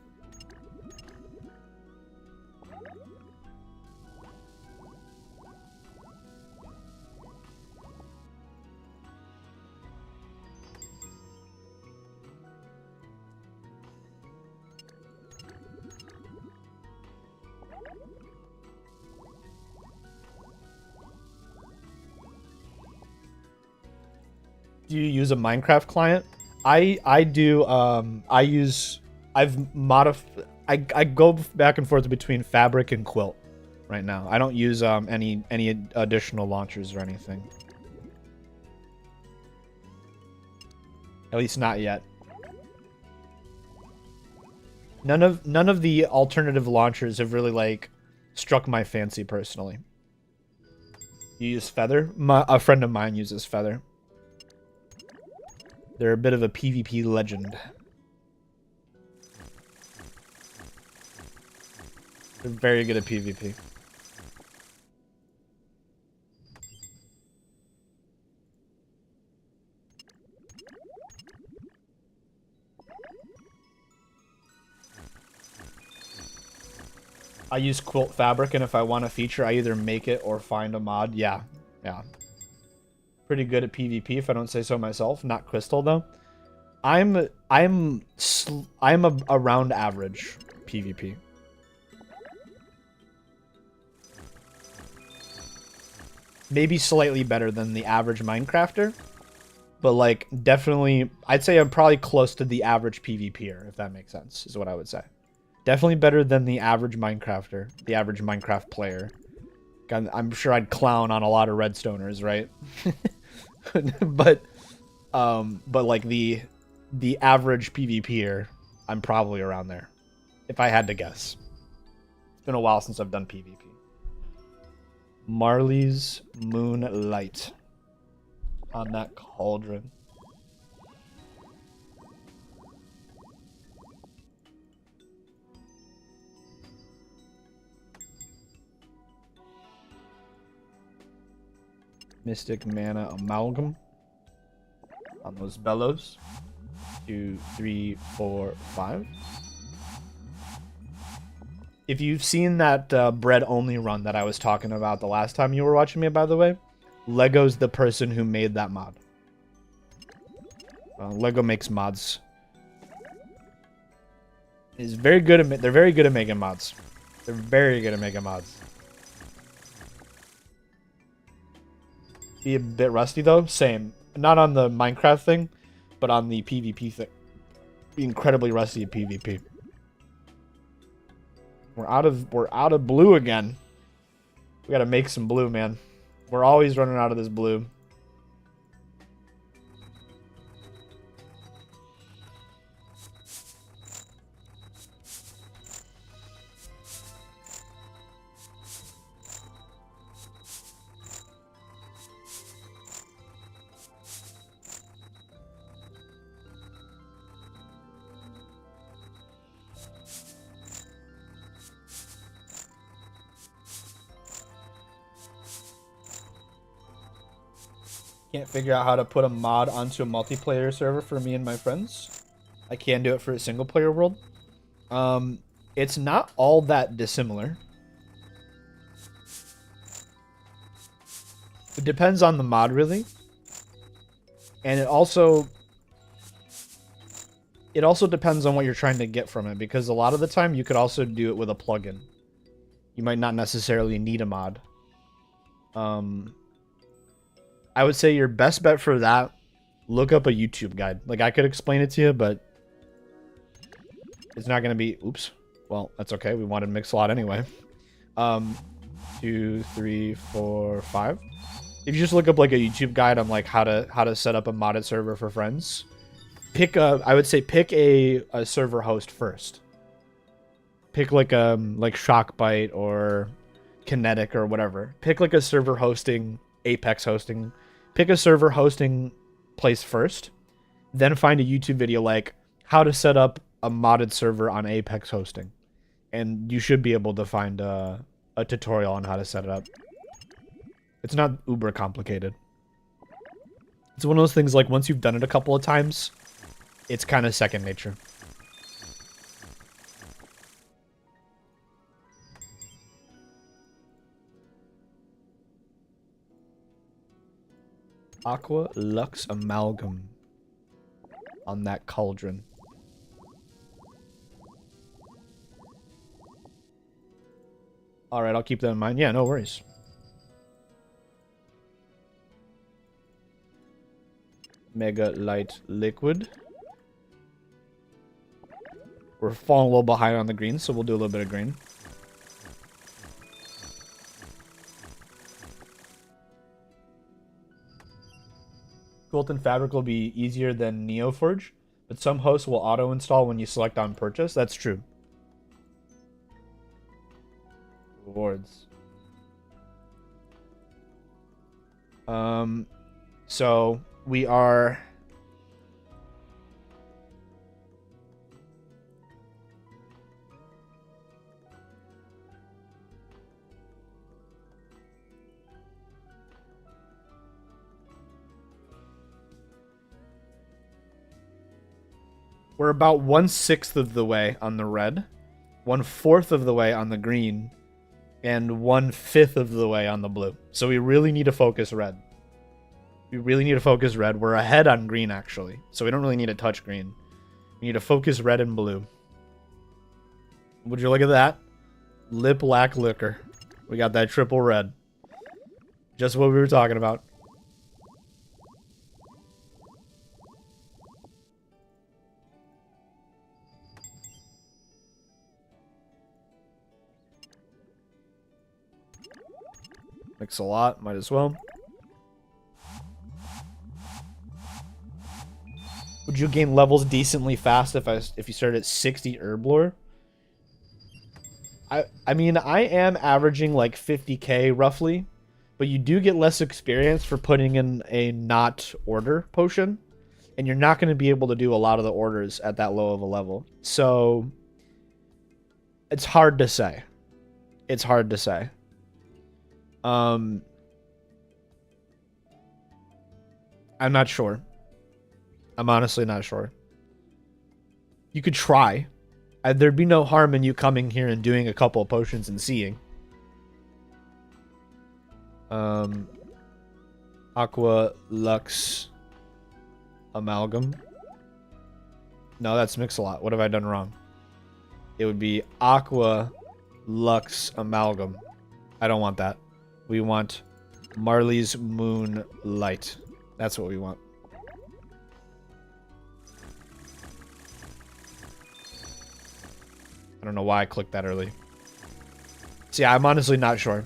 Speaker 2: Do you use a Minecraft client? I do. I go back and forth between Fabric and Quilt right now. I don't use any additional launchers or anything. At least not yet. None of the alternative launchers have really like struck my fancy personally. You use Feather? A friend of mine uses Feather. They're a bit of a PvP legend. They're very good at PvP. I use quilt fabric, and if I want a feature, I either make it or find a mod. Yeah. Pretty good at PvP, if I don't say so myself. Not Crystal though. I'm around average PvP. Maybe slightly better than the average Minecrafter, but like definitely, I'd say I'm probably close to the average PvPer, if that makes sense, is what I would say. Definitely better than the average Minecrafter, the average Minecraft player. I'm sure I'd clown on a lot of Redstoners, right? but like the average PvPer, I'm probably around there, if I had to guess. It's been a while since I've done PvP. Marley's Moonlight on that cauldron. Mystic Mana Amalgam on those bellows. 2, 3, 4, 5. If you've seen that bread only run that I was talking about the last time you were watching me, by the way, Lego's the person who made that mod. Lego makes mods. They're very good at making mods. They're very good at making mods. Be a bit rusty though. Same. Not on the Minecraft thing, but on the PvP thing. Be incredibly rusty at PvP. We're out of blue again. We gotta make some blue, man. We're always running out of this blue. Can't figure out how to put a mod onto a multiplayer server for me and my friends. I can do it for a single player world. It's not all that dissimilar. It depends on the mod, really. And it also depends on what you're trying to get from it, because a lot of the time you could also do it with a plugin. You might not necessarily need a mod. I would say your best bet for that, look up a YouTube guide. Like, I could explain it to you, but it's not going to be... Oops. Well, that's okay. We wanted Mixolot anyway. 2, 3, 4, 5. If you just look up, like, a YouTube guide on, like, how to set up a modded server for friends, I would say pick a server host first. Pick, like Shockbite or Kinetic or whatever. Pick, like, a server hosting, Apex hosting. Pick a server hosting place first, then find a YouTube video like how to set up a modded server on Apex hosting, and you should be able to find a tutorial on how to set it up. It's not uber complicated. It's one of those things like once you've done it a couple of times, it's kind of second nature. Aqua Lux Amalgam on that cauldron. Alright, I'll keep that in mind. Yeah, no worries. Mega Light Liquid. We're falling a little behind on the green, so we'll do a little bit of green. Quilt and Fabric will be easier than NeoForge, but some hosts will auto-install when you select on purchase. That's true.
Speaker 1: rewards.
Speaker 2: So we are... We're about 1/6 of the way on the red, 1/4 of the way on the green, and 1/5 of the way on the blue. So we really need to focus red. We really need to focus red. We're ahead on green, actually. So we don't really need to touch green. We need to focus red and blue. Would you look at that? Lip Lack Liquor. We got that triple red. Just what we were talking about. Mix a lot, might as well. Would you gain levels decently fast if you started at 60 Herblore? I mean, I am averaging like 50k roughly, but you do get less experience for putting in a not order potion, and you're not going to be able to do a lot of the orders at that low of a level. So it's hard to say. It's hard to say. I'm not sure. I'm honestly not sure. You could try. There'd be no harm in you coming here and doing a couple of potions and seeing. Aqua Lux Amalgam. No, that's Mix-a-Lot. What have I done wrong? It would be Aqua Lux Amalgam. I don't want that. We want Marley's Moonlight. That's what we want. I don't know why I clicked that early. See, I'm honestly not sure.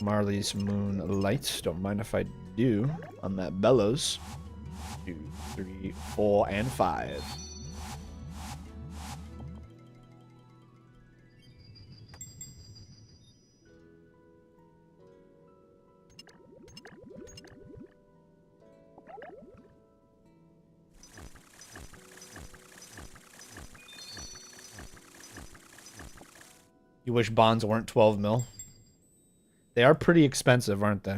Speaker 2: Marley's Moonlight. Don't mind if I do on that bellows. 2, 3, 4, and 5. You wish bonds weren't 12 mil? They are pretty expensive, aren't they?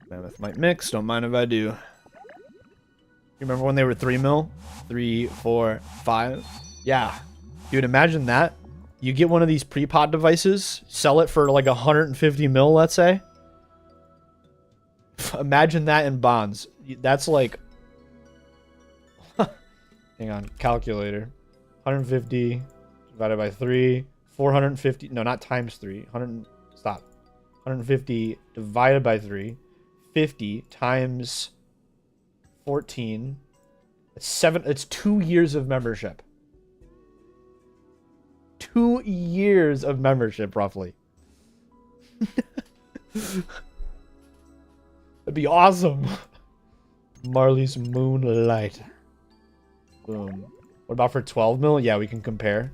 Speaker 2: Mammoth might mix. Don't mind if I do. You remember when they were 3 mil? 3, 4, 5? Yeah. Dude, imagine that. You get one of these pre-pot devices, sell it for like 150 mil, let's say. Imagine that in bonds. That's like... Hang on. Calculator. 150 divided by 3. 450. No, not times 3. 100. Stop. 150 divided by 3. 50 times 14. It's 7. It's 2 years of membership. 2 years of membership, roughly. That'd be awesome. Marley's Moonlight. Boom. What about for 12 mil? Yeah, we can compare.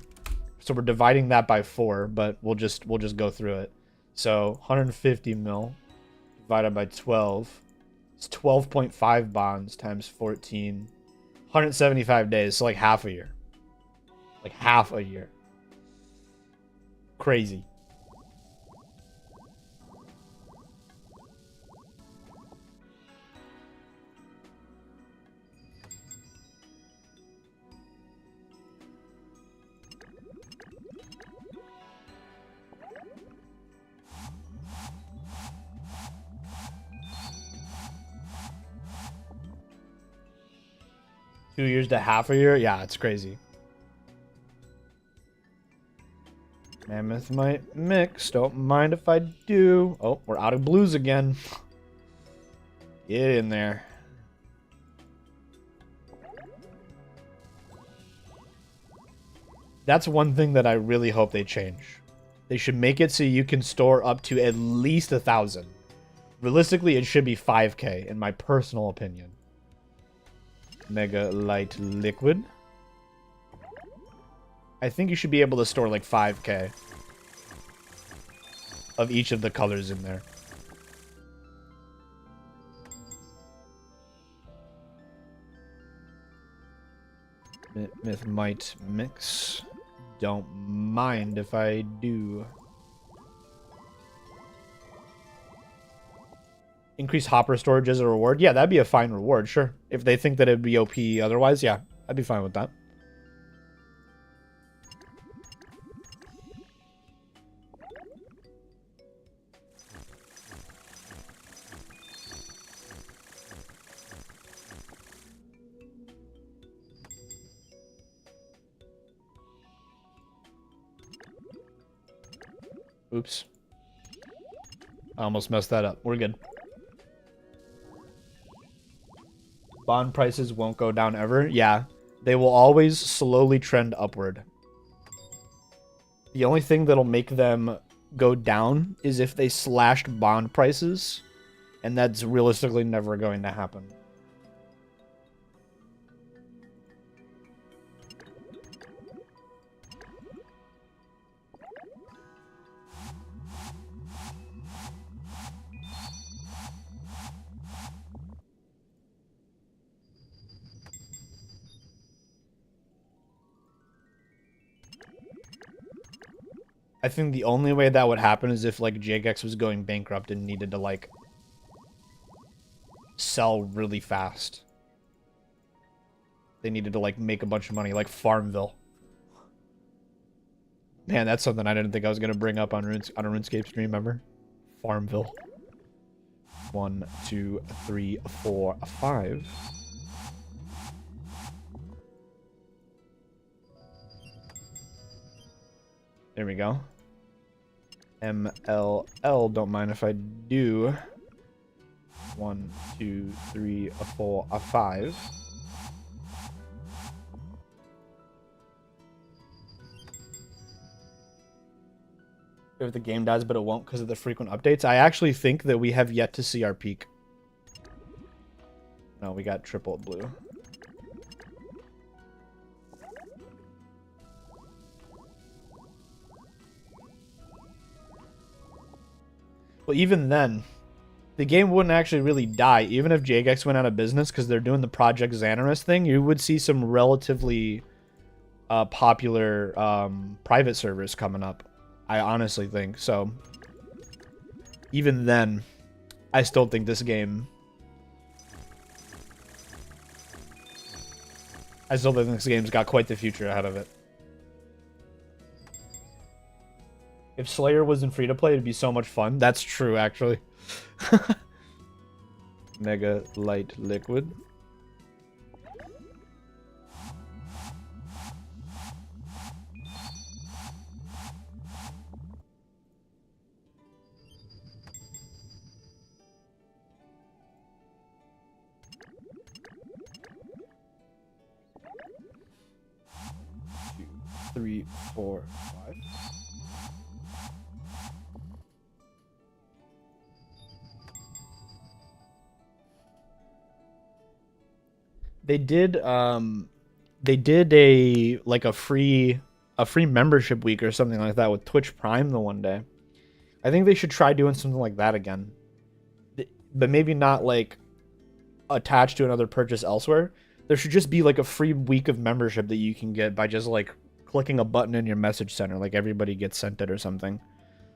Speaker 2: So we're dividing that by 4, but we'll just go through it. So 150 mil divided by 12. It's 12.5 bonds times 14. 175 days, so like half a year. Like half a year. Crazy. $2 to half a year? Yeah, it's crazy. Mammoth might mix. Don't mind if I do. Oh, we're out of blues again. Get in there. That's one thing that I really hope they change. They should make it so you can store up to at least 1,000. Realistically, it should be 5k, in my personal opinion. Mega Light Liquid. I think you should be able to store like 5k of each of the colors in there. Myth might mix. Don't mind if I do. Increase hopper storage as a reward. Yeah, that'd be a fine reward, sure. If they think that it'd be OP otherwise, yeah, I'd be fine with that. Oops. I almost messed that up. We're good. Bond prices won't go down ever. Yeah, they will always slowly trend upward. The only thing that'll make them go down is if they slashed bond prices, and that's realistically never going to happen. I think the only way that would happen is if, like, Jagex was going bankrupt and needed to, like, sell really fast. They needed to, like, make a bunch of money, like Farmville. Man, that's something I didn't think I was going to bring up on a RuneScape stream, remember? Farmville. 1, 2, 3, 4, 5. There we go. MLL, don't mind if I do. 1, 2, 3, 4, 5. If the game dies, but it won't because of the frequent updates. I actually think that we have yet to see our peak. No, we got triple blue. Well, even then, the game wouldn't actually really die. Even if Jagex went out of business because they're doing the Project Xanaris thing, you would see some relatively popular private servers coming up. I honestly think. So, even then, I still think this game... I still think this game's got quite the future ahead of it. If Slayer wasn't free to play, it'd be so much fun. That's true, actually. Mega Light Liquid. Two, 3, 4, 5. They did a free membership week or something like that with Twitch Prime the one day. I think they should try doing something like that again. But maybe not like attached to another purchase elsewhere. There should just be like a free week of membership that you can get by just like clicking a button in your message center, like everybody gets sent it or something.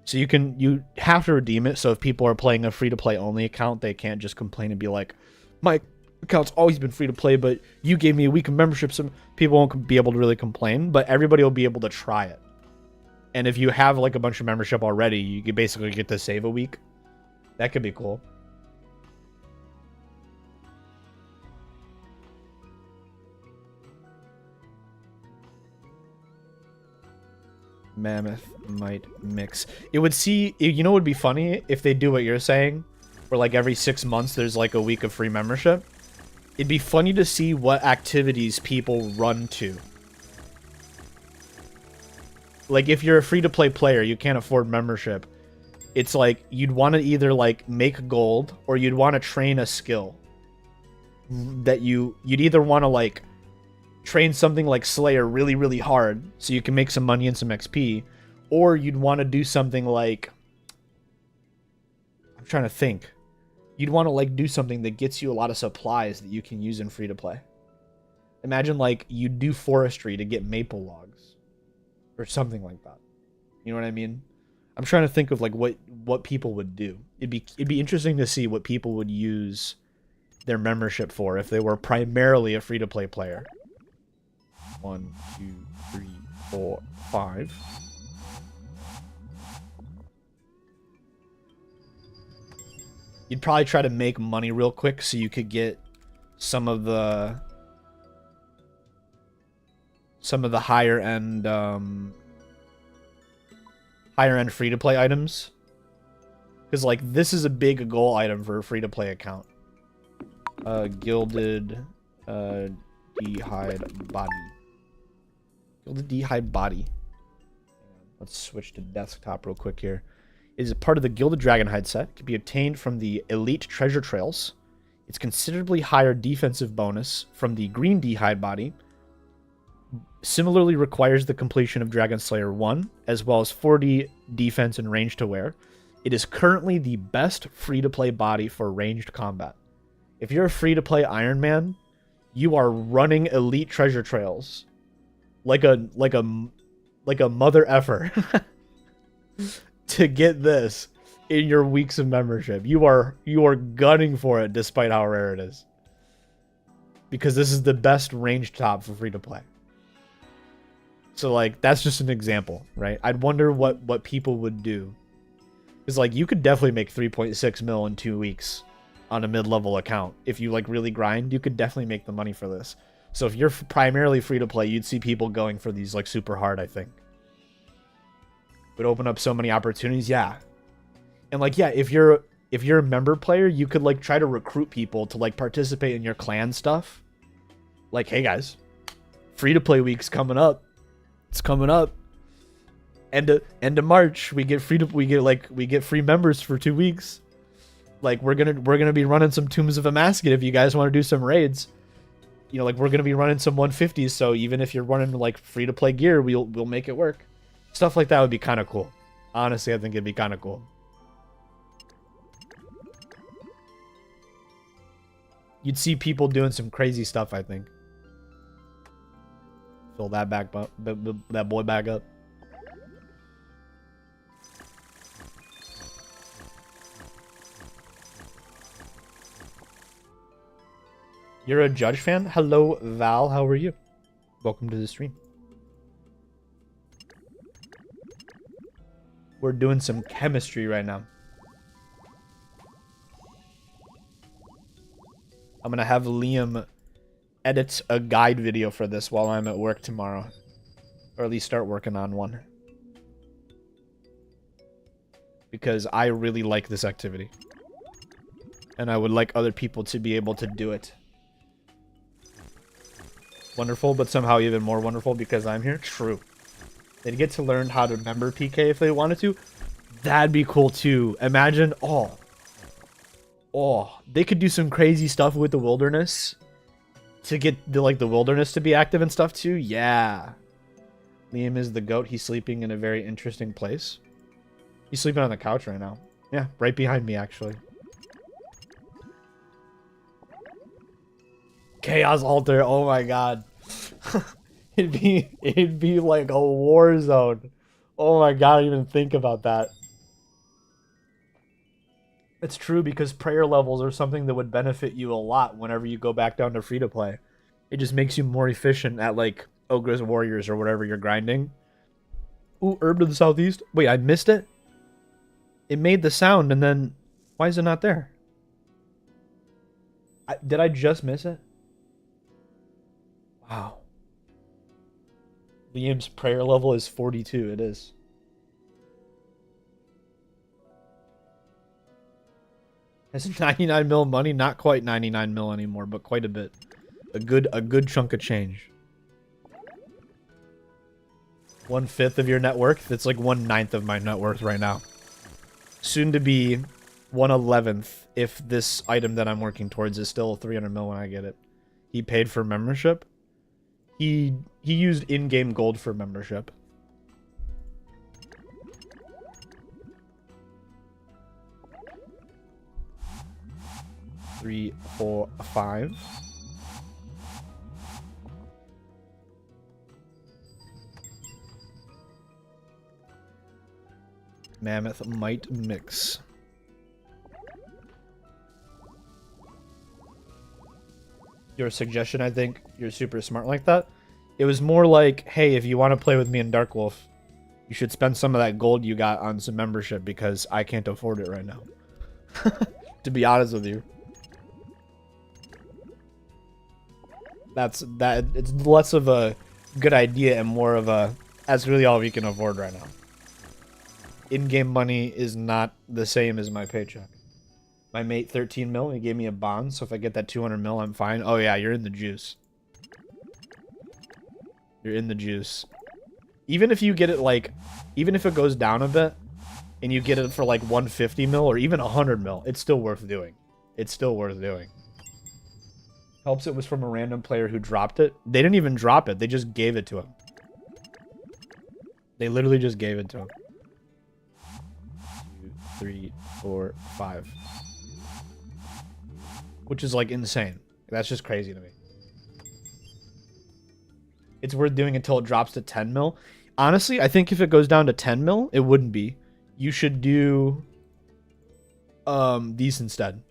Speaker 2: So you have to redeem it, so if people are playing a free to play only account, they can't just complain and be like, my account's always been free to play, but you gave me a week of membership. Some people won't be able to really complain, but everybody will be able to try it. And if you have like a bunch of membership already, you can basically get to save a week. That could be cool. Mammoth might mix. It would see, you know, it would be funny if they do what you're saying, where like every 6 months there's like a week of free membership. It'd be funny to see what activities people run to. Like if you're a free-to-play player, you can't afford membership. it's like you'd want to either like make gold or you'd want to train a skill that you'd either want to like train something like Slayer really, really hard so you can make some money and some XP, or you'd want to do something like, I'm trying to think. You'd want to like do something that gets you a lot of supplies that you can use in free to play. Imagine like you do forestry to get maple logs or something like that. You know what I mean? I'm trying to think of like what people would do. It'd be interesting to see what people would use their membership for if they were primarily a free to play player. 1, 2, 3, 4, 5. You'd probably try to make money real quick so you could get some of the higher end free to play items, because like this is a big goal item for a free to play account. Gilded D'hide body. Gilded D'hide body. Let's switch to desktop real quick here. It is a part of the Gilded Dragonhide set. It can be obtained from the Elite Treasure Trails. It's considerably higher defensive bonus from the Green D'hide body. Similarly requires the completion of Dragon Slayer 1, as well as 40 defense and range to wear. It is currently the best free-to-play body for ranged combat. If you're a free-to-play Iron Man, you are running Elite Treasure Trails like a mother effer to get this in your weeks of membership. You are gunning for it despite how rare it is. Because this is the best ranged top for free-to-play. So, like, that's just an example, right? I'd wonder what people would do. Because, like, you could definitely make 3.6 mil in 2 weeks on a mid-level account. If you, like, really grind, you could definitely make the money for this. So if you're primarily free-to-play, you'd see people going for these, like, super hard, I think. Would open up so many opportunities, yeah. And, like, yeah, if you're a member player, you could, like, try to recruit people to, like, participate in your clan stuff. Like, hey, guys, free-to-play week's coming up. It's coming up. End of March, we get free members for 2 weeks. Like we're gonna be running some Tombs of Amasket if you guys want to do some raids. You know, like we're gonna be running some 150s. So even if you're running like free to play gear, we'll make it work. Stuff like that would be kind of cool. Honestly, I think it'd be kind of cool. You'd see people doing some crazy stuff, I think. Fill that that boy back up. You're a Judge fan? Hello, Val. How are you? Welcome to the stream. We're doing some chemistry right now. I'm going to have Liam edit a guide video for this while I'm at work tomorrow. Or at least start working on one. Because I really like this activity. And I would like other people to be able to do it. Wonderful, but somehow even more wonderful because I'm here. True. They'd get to learn how to member PK if they wanted to. That'd be cool too. Imagine, they could do some crazy stuff with the wilderness to get the wilderness to be active and stuff too. Yeah. Liam is the goat. He's sleeping in a very interesting place. He's sleeping on the couch right now. Yeah, right behind me actually. Chaos Altar, oh my god. it'd be like a war zone. Oh my god, I didn't even think about that. It's true because prayer levels are something that would benefit you a lot whenever you go back down to free to play. It just makes you more efficient at like Ogre's Warriors or whatever you're grinding. Ooh, Herb to the southeast. Wait, I missed it? It made the sound and then why is it not there? Did I just miss it? Wow. Liam's prayer level is 42. It is. Has 99 mil money. Not quite 99 mil anymore, but quite a bit. A good chunk of change. 1/5 of your net worth? That's like 1/9 of my net worth right now. soon to be 1/11th if this item that I'm working towards is still 300 mil when I get it. He paid for membership. He used in-game gold for membership. Three, 4, 5. Mammoth might mix. Your suggestion, I think you're super smart like that. It was more like, hey, if you want to play with me in Dark Wolf, you should spend some of that gold you got on some membership because I can't afford it right now. To be honest with you. It's less of a good idea and more of a, that's really all we can afford right now. In-game money is not the same as my paycheck. My mate 13 mil, he gave me a bond, so if I get that 200 mil, I'm fine. Oh yeah, you're in the juice. You're in the juice. Even if you get it like, even if it goes down a bit, and you get it for like 150 mil or even 100 mil, it's still worth doing. It's still worth doing. Helps it was from a random player who dropped it. They didn't even drop it, they just gave it to him. They literally just gave it to him. 2, 3, 4, 5. Which is like insane. That's just crazy to me. It's worth doing until it drops to 10 mil. Honestly, I think if it goes down to 10 mil, it wouldn't be. You should do these instead.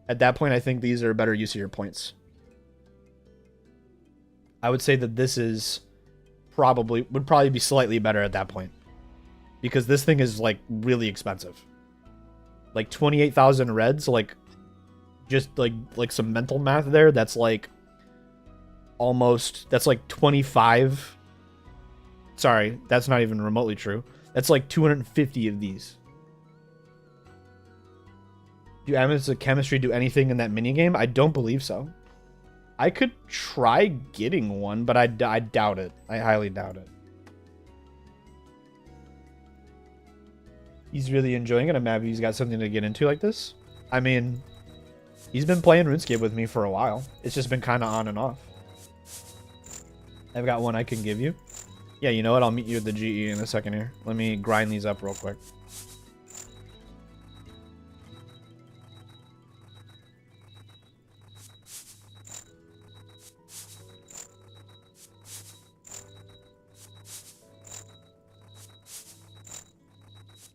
Speaker 2: At that point, I think these are a better use of your points. I would say that this is would probably be slightly better at that point. Because this thing is like really expensive. Like 28,000 reds, like just like some mental math there, that's like almost, that's like 25. Sorry, that's not even remotely true. That's like 250 of these. Do elements of chemistry do anything in that minigame? I don't believe so. I could try getting one, but I doubt it. I highly doubt it. He's really enjoying it. I'm happy he's got something to get into like this. I mean, he's been playing RuneScape with me for a while. It's just been kind of on and off. I've got one I can give you. Yeah, you know what? I'll meet you at the GE in a second here. Let me grind these up real quick.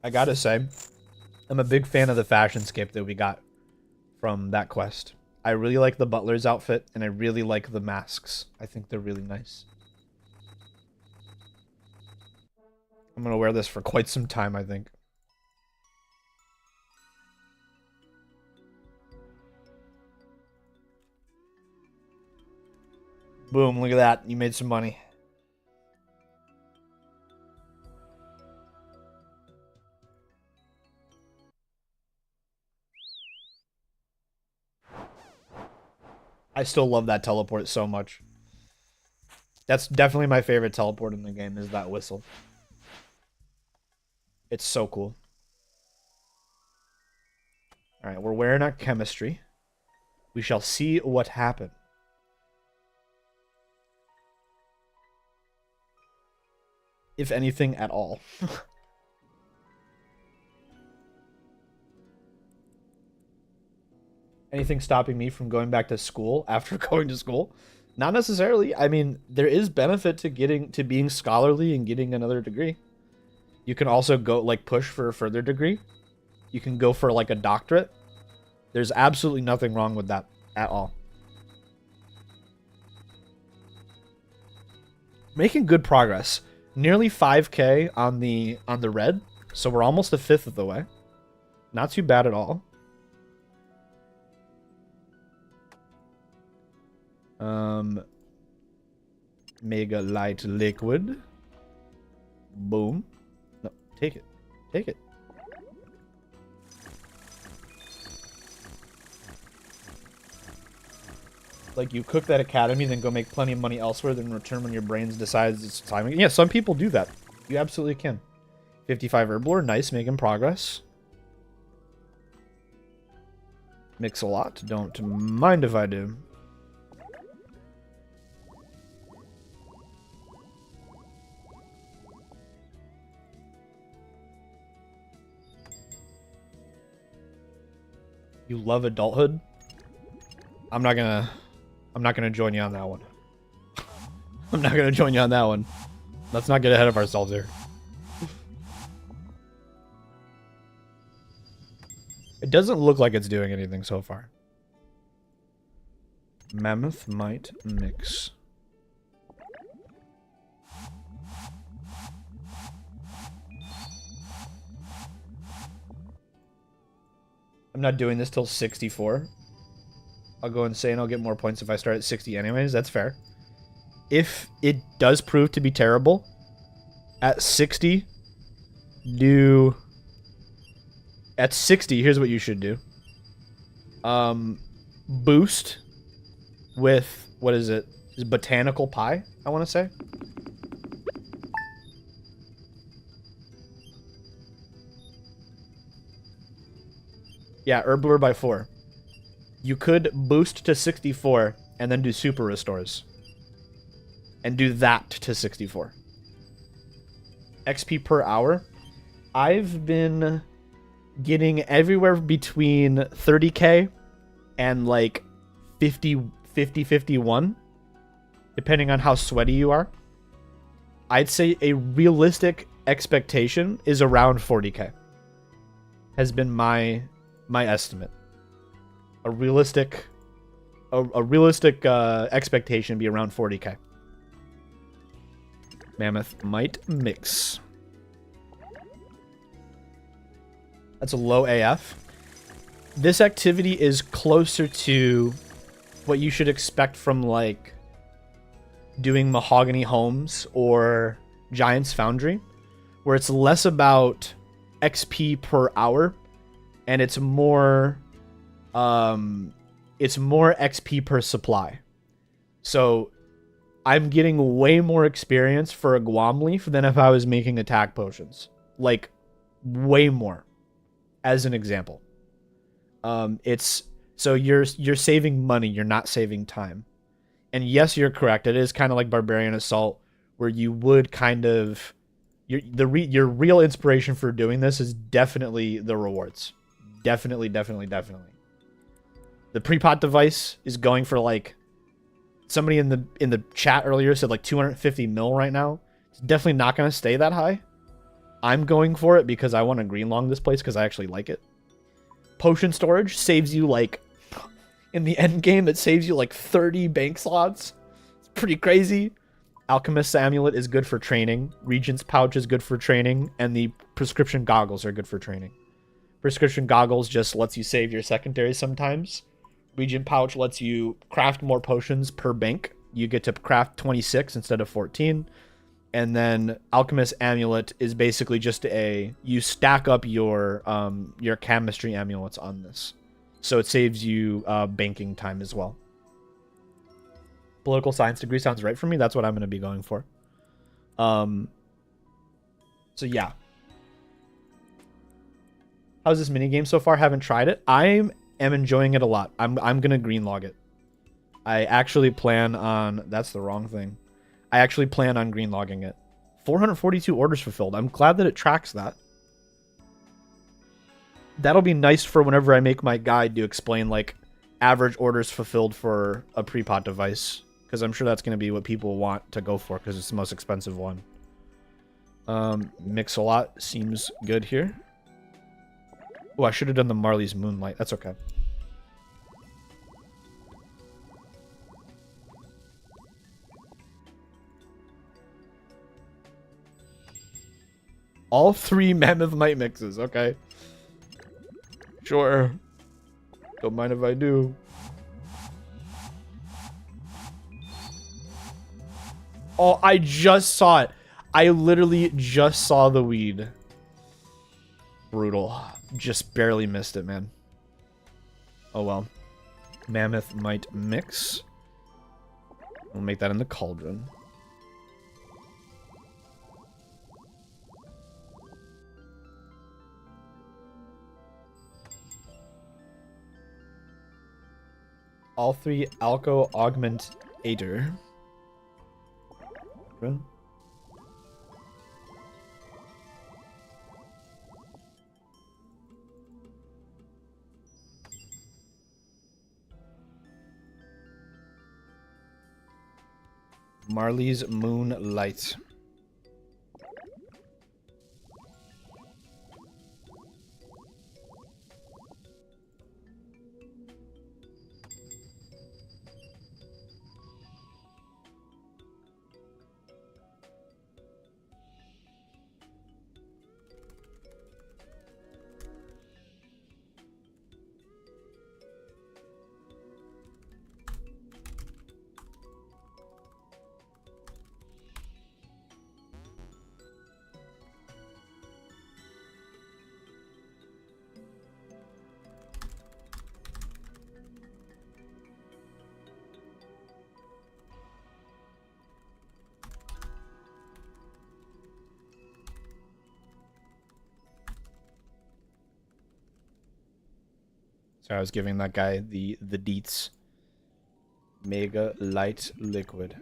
Speaker 2: I gotta say, I'm a big fan of the fashion scape that we got from that quest. I really like the butler's outfit, and I really like the masks. I think they're really nice. I'm gonna wear this for quite some time, I think. Boom, look at that. You made some money. I still love that teleport so much. That's definitely my favorite teleport in the game, is that whistle. It's so cool. Alright, we're wearing our chemistry. We shall see what happens. If anything at all. Anything stopping me from going back to school after going to school? Not necessarily. I mean, there is benefit to being scholarly and getting another degree. You can also go like push for a further degree. You can go for like a doctorate. There's absolutely nothing wrong with that at all. Making good progress. Nearly 5k on the red. So we're almost a fifth of the way. Not too bad at all. Mega light liquid. Boom. No, take it. Take it. Like, you cook that academy, then go make plenty of money elsewhere, then return when your brains decides it's time. Yeah, some people do that. You absolutely can. 55 Herblore, nice, making progress. Mix a lot, don't mind if I do. You love adulthood? I'm not gonna join you on that one. I'm not gonna join you on that one. Let's not get ahead of ourselves here. It doesn't look like it's doing anything so far. Mammoth might mix. I'm not doing this till 64. I'll go insane. I'll get more points if I start at 60 anyways. That's fair. If it does prove to be terrible, at 60, At 60, here's what you should do. Boost with, what is it? Botanical pie, I want to say. Yeah, Herblore by 4. You could boost to 64 and then do super restores. And do that to 64. XP per hour. I've been getting everywhere between 30k and like 51, depending on how sweaty you are. I'd say a realistic expectation is around 40k. Has been my estimate. A realistic expectation would be around 40k. Mammoth might mix. That's a low AF. This activity is closer to what you should expect from like doing Mahogany Homes or Giant's Foundry, where it's less about XP per hour and it's more XP per supply. So I'm getting way more experience for a Guam Leaf than if I was making attack potions. Like, way more. As an example. It's so you're saving money, you're not saving time. And yes, you're correct. It is kind of like Barbarian Assault, where you would kind of your real inspiration for doing this is definitely the rewards. Definitely. The pre-pot device is going for like, somebody in the chat earlier said like 250 mil right now. It's definitely not going to stay that high. I'm going for it because I want to green long this place because I actually like it. Potion storage saves you like, in the end game, it saves you like 30 bank slots. It's pretty crazy. Alchemist's Amulet is good for training. Regent's Pouch is good for training. And the prescription goggles are good for training. Prescription goggles just lets you save your secondaries sometimes. Regent Pouch lets you craft more potions per bank. You get to craft 26 instead of 14. And then Alchemist's Amulet is basically just you stack up your chemistry amulets on this. So it saves you banking time as well. Political science degree sounds right for me. That's what I'm going to be going for. So yeah. How's this minigame so far? Haven't tried it. I am enjoying it a lot. I'm going to green log it. I actually plan on... That's the wrong thing. I actually plan on green logging it. 442 orders fulfilled. I'm glad that it tracks that. That'll be nice for whenever I make my guide to explain like average orders fulfilled for a pre-pot device. Because I'm sure that's going to be what people want to go for because it's the most expensive one. Mix a lot seems good here. Oh, I should have done the Marley's Moonlight. That's okay. All 3 Mammoth Might mixes, okay. Sure. Don't mind if I do. Oh, I just saw it. I literally just saw the weed. Brutal. Just barely missed it, man. Oh well. Mammoth Might mix. We'll make that in the cauldron. All 3 Alco Augmentator. Run. Marley's Moonlight. So I was giving that guy the deets. Mega light liquid.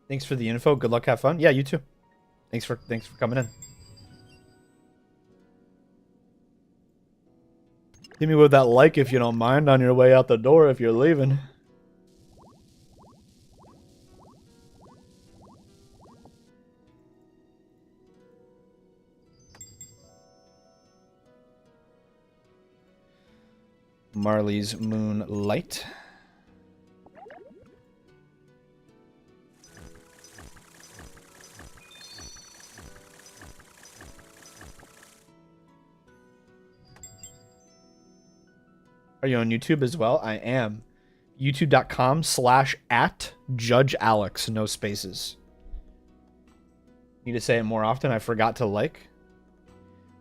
Speaker 2: Thanks for the info. Good luck. Have fun. Yeah, you too. Thanks for coming in. Hit me with that like if you don't mind on your way out the door if you're leaving. Marley's Moonlight. Are you on YouTube as well? I am. YouTube.com/@JudgeAlex. No spaces. Need to say it more often. I forgot to like.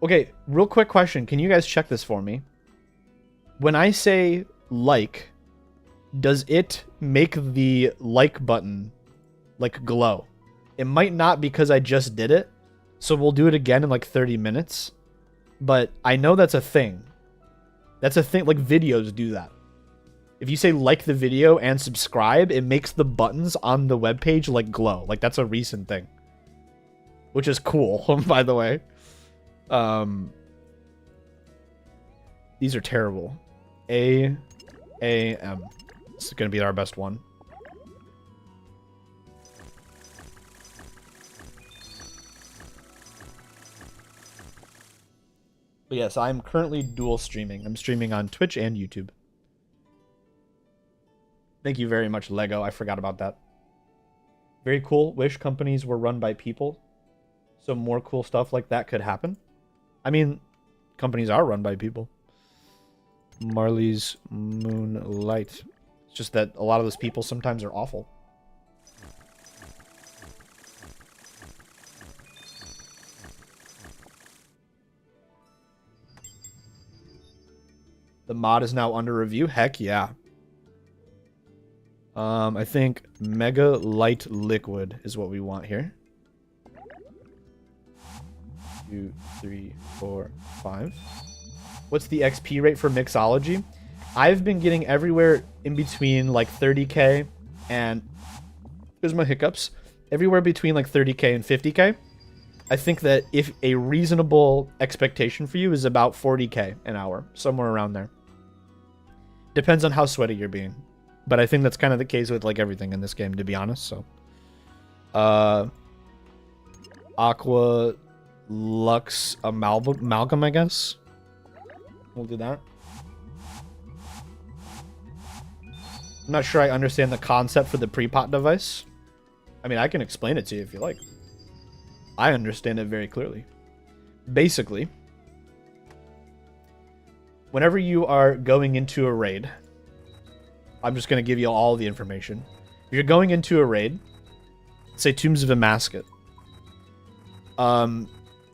Speaker 2: Okay, real quick question. Can you guys check this for me? When I say like, does it make the like button like glow? It might not because I just did it. So we'll do it again in like 30 minutes. But I know that's a thing. That's a thing. Like videos do that. If you say like the video and subscribe, it makes the buttons on the webpage like glow. Like that's a recent thing. Which is cool, by the way. These are terrible. A-A-M. This is going to be our best one. But yes, I'm currently dual streaming. I'm streaming on Twitch and YouTube. Thank you very much, Lego. I forgot about that. Very cool. Wish companies were run by people. So more cool stuff like that could happen. I mean, companies are run by people. Marley's Moonlight. It's just that a lot of those people sometimes are awful. The mod is now under review. Heck yeah. I think Mega Light Liquid is what we want here. 2, 3, 4, 5. What's the XP rate for mixology? I've been getting everywhere in between like 30k and here's my hiccups. Everywhere between like 30k and 50k. I think that if a reasonable expectation for you is about 40k an hour, somewhere around there. Depends on how sweaty you're being. But I think that's kind of the case with like everything in this game, to be honest. So, Aqua Lux Amalgam, I guess. We'll do that. I'm not sure I understand the concept for the pre-pot device. I mean, I can explain it to you if you like. I understand it very clearly. Basically, whenever you are going into a raid, I'm just going to give you all the information. If you're going into a raid, say Tombs of Amascut,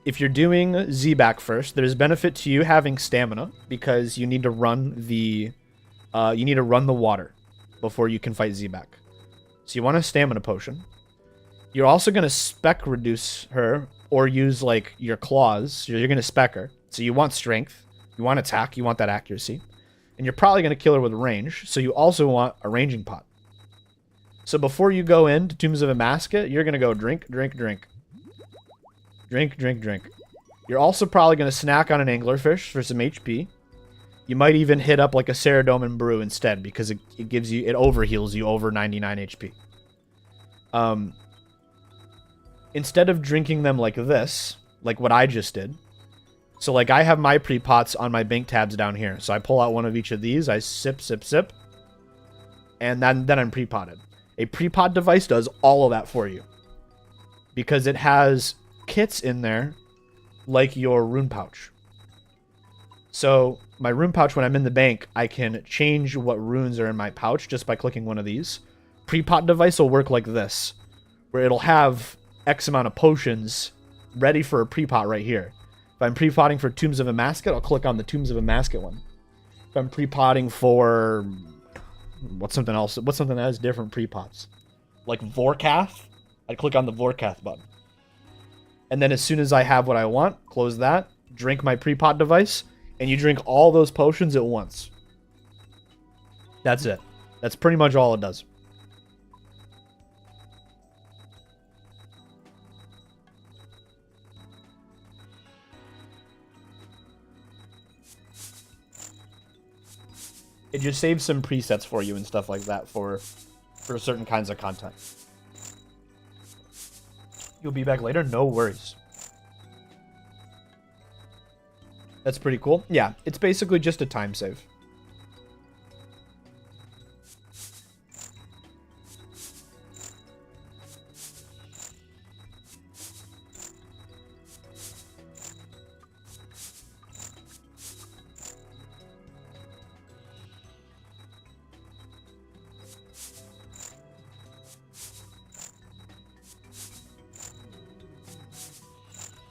Speaker 2: if you're doing Z-Back first, there's benefit to you having stamina because you need to run the water before you can fight Z-Back. So you want a stamina potion. You're also going to spec reduce her or use like your claws. You're going to spec her. So you want strength, you want attack, you want that accuracy. And you're probably going to kill her with range. So you also want a ranging pot. So before you go into Tombs of Amasca, you're going to go drink, drink, drink. Drink, drink, drink. You're also probably going to snack on an anglerfish for some HP. You might even hit up like a Ceridome brew instead because it gives you, it overheals you over 99 HP. Instead of drinking them like this, like what I just did. So like I have my pre-pots on my bank tabs down here. So I pull out one of each of these. I sip, sip, sip. And then I'm pre-potted. A pre-pot device does all of that for you. Because it has kits in there like your rune pouch. So my rune pouch, when I'm in the bank, I can change what runes are in my pouch just by clicking one of these. Pre-pot device will work like this, where it'll have X amount of potions ready for a pre-pot right here. If I'm pre-potting for Tombs of Amasca, I'll click on the Tombs of Amasca one. If I'm pre-potting for... what's something else? What's something that has different pre-pots? Like Vorkath? I'd click on the Vorkath button. And then as soon as I have what I want, close that, drink my pre-pot device, and you drink all those potions at once. That's it. That's pretty much all it does. It just saves some presets for you and stuff like that for certain kinds of content. You'll be back later? No worries. That's pretty cool. Yeah, it's basically just a time save.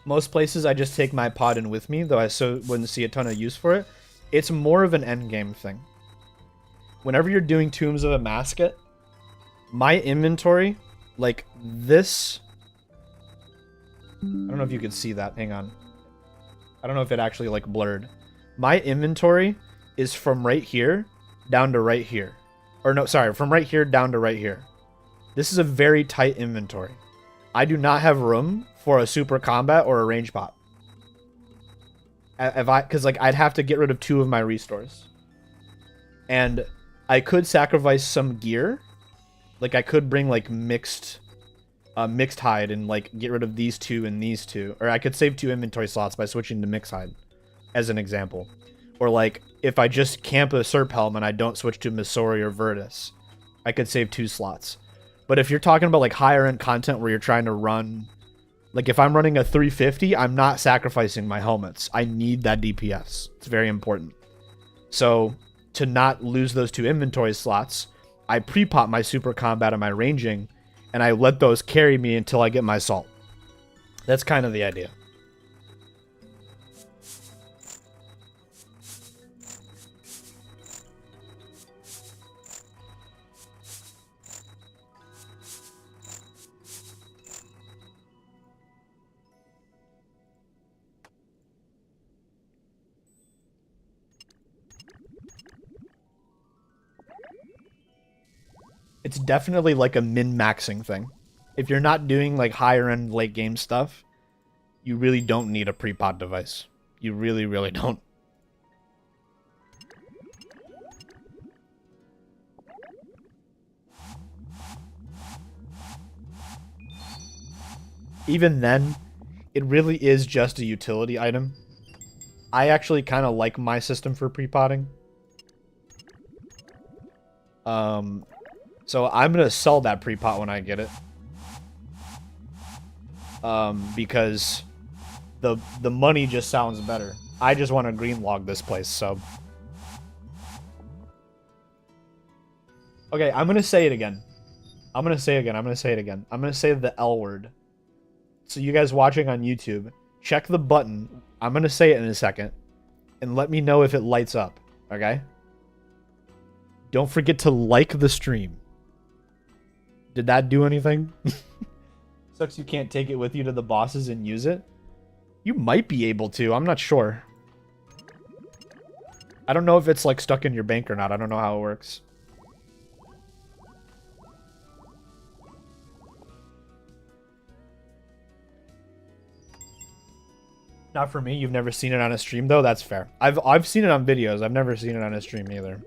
Speaker 2: Most places I just take my pod in with me, though I wouldn't see a ton of use for it. It's more of an endgame thing. Whenever you're doing Tombs of Amasca, my inventory, like this... I don't know if you can see that. Hang on. I don't know if it actually like blurred. My inventory is from right here down to right here. Or no, sorry, from right here down to right here. This is a very tight inventory. I do not have room for a super combat or a range pot. Because like I'd have to get rid of 2 of my restores. And I could sacrifice some gear. Like I could bring like mixed hide and like get rid of these 2 and these 2. Or I could save 2 inventory slots by switching to mixed hide, as an example. Or like if I just camp a Serp Helm and I don't switch to Missouri or Virtus, I could save 2 slots. But if you're talking about like higher end content where you're trying to run, like if I'm running a 350, I'm not sacrificing my helmets. I need that DPS. It's very important. So to not lose those 2 inventory slots, I pre-pop my super combat and my ranging, and I let those carry me until I get my salt. That's kind of the idea. It's definitely like a min-maxing thing. If you're not doing like higher end late game stuff, you really don't need a pre-pot device. You really, really don't. Even then, it really is just a utility item. I actually kind of like my system for pre-potting. So I'm going to sell that pre-pot when I get it. Because the money just sounds better. I just want to green log this place, so. Okay, I'm going to say it again. I'm going to say the L word. So you guys watching on YouTube, check the button. I'm going to say it in a second. And let me know if it lights up, okay? Don't forget to like the stream. Did that do anything? Sucks you can't take it with you to the bosses and use it. You might be able to. I'm not sure. I don't know if it's like stuck in your bank or not. I don't know how it works. Not for me. You've never seen it on a stream though. That's fair. I've seen it on videos. I've never seen it on a stream either.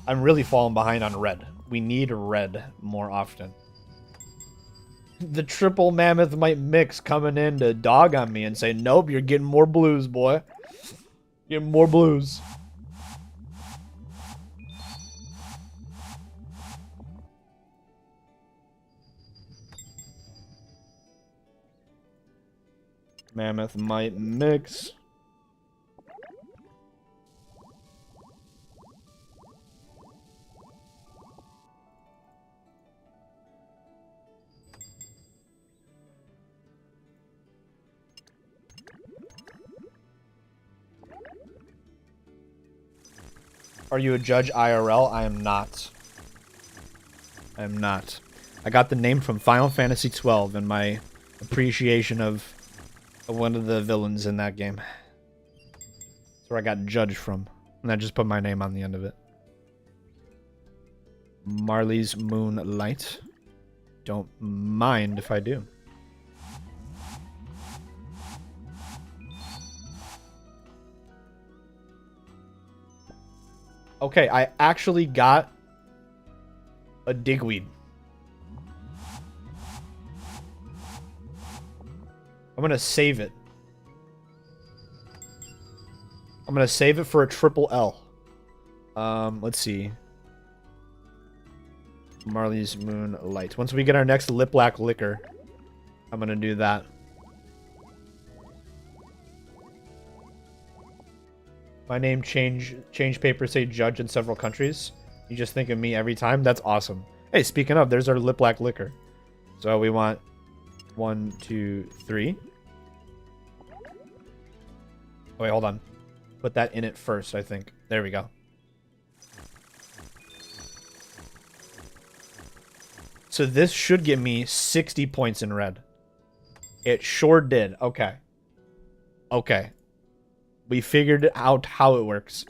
Speaker 2: I'm really falling behind on red. We need red more often. The triple mammoth might mix coming in to dog on me and say, nope, you're getting more blues, boy. Getting more blues. Mammoth might mix. Are you a judge IRL? I am not. I am not. I got the name from Final Fantasy XII and my appreciation of one of the villains in that game. That's where I got judged from. And I just put my name on the end of it. Marley's Moonlight. Don't mind if I do. Okay, I actually got a Digweed. I'm gonna save it. I'm gonna save it for a triple L. Let's see. Marley's Moonlight. Once we get our next lip black liquor, I'm gonna do that. My name change papers say judge in several countries. You just think of me every time? That's awesome. Hey, speaking of, there's our lip black liquor. So we want 1, 2, 3. Oh, wait, hold on. Put that in it first, I think. There we go. So this should give me 60 points in red. It sure did. Okay. Okay. We figured out how it works.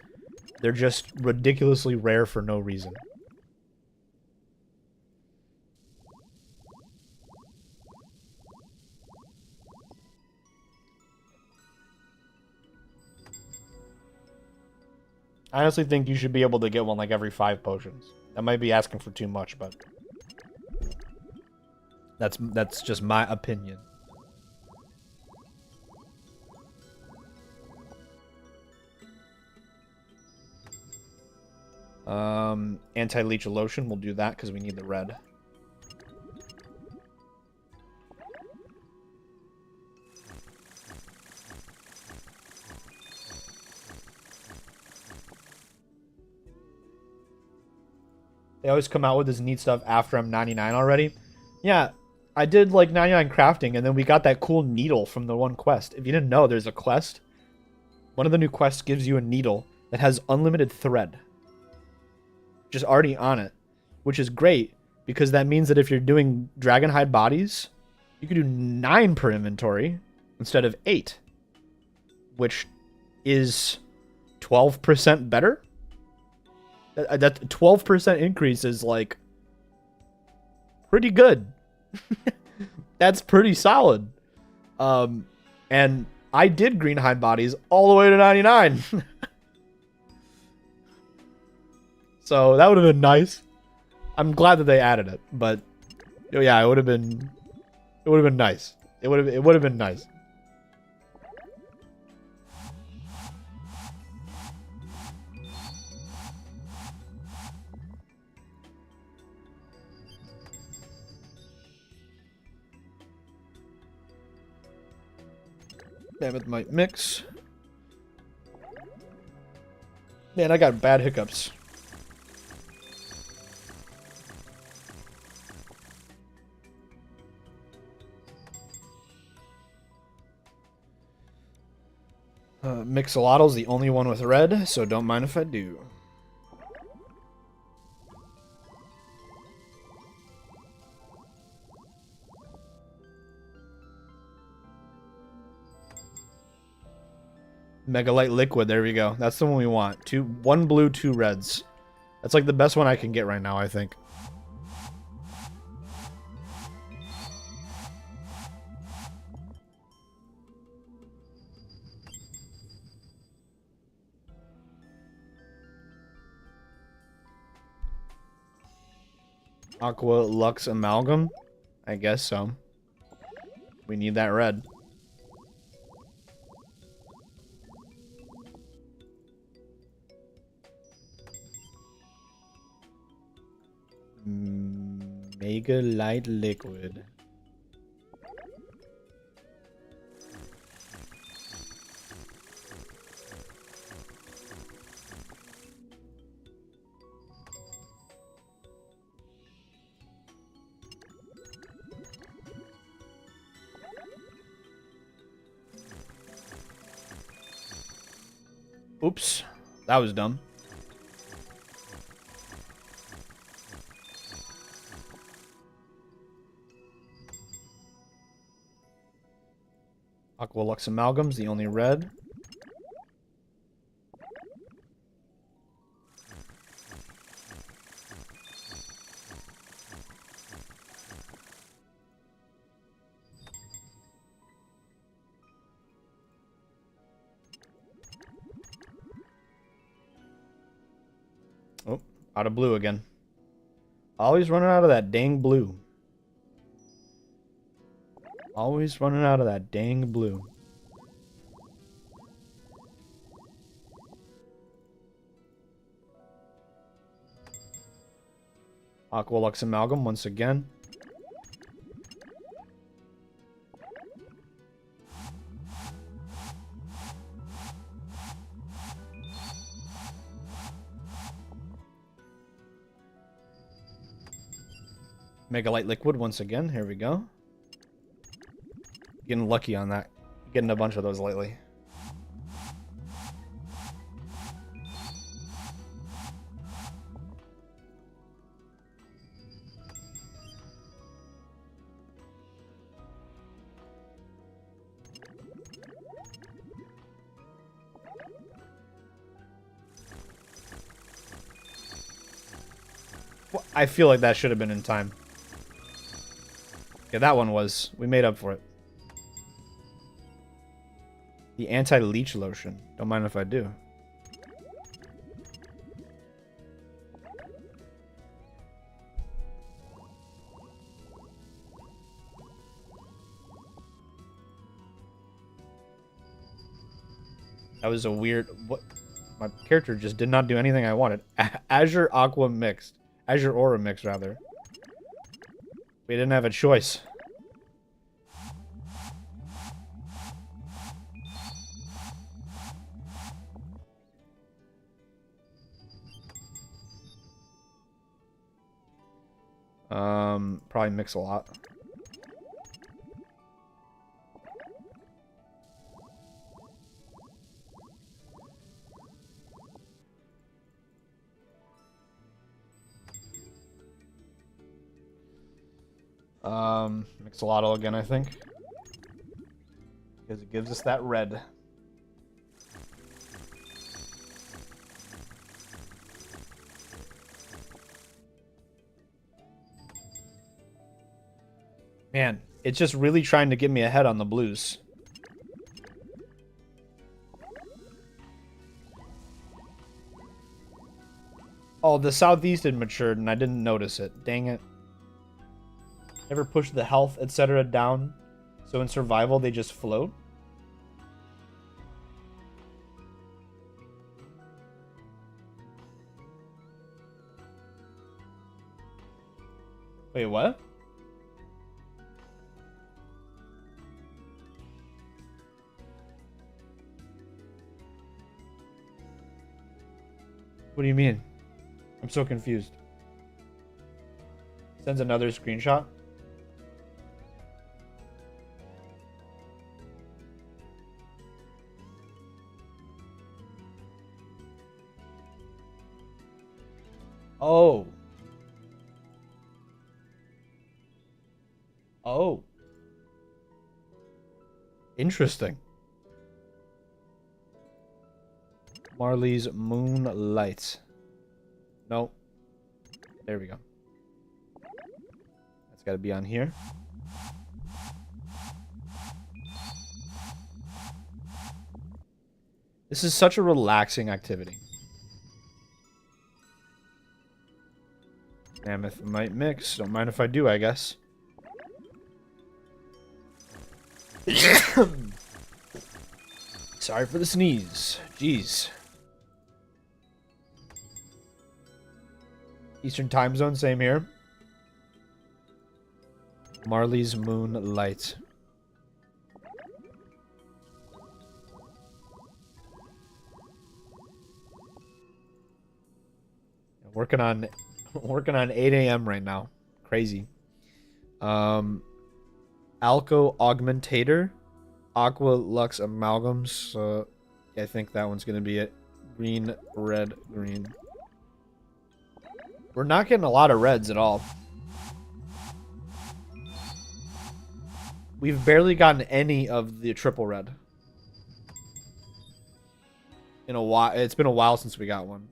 Speaker 2: They're just ridiculously rare for no reason. I honestly think you should be able to get one like every 5 potions. That might be asking for too much, but that's just my opinion. Anti-leech lotion, we'll do that because we need the red. They always come out with this neat stuff after I'm 99 already. Yeah, I did like 99 crafting and then we got that cool needle from the one quest. If you didn't know, there's a quest. One of the new quests gives you a needle that has unlimited thread. Just already on it, which is great because that means that if you're doing dragonhide bodies, you can do 9 per inventory instead of 8, which is 12% better. That 12% increase is like pretty good. That's pretty solid. And I did greenhide bodies all the way to 99. So that would have been nice. I'm glad that they added it, but yeah, it would have been nice. It would have been nice. Mammoth might mix. Man, I got bad hiccups. Mixolotl is the only one with red, so don't mind if I do. Megalite liquid. There we go. That's the one we want. One blue, 2 reds. That's like the best one I can get right now, I think. Aqua Lux Amalgam? I guess so. We need that red. Mega Light Liquid. Oops, that was dumb. Aqua Lux Amalgam's the only red. Oh, out of blue again. Always running out of that dang blue. Always running out of that dang blue. Aqua Lux Amalgam once again. Mega Light Liquid once again. Here we go. Getting lucky on that. Getting a bunch of those lately. Well, I feel like that should have been in time. Yeah, that one was. We made up for it. The anti-leech lotion. Don't mind if I do. That was a weird... What? My character just did not do anything I wanted. Azure Aqua mixed. Azure Aura mixed, rather. We didn't have a choice. Probably mix a lot. Mixolotl again, I think. Because it gives us that red. Man, it's just really trying to get me ahead on the blues. Oh, the southeast had matured and I didn't notice it. Dang it. Never push the health, etc. down, so in survival they just float. Wait, what? What do you mean? I'm so confused. Sends another screenshot. Oh. Oh. Interesting. Marley's Moonlight. Nope. There we go. That's got to be on here. This is such a relaxing activity. Mammoth might mix. Don't mind if I do, I guess. Sorry for the sneeze. Jeez. Eastern time zone, same here. Marley's Moonlight. Working on 8 a.m. right now. Crazy. Alco Augmentator. Aqua Lux Amalgams. I think that one's going to be it. Green, red, green. We're not getting a lot of reds at all. We've barely gotten any of the triple red. In a while. It's been a while since we got one.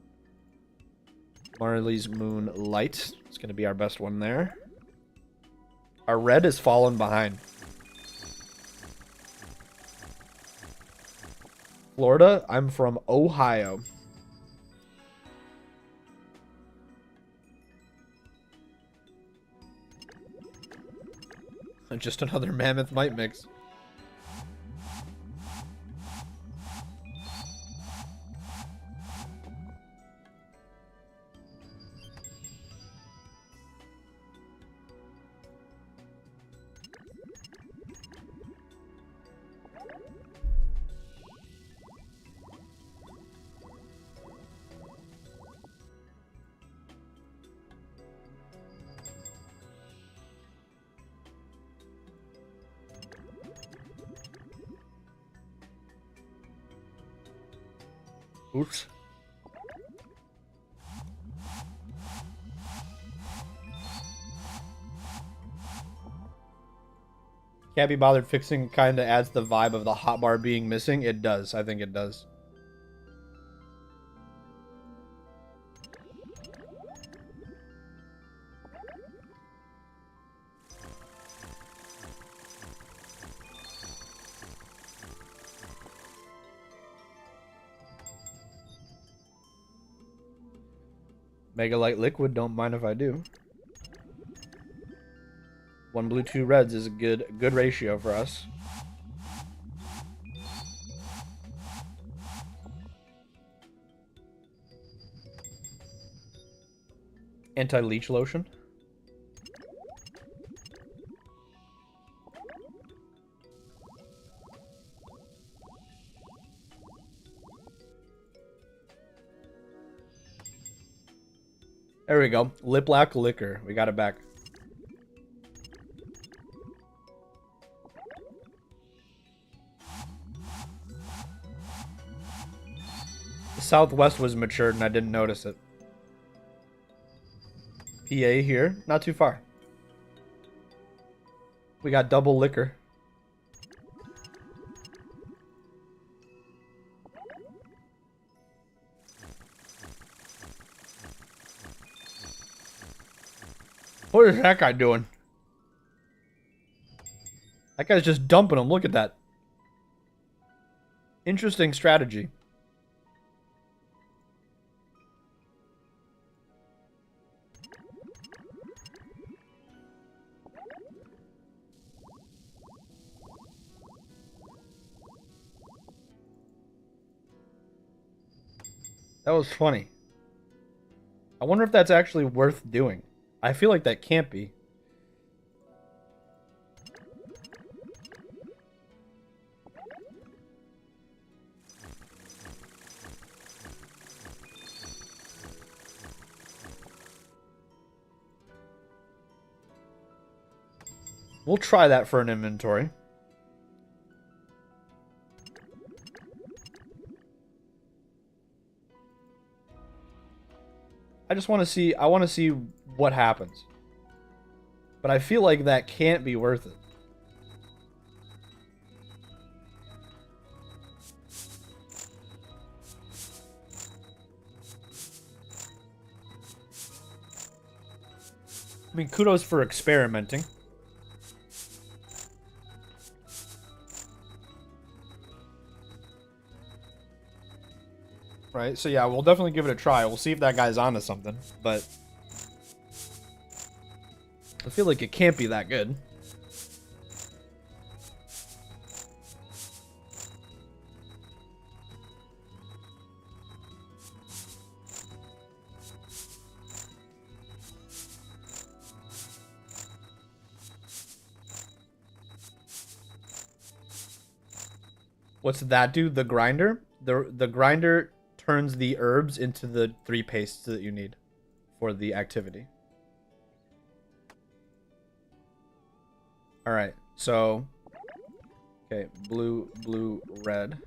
Speaker 2: Marley's Moonlight. It's going to be our best one there. Our red has fallen behind. Florida. I'm from Ohio. Just another Mammoth Might mix. Oops. Can't be bothered fixing kind of adds the vibe of the hotbar being missing. It does. I think it does. Mega Light Liquid, don't mind if I do. 1 blue, 2 reds is a good ratio for us. Anti-leech lotion. There we go. Lip Lock Liquor. We got it back. The Southwest was matured and I didn't notice it. PA here. Not too far. We got double liquor. What is that guy doing? That guy's just dumping them. Look at that. Interesting strategy. That was funny. I wonder if that's actually worth doing. I feel like that can't be. We'll try that for an inventory. I just want to see, I want to see what happens. But I feel like that can't be worth it. I mean, kudos for experimenting. Right, so yeah, we'll definitely give it a try. We'll see if that guy's onto something, but I feel like it can't be that good. What's that do? The grinder? The grinder turns the herbs into the 3 pastes that you need for the activity. All right, so okay, blue, blue, red.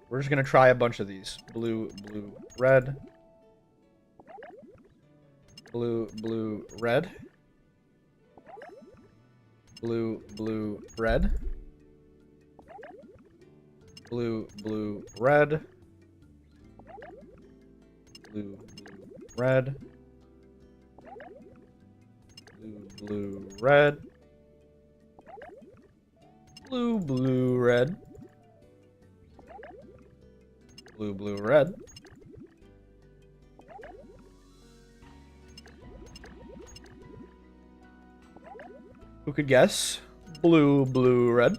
Speaker 2: We're just gonna try a bunch of these. Blue, blue, red. Blue, blue, red. Blue, blue, red. Blue, blue, red. Blue, blue, red. Blue, blue, red. Blue, blue, red. Blue, blue, red. Who could guess? Blue, blue, red.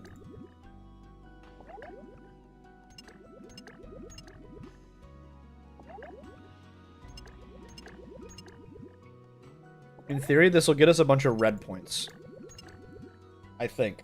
Speaker 2: In theory, this will get us a bunch of red points. I think.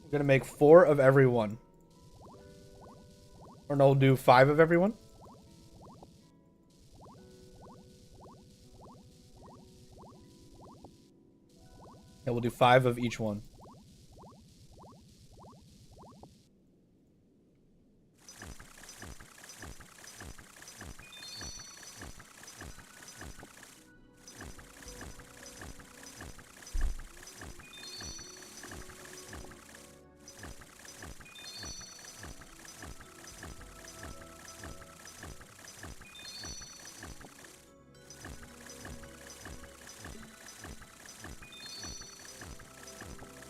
Speaker 2: We're gonna make 4 of every one. Or no, we'll do 5 of every one. Yeah, we'll do 5 of each one.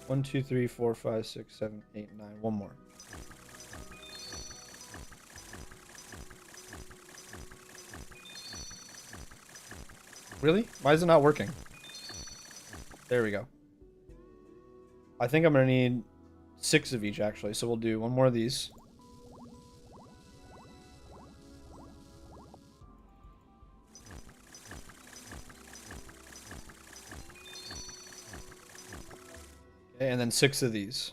Speaker 2: One, 2, 3, 4, 5, 6, 7, 8, 9. One more. Really? Why is it not working? There we go. I think I'm gonna need 6 of each actually, so we'll do one more of these. Okay, and then 6 of these.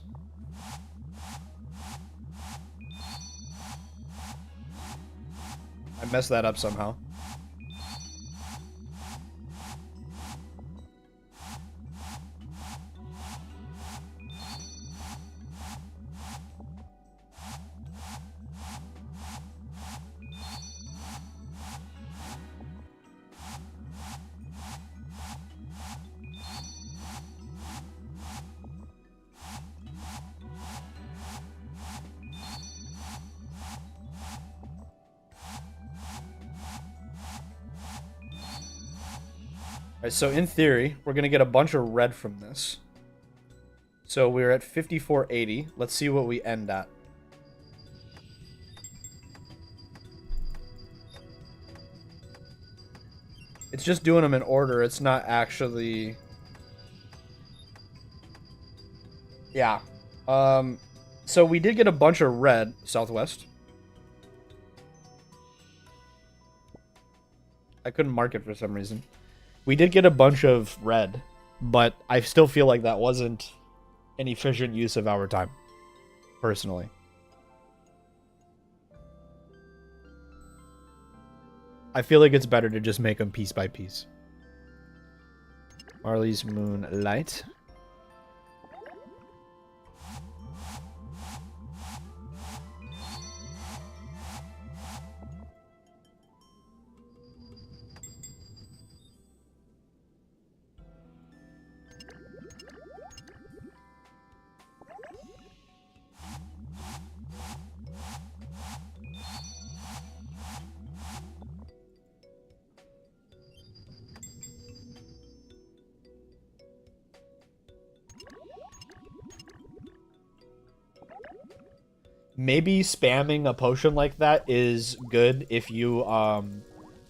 Speaker 2: I messed that up somehow. Alright, so in theory, we're going to get a bunch of red from this. So we're at 5480. Let's see what we end at. It's just doing them in order. It's not actually... Yeah. So we did get a bunch of red, southwest. I couldn't mark it for some reason. We did get a bunch of red, but I still feel like that wasn't an efficient use of our time, personally. I feel like it's better to just make them piece by piece. Marley's Moonlight. Maybe spamming a potion like that is good if you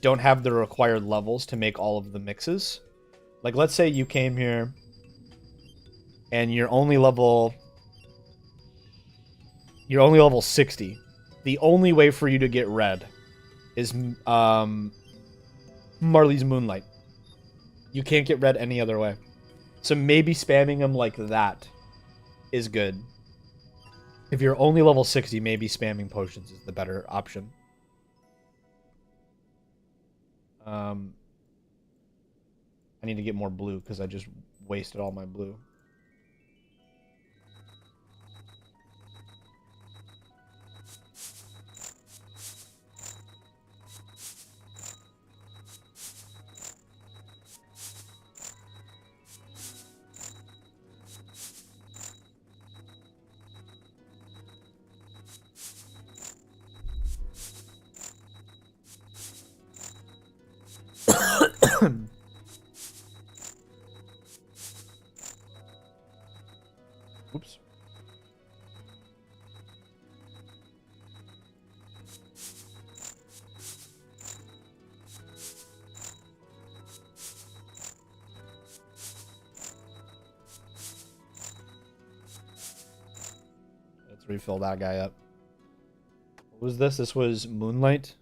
Speaker 2: don't have the required levels to make all of the mixes. Like, let's say you came here and you're only level 60. The only way for you to get red is Marley's Moonlight. You can't get red any other way. So maybe spamming them like that is good. If you're only level 60, maybe spamming potions is the better option. I need to get more blue because I just wasted all my blue. Oops. Let's refill that guy up. What was this? This was Moonlight.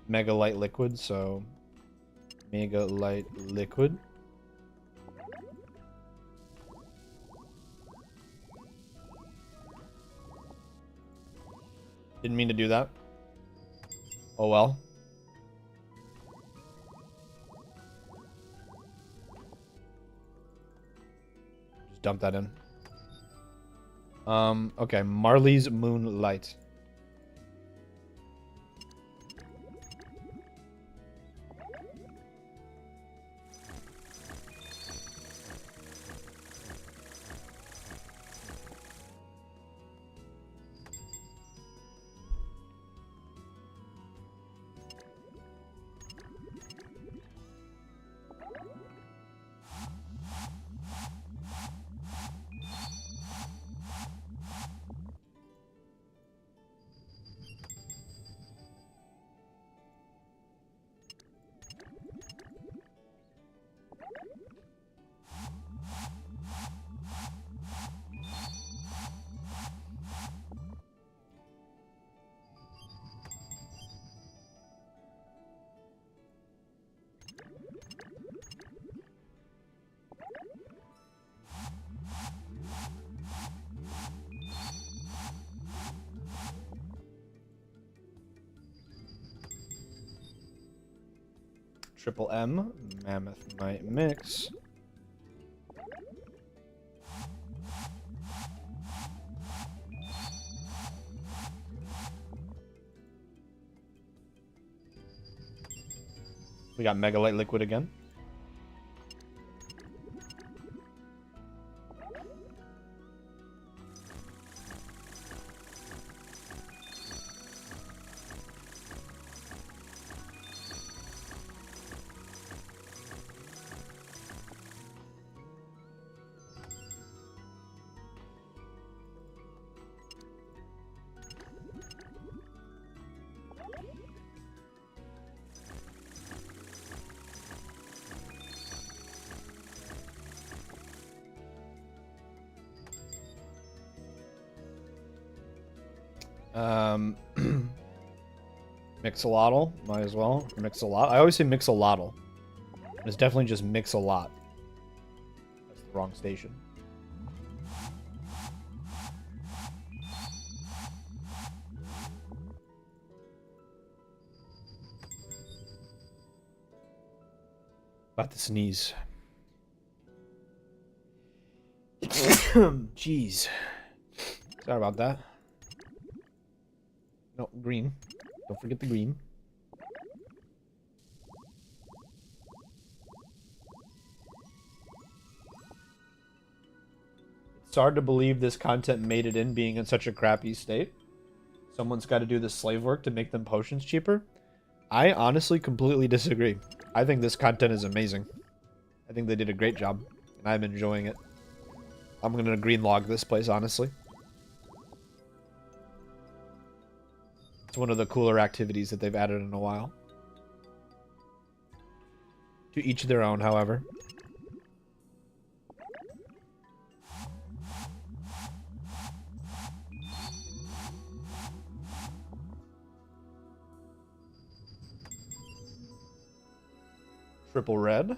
Speaker 2: Mega Light Liquid, so Mega Light Liquid. Didn't mean to do that. Oh well. Just dump that in. Okay, Marley's Moonlight. Triple M, Mammoth Might Mix. We got Mega Light Liquid again. Mixolotl, might as well. Mix-a-lot. I always say mix-a-lotl. It's definitely just mix-a-lot. That's the wrong station. About to sneeze. Jeez. Sorry about that. No, green. Don't forget the green. It's hard to believe this content made it in being in such a crappy state. Someone's got to do the slave work to make them potions cheaper. I honestly completely disagree. I think this content is amazing. I think they did a great job, and I'm enjoying it. I'm going to green log this place, honestly. It's one of the cooler activities that they've added in a while. To each their own, however. Triple red.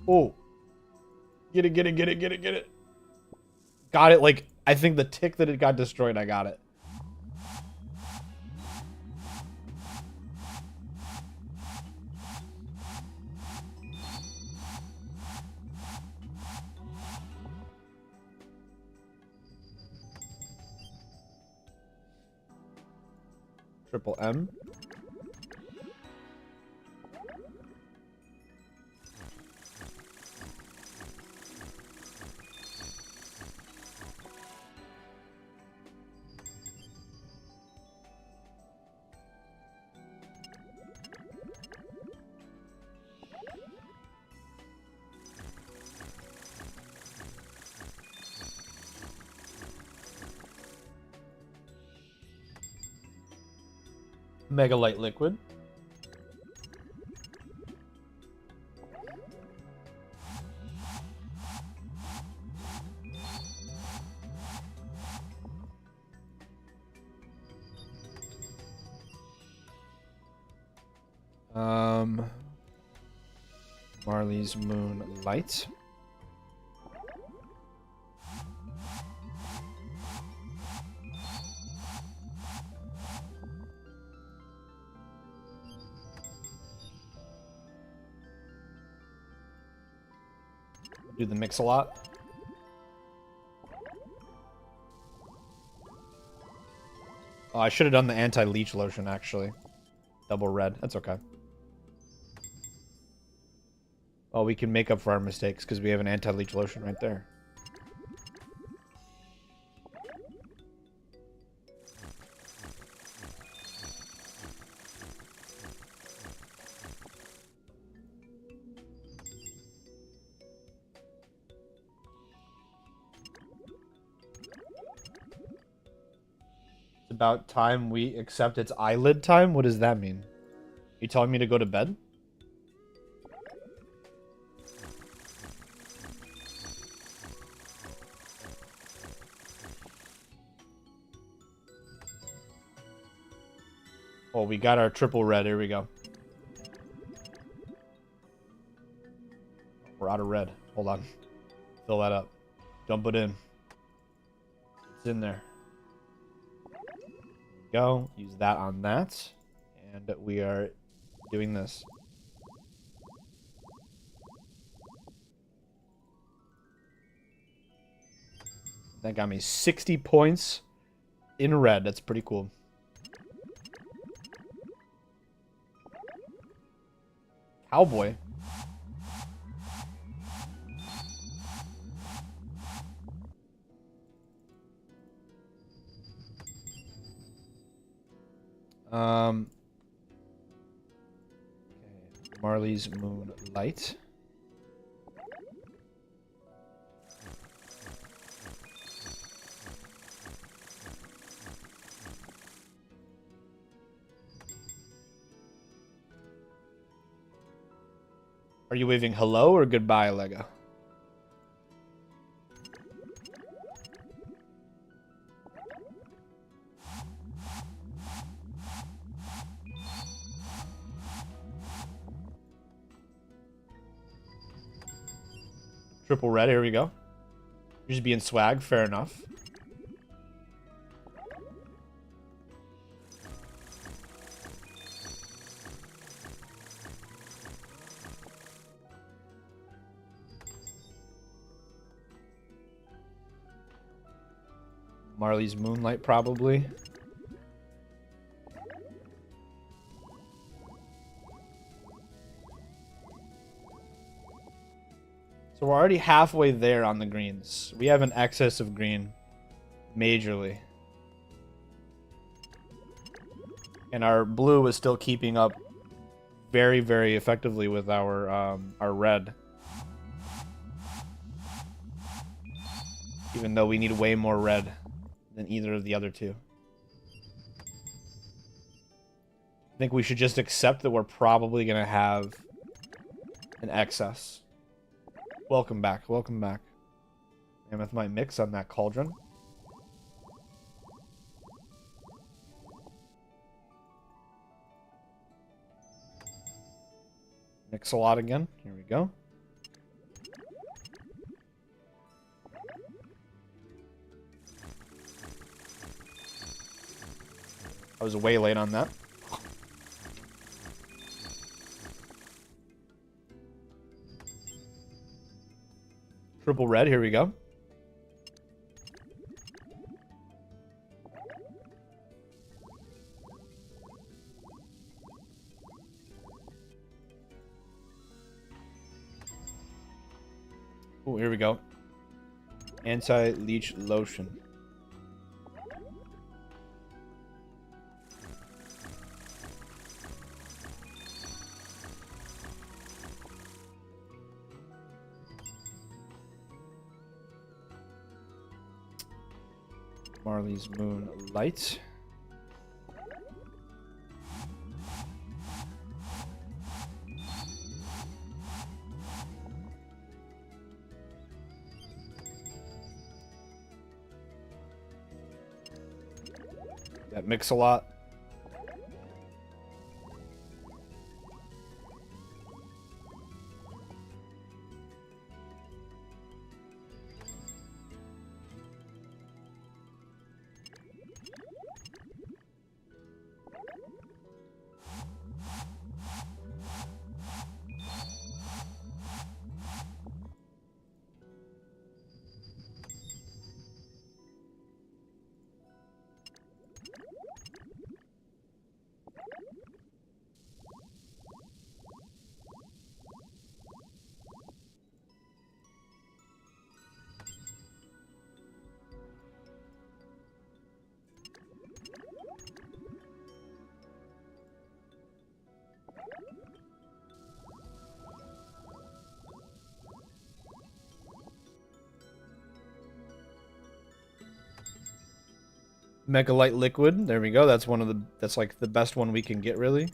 Speaker 2: Oh. Get it, get it, get it, get it, get it. Got it, like, I think the tick that it got destroyed, I got it. Triple M. Mega Light Liquid. Marley's Moon Light. Do the mix a lot. Oh, I should have done the anti-leech lotion, actually. Double red. That's okay. Oh, we can make up for our mistakes because we have an anti-leech lotion right there. It's about time we accept it's eyelid time? What does that mean? You telling me to go to bed? Oh, we got our triple red. Here we go. We're out of red. Hold on. Fill that up. Dump it in. It's in there. Go. Use that on that. And we are doing this. That got me 60 points in red. That's pretty cool. Cowboy. Okay. Marley's Moon Light. Are you waving hello or goodbye, Lego? Triple red, here we go. You're just being swag, fair enough.
Speaker 1: Marley's Moonlight, probably. So we're already halfway there on the greens. We have an excess of green. Majorly. And our blue is still keeping up very, very effectively with our red. Even though we need way more red than either of the other two. I think we should just accept that we're probably going to have an excess. Welcome back, welcome back. Mammoth might mix on that cauldron. Mix a lot again. Here we go. I was way late on that. Triple red, here we go. Oh, here we go. Anti-leech lotion. Marley's Moonlight. That mix a lot. Mega Light Liquid. There we go. That's like the best one we can get, really.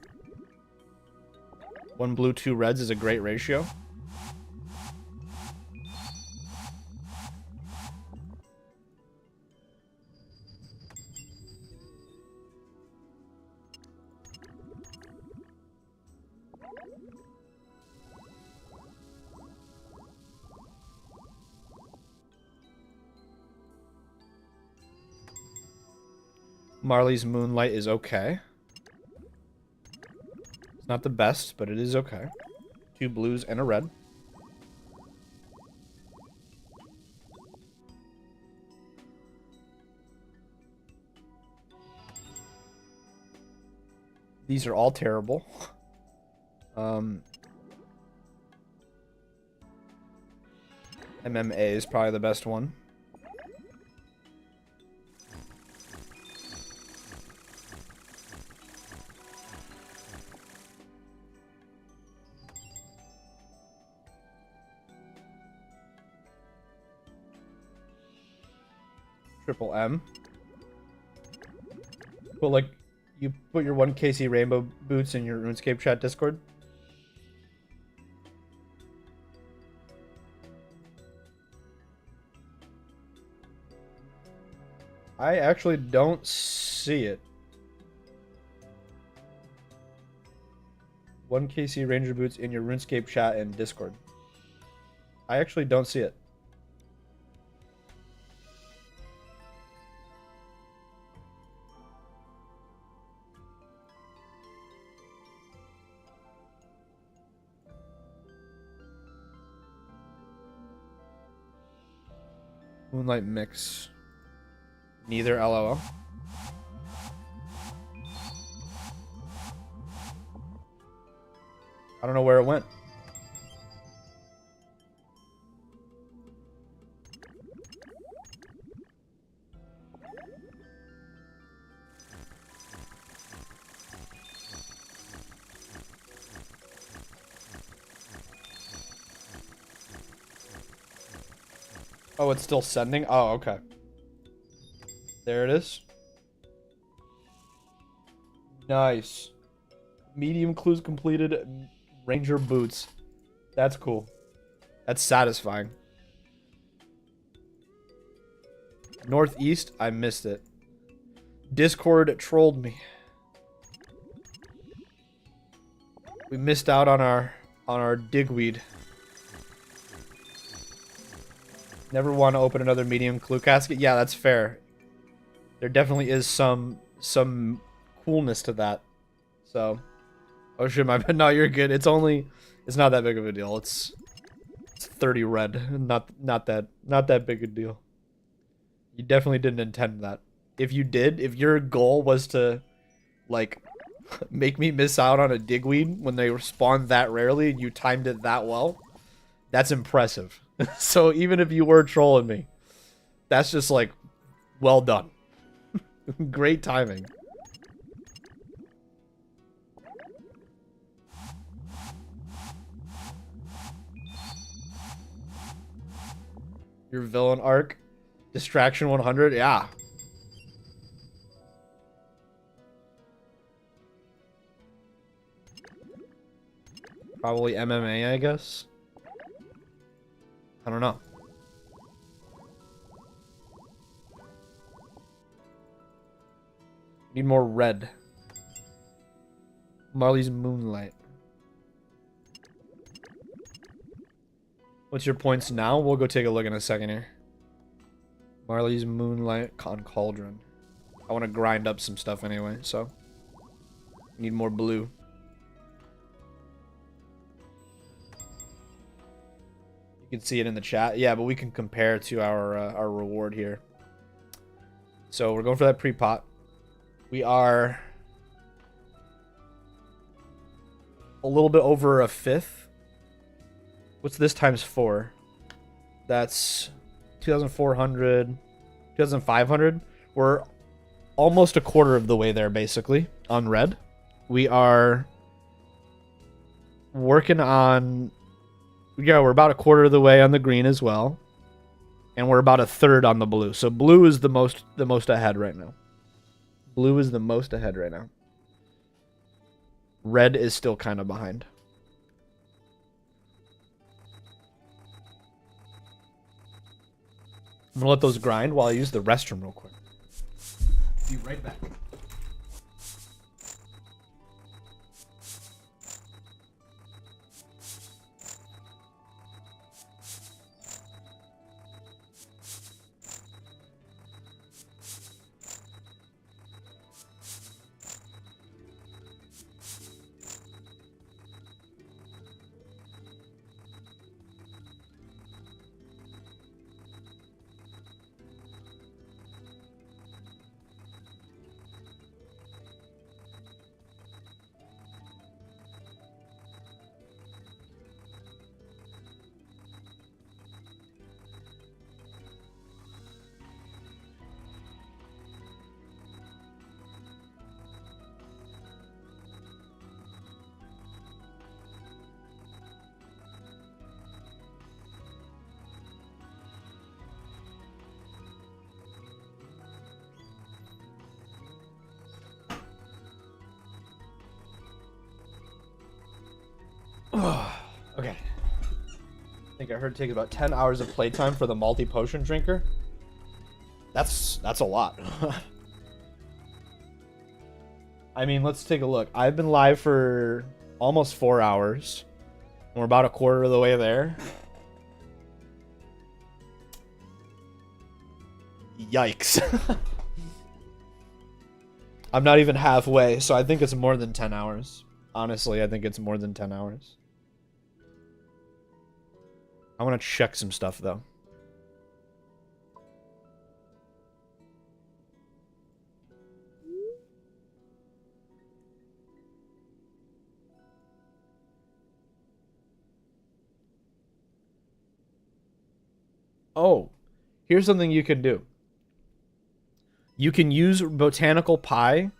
Speaker 1: 1 blue, 2 reds is a great ratio. Marley's Moonlight is okay. It's not the best, but it is okay. 2 blues and a red. These are all terrible. MMA is probably the best one. Triple M. But like, you put your 1KC rainbow boots in your RuneScape chat Discord? I actually don't see it. 1KC Ranger boots in your RuneScape chat and Discord. I actually don't see it. Moonlight mix.
Speaker 2: Neither, LOL. I don't know where it went. Oh, it's still sending? Oh, okay. There it is. Nice. Medium clues completed. Ranger boots. That's cool. That's satisfying. Northeast, I missed it. Discord trolled me. We missed out on our digweed. Never want to open another medium clue casket. Yeah, that's fair. There definitely is some coolness to that. So, oh shit, my bad. No, you're good. It's not that big of a deal. It's 30 red. Not that big a deal. You definitely didn't intend that. If you did, if your goal was to like make me miss out on a digweed when they spawn that rarely and you timed it that well, that's impressive. So even if you were trolling me, that's just like, well done. Great timing. Your villain arc, distraction 100, yeah. Probably MMA, I guess. I don't know. Need more red. Marley's Moonlight. What's your points now? We'll go take a look in a second here. Marley's Moonlight on Cauldron. I want to grind up some stuff anyway, so. Need more blue. You can see it in the chat. Yeah, but we can compare to our reward here. So we're going for that pre-pot. We are a little bit over a fifth. What's this times 4? That's 2,400, 2,500. We're almost a quarter of the way there, basically, on red. We are working on... Yeah, we're about a quarter of the way on the green as well. And we're about a third on the blue. So blue is the most ahead right now. Blue is the most ahead right now. Red is still kind of behind. I'm gonna let those grind while I use the restroom real quick. Be right back. Okay. I think I heard it takes about 10 hours of playtime for the multi-potion drinker. That's a lot. I mean, let's take a look. I've been live for almost 4 hours. And we're about a quarter of the way there. Yikes. I'm not even halfway, so I think it's more than 10 hours. Honestly, I think it's more than 10 hours. I want to check some stuff, though. Oh, here's something you can do. You can use botanical pie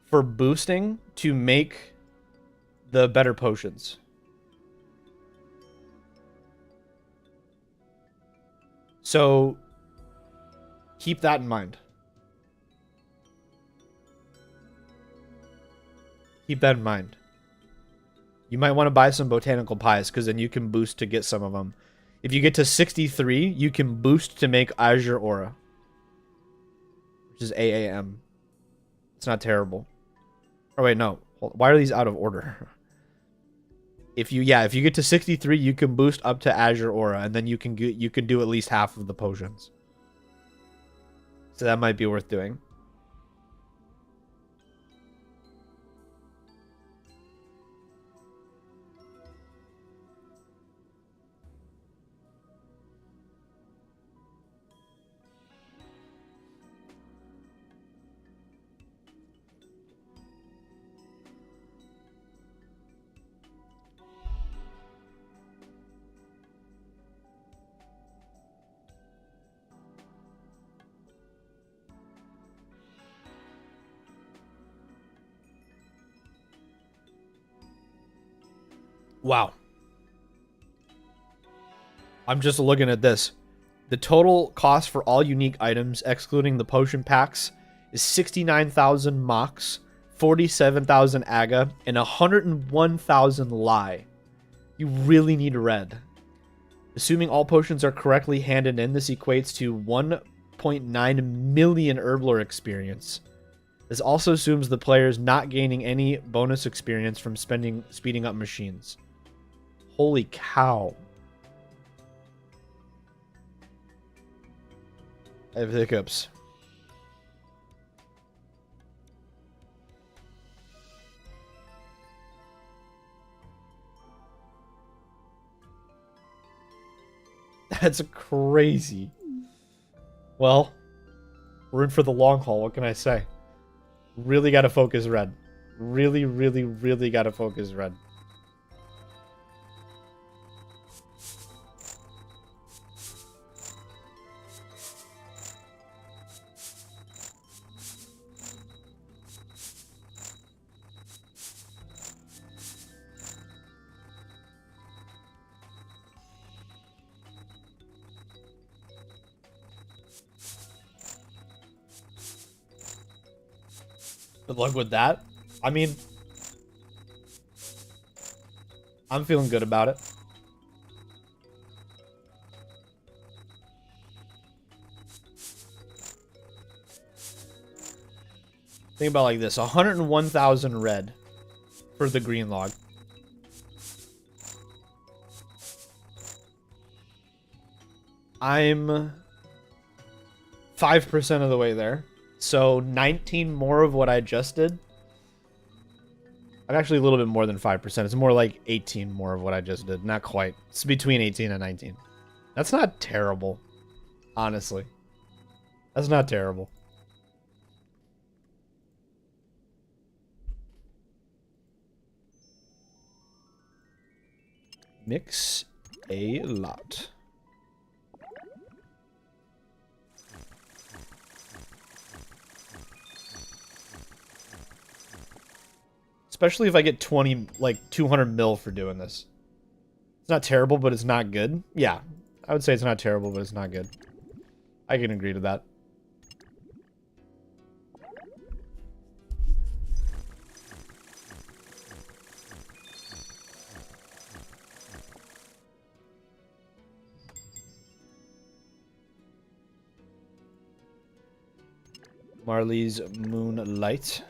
Speaker 2: for boosting to make the better potions. So keep that in mind. Keep that in mind. You might want to buy some botanical pies because then you can boost to get some of them. If you get to 63, you can boost to make Azure Aura, which is AAM. It's not terrible. Oh wait, no. Why are these out of order? If you get to 63, you can boost up to Azure Aura, and then you can do at least half of the potions. So that might be worth doing. Wow. I'm just looking at this. The total cost for all unique items, excluding the potion packs, is 69,000 Mox, 47,000 Aga, and 101,000 Lie. You really need red. Assuming all potions are correctly handed in, this equates to 1.9 million Herblore experience. This also assumes the player's not gaining any bonus experience from speeding up machines. Holy cow. I have hiccups. That's crazy. Well, we're in for the long haul. What can I say? Really got to focus red. Really, really, really got to focus red. Good luck with that. I mean, I'm feeling good about it. Think about it like this. 101,000 red for the green log. I'm 5% of the way there. So 19 more of what I just did. I'm actually a little bit more than 5%. It's more like 18 more of what I just did. Not quite. It's between 18 and 19. That's not terrible. Honestly. That's not terrible. Mix a lot. Especially if I get 20, like 200 mil for doing this. It's not terrible, but it's not good. Yeah, I would say it's not terrible, but it's not good. I can agree to that. Marley's Moonlight.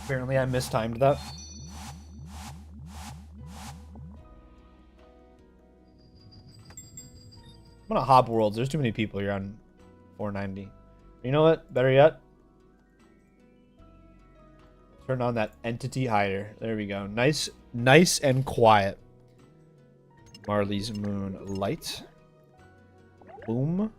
Speaker 2: Apparently I mistimed that. I'm gonna hop worlds. There's too many people here on 490. You know what? Better yet. Turn on that entity hider. There we go. Nice and quiet. Marley's Moonlight. Boom.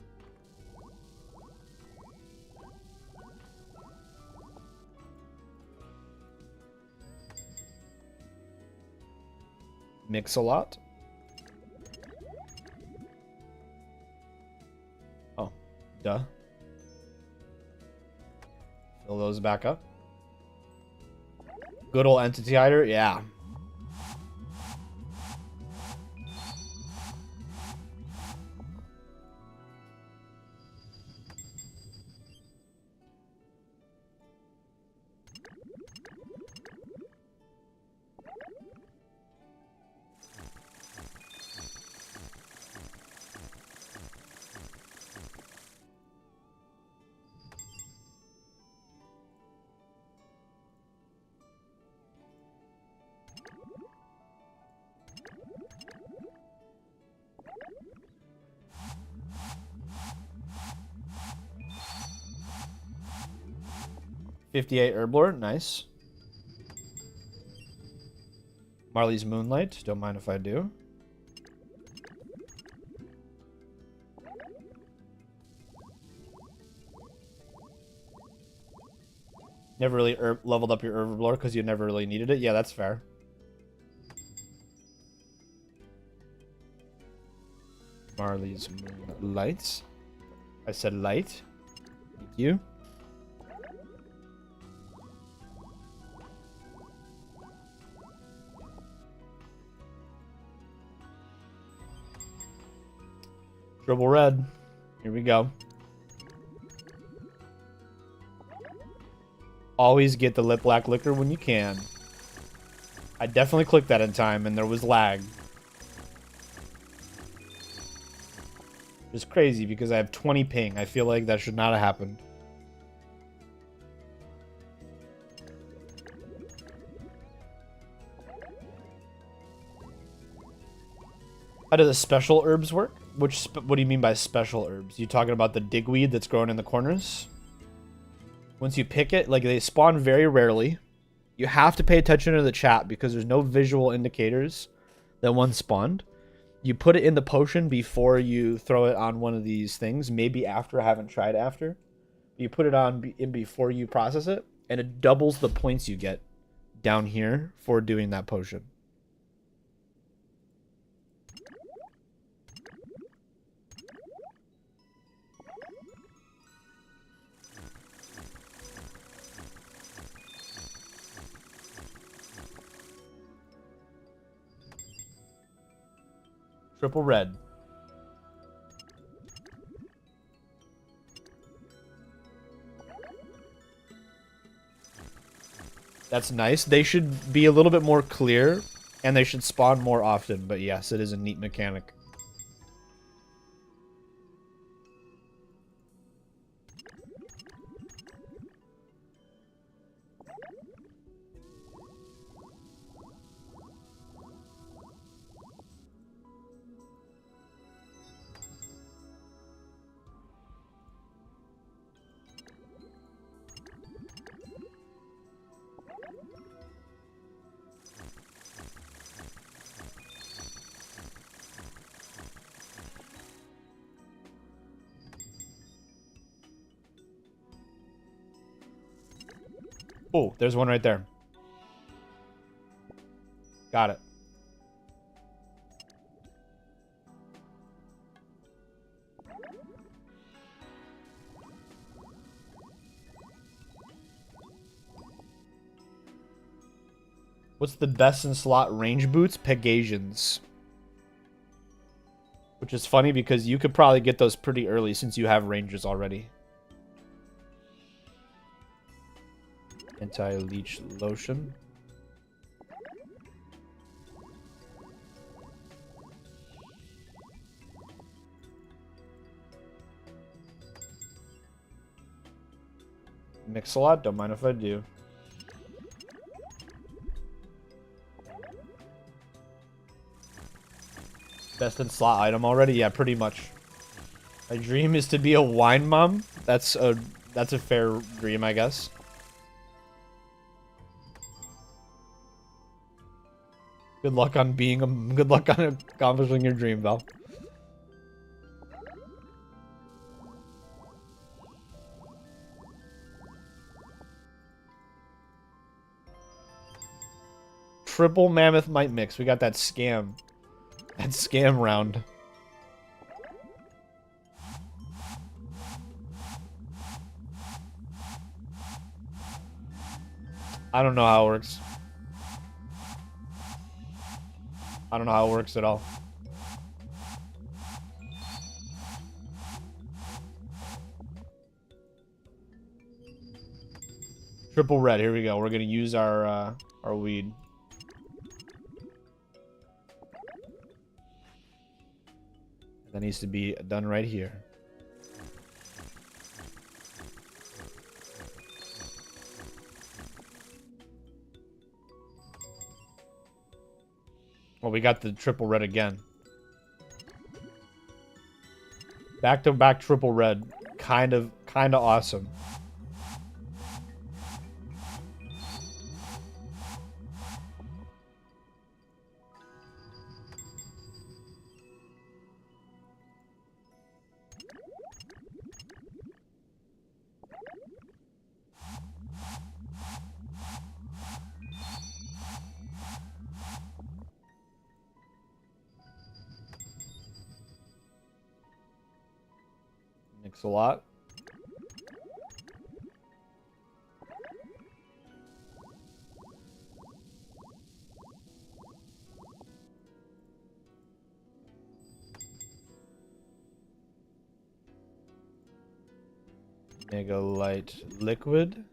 Speaker 2: Mix-a-lot. Oh, duh. Fill those back up. Good old entity hider, yeah. $58 Herblore, nice. Marley's Moonlight, don't mind if I do. Never really leveled up your Herblore because you never really needed it. Yeah, that's fair. Marley's Moonlight. I said light. Thank you. Triple red. Here we go. Always get the lip black liquor when you can. I definitely clicked that in time and there was lag. It's crazy because I have 20 ping. I feel like that should not have happened. How do the special herbs work? What do you mean by special herbs? You talking about the digweed that's growing in the corners? Once you pick it, like they spawn very rarely. You have to pay attention to the chat because there's no visual indicators that one spawned. You put it in the potion before you throw it on one of these things. Maybe after. I haven't tried after. You put it on in before you process it, and it doubles the points you get down here for doing that potion. Triple red. That's nice. They should be a little bit more clear, and they should spawn more often. But yes, it is a neat mechanic. Oh, there's one right there. Got it. What's the best in slot range boots? Pegasians. Which is funny because you could probably get those pretty early since you have rangers already. Anti-leech lotion. Mix-a-lot, don't mind if I do. Best in slot item already? Yeah, pretty much. My dream is to be a wine mom. That's a fair dream, I guess. Good luck on accomplishing your dream, Val. triple mammoth might mix. We got that scam. That scam round. I don't know how it works. I don't know how it works at all. Triple red. Here we go. We're gonna use our weed. That needs to be done right here. Well, we got the triple red again. Back to back triple red. Kind of awesome. Mix a lot. Mega light liquid.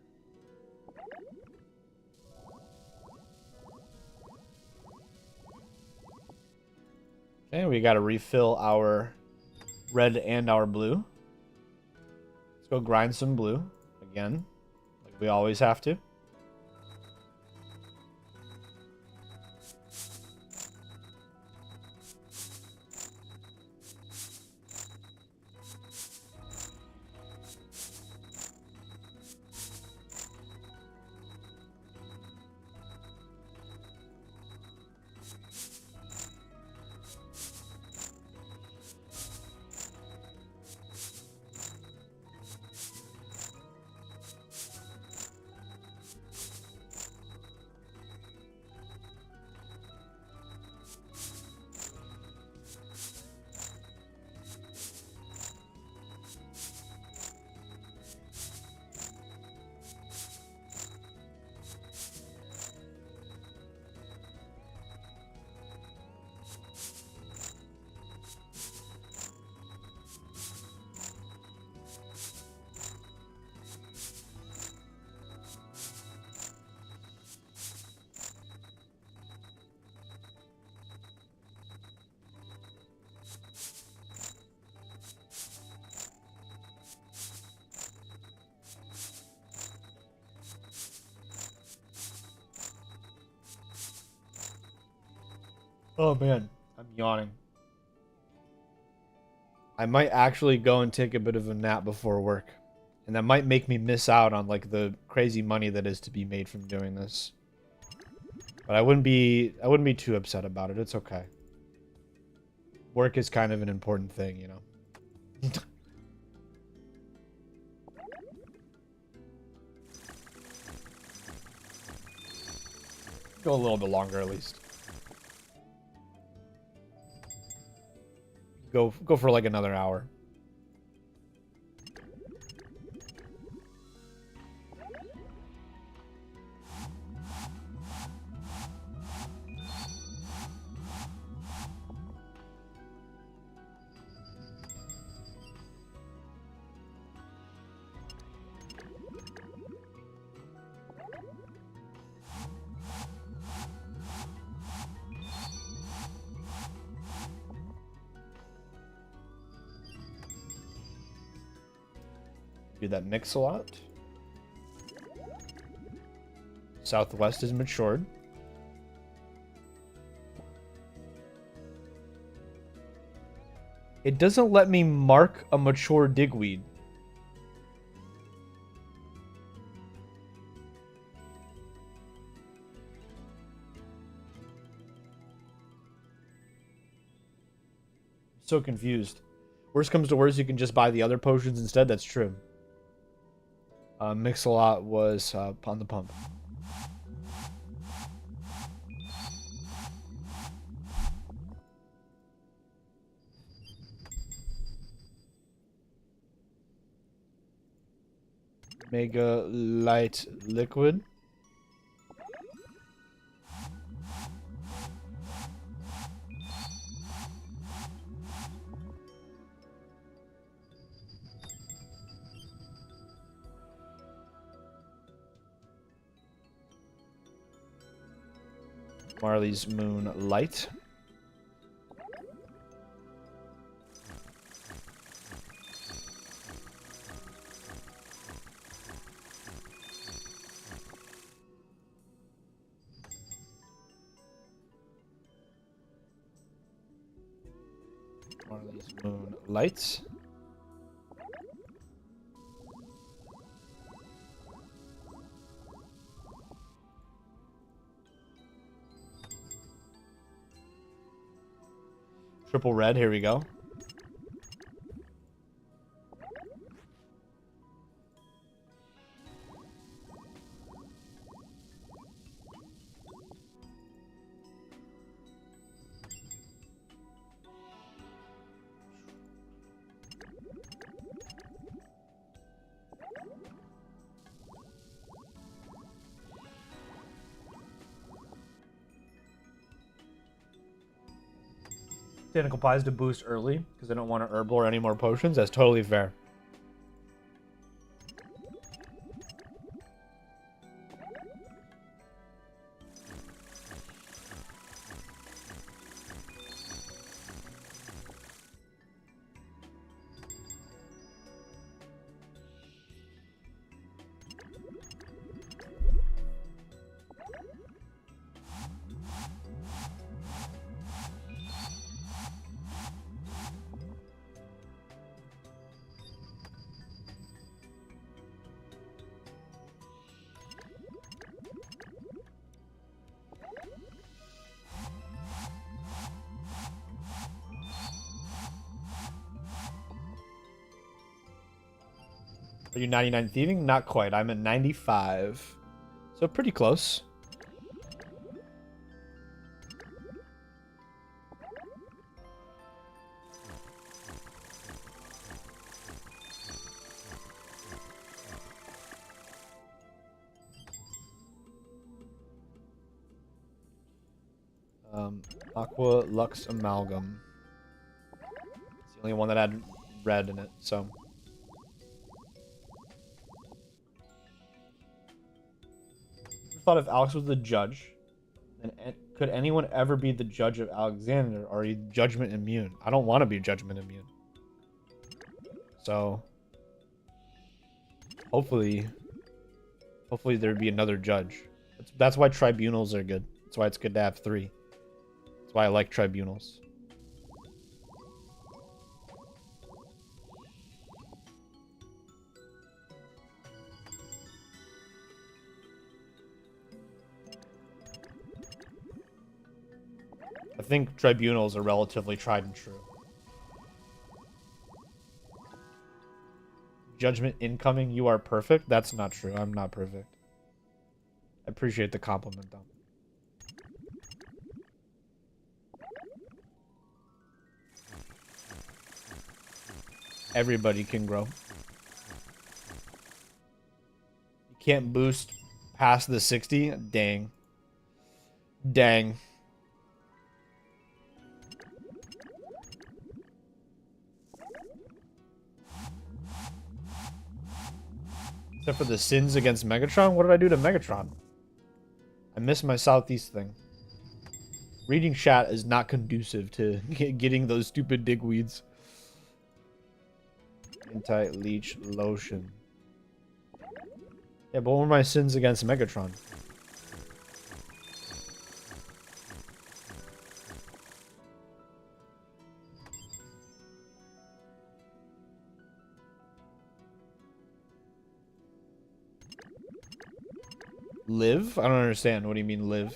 Speaker 2: Okay, we got to refill our red and our blue. Let's go grind some blue again, like we always have to. Oh man, I'm yawning. I might actually go and take a bit of a nap before work. And that might make me miss out on like the crazy money that is to be made from doing this. But I wouldn't be too upset about it. It's okay. Work is kind of an important thing, you know. Go a little bit longer at least. Go for like another hour. Do that mix a lot. Southwest is matured. It doesn't let me mark a mature digweed. I'm so confused. Worst comes to worst, you can just buy the other potions instead. That's true. Mix-a-lot was on the pump.
Speaker 1: Mega light liquid. Marley's Moon Light. Marley's Moon Lights. Triple red, here we go. Botanical Pies to boost early because I don't want to herbal or any more potions. That's totally fair. Are you 99 thieving? Not quite. I'm at 95. So pretty close. Aqua Lux Amalgam. It's the only one that had red in it, so. Thought if Alex was the judge, then could anyone ever be the judge of Alexander? Or are you judgment immune? I don't want to be judgment immune. So hopefully there'd be another judge. That's why tribunals are good. That's why it's good to have 3. That's why I like tribunals. I think tribunals are relatively tried and true. Judgment incoming, you are perfect? That's not true. I'm not perfect. I appreciate the compliment, though. Everybody can grow. You can't boost past the 60? Dang. Dang. Except for the sins against Megatron? What did I do to Megatron? I missed my southeast thing. Reading chat is not conducive to getting those stupid digweeds. Anti-leech lotion. Yeah, but what were my sins against Megatron? Live? I don't understand. What do you mean live?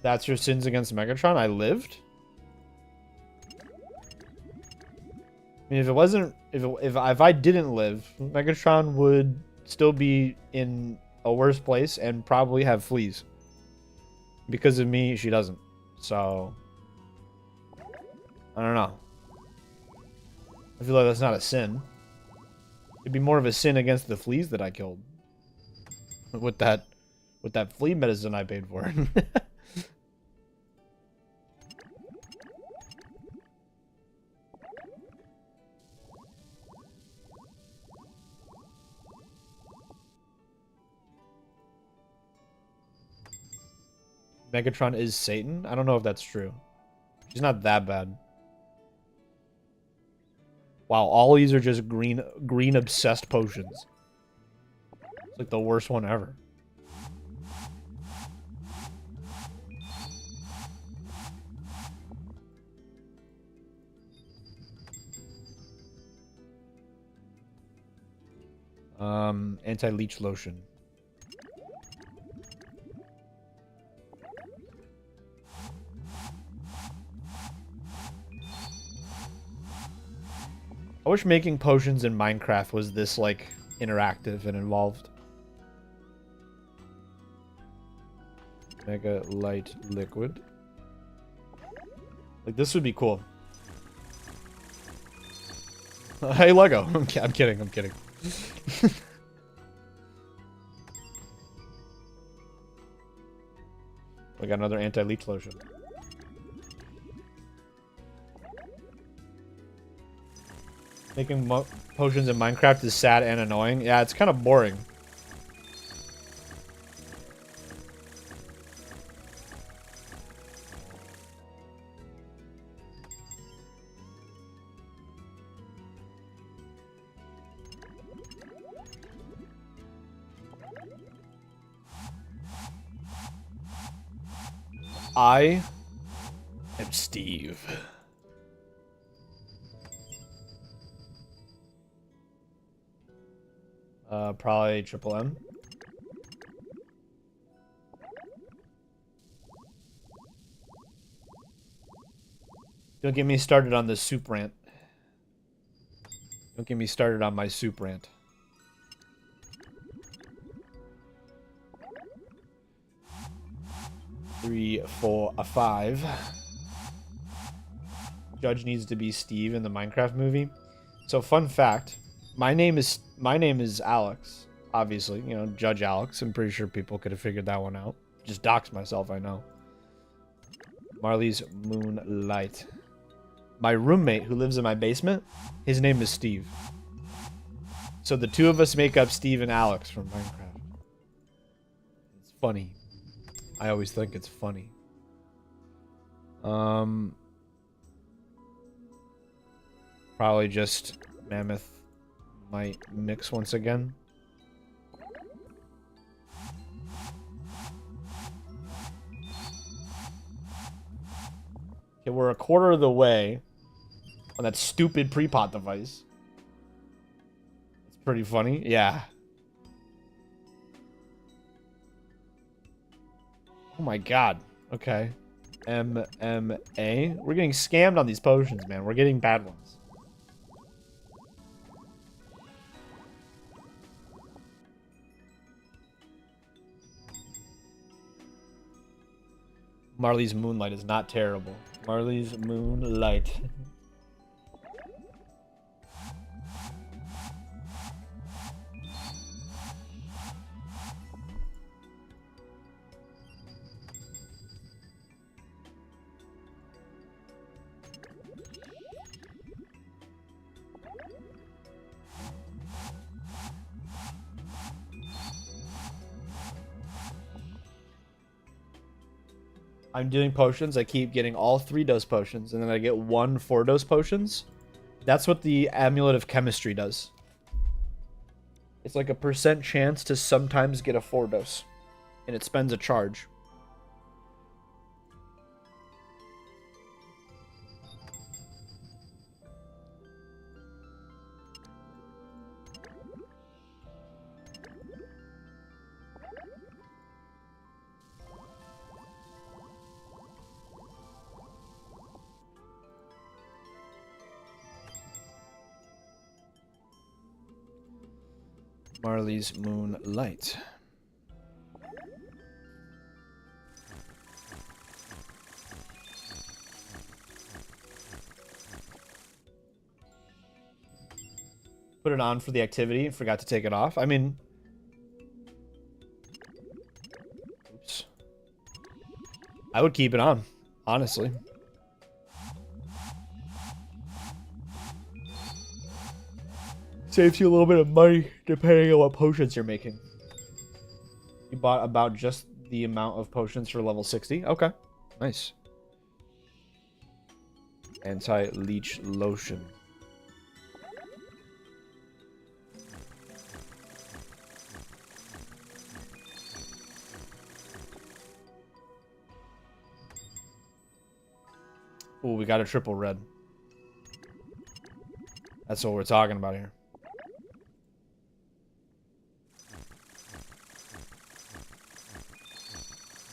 Speaker 2: That's your sins against Megatron? I lived? I mean, if it wasn't... If I didn't live, Megatron would still be in a worse place and probably have fleas. Because of me, she doesn't. So... I don't know. I feel like that's not a sin. It'd be more of a sin against the fleas that I killed. With that flea medicine I paid for. Megatron is Satan? I don't know if that's true. She's not that bad. Wow, all these are just green obsessed potions. It's like the worst one ever. Anti-leech lotion. I wish making potions in Minecraft was this, like, interactive and involved. Mega light liquid. Like, this would be cool. Hey, Lego. I'm kidding. We got another anti-leech lotion. Making potions in Minecraft is sad and annoying. Yeah, it's kind of boring. I am Steve. Probably Triple M. Don't get me started on the soup rant. Don't get me started on my soup rant. Three, four, a 5. Judge needs to be Steve in the Minecraft movie. So, fun fact, my name is Alex. Obviously, you know, Judge Alex. I'm pretty sure people could have figured that one out. Just dox myself, I know. Marley's Moonlight. My roommate who lives in my basement, his name is Steve. So the two of us make up Steve and Alex from Minecraft. It's funny. I always think it's funny. Probably just Mammoth might mix once again. Okay, we're a quarter of the way on that stupid pre-pot device. It's pretty funny. Yeah. Oh my god. Okay. MMA. We're getting scammed on these potions, man. We're getting bad ones. Marley's Moonlight is not terrible. Marley's Moonlight. I'm doing potions. I keep getting all 3-dose potions, and then I get 1 4-dose potions. That's what the Amulet of Chemistry does. It's like a % chance to sometimes get a 4-dose, and it spends a charge. Marley's Moonlight. Put it on for the activity. Forgot to take it off. I mean... Oops. I would keep it on, honestly. Saves you a little bit of money depending on what potions you're making. You bought about just the amount of potions for level 60. Okay. Nice. Anti-leech lotion. Ooh, we got a triple red. That's what we're talking about here.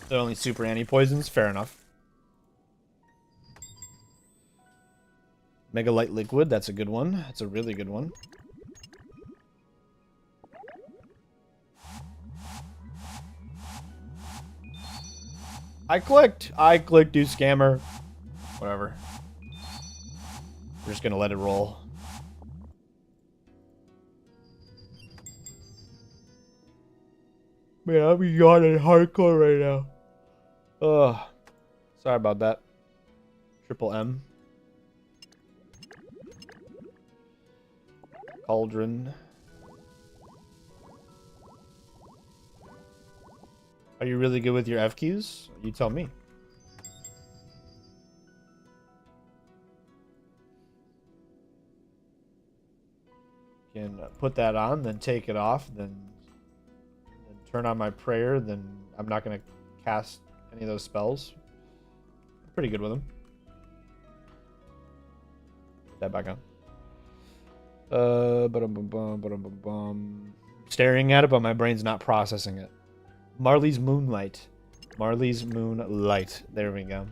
Speaker 2: They're only super anti-poisons? Fair enough. Mega Light Liquid, that's a good one. That's a really good one. I clicked, you scammer. Whatever. We're just gonna let it roll. Man, I'm yawning hardcore right now. Ugh. Sorry about that. Triple M. Cauldron. Are you really good with your F keys? You tell me. Can put that on, then take it off, then turn on my prayer, then I'm not going to cast any of those spells. I'm pretty good with them. Put that back on. Staring at it, but my brain's not processing it. Marley's Moonlight. Marley's Moonlight. There we go.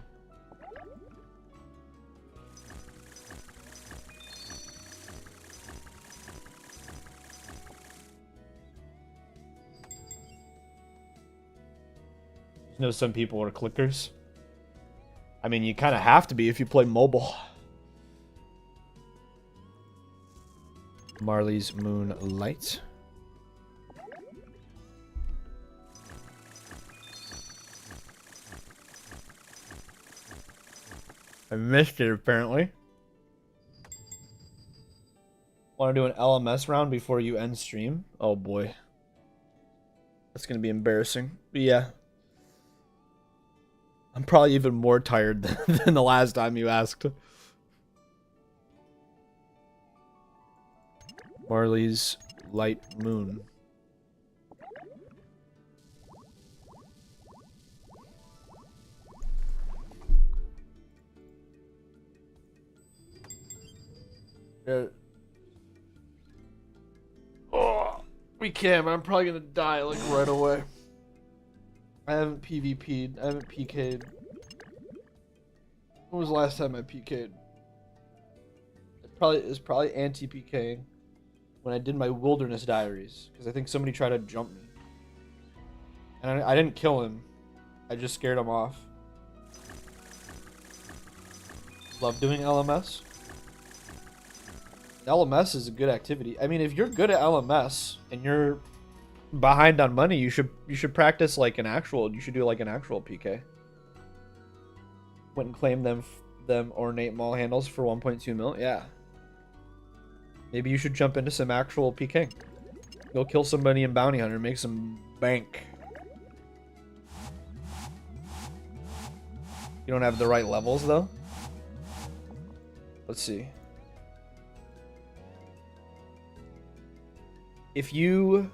Speaker 2: You know, some people are clickers. I mean, you kind of have to be if you play mobile. Marley's Moonlight. I missed it, apparently. Want to do an LMS round before you end stream? Oh, boy. That's going to be embarrassing. But yeah. I'm probably even more tired than the last time you asked. Marley's Light Moon. Oh, we can, but I'm probably gonna die like right away. I haven't PvP'd. I haven't PK'd. When was the last time I PK'd? It was probably anti-PKing when I did my Wilderness Diaries, because I think somebody tried to jump me. And I didn't kill him. I just scared him off. Love doing LMS. LMS is a good activity. I mean, if you're good at LMS and you're behind on money, you should practice like an actual. You should do like an actual PK. Wouldn't claim them ornate mall handles for 1.2 mil. Yeah. Maybe you should jump into some actual PK. Go kill somebody in Bounty Hunter, make some bank. You don't have the right levels though. Let's see. If your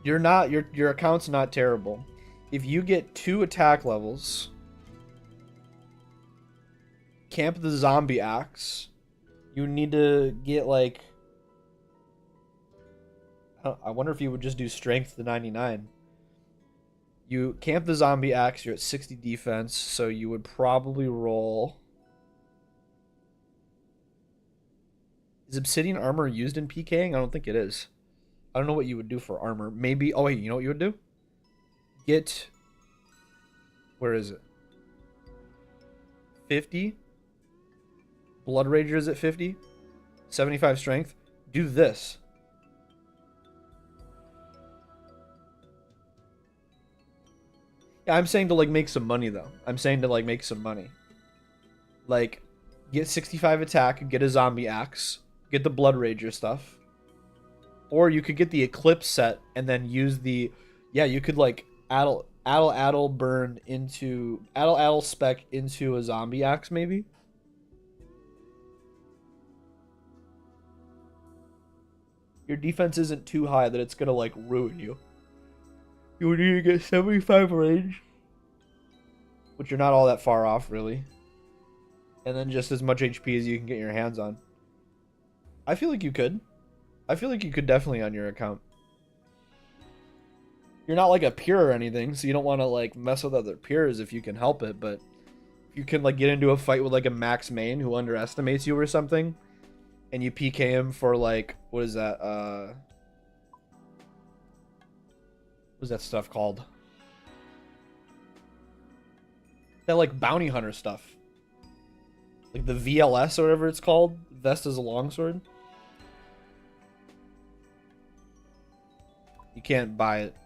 Speaker 2: account's not terrible. If you get 2 attack levels, camp the zombie axe, you need to get like, I wonder if you would just do strength to 99. You camp the zombie axe, you're at 60 defense, so you would probably roll. Is obsidian armor used in PKing? I don't think it is. I don't know what you would do for armor. Maybe. Oh wait, you know what you would do? Get. Where is it? 50. Blood Rager is at 50. 75 strength. Do this. Yeah, I'm saying to like make some money though. I'm saying to like make some money. Like, get 65 attack, get a zombie axe, get the Blood Rager stuff. Or you could get the Eclipse set and then use the, yeah, you could like addle burn into addle spec into a zombie axe maybe. Your defense isn't too high that it's gonna like ruin you. You would need to get 75 range, which you're not all that far off really, and then just as much HP as you can get your hands on. I feel like you could. I feel like you could definitely on your account. You're not like a pure or anything, so you don't want to like mess with other pures if you can help it, but if you can like get into a fight with like a max main who underestimates you or something, and you PK him for like, what is that? What's that stuff called? That like bounty hunter stuff. Like the VLS or whatever it's called. Vest is a longsword. You can't buy it.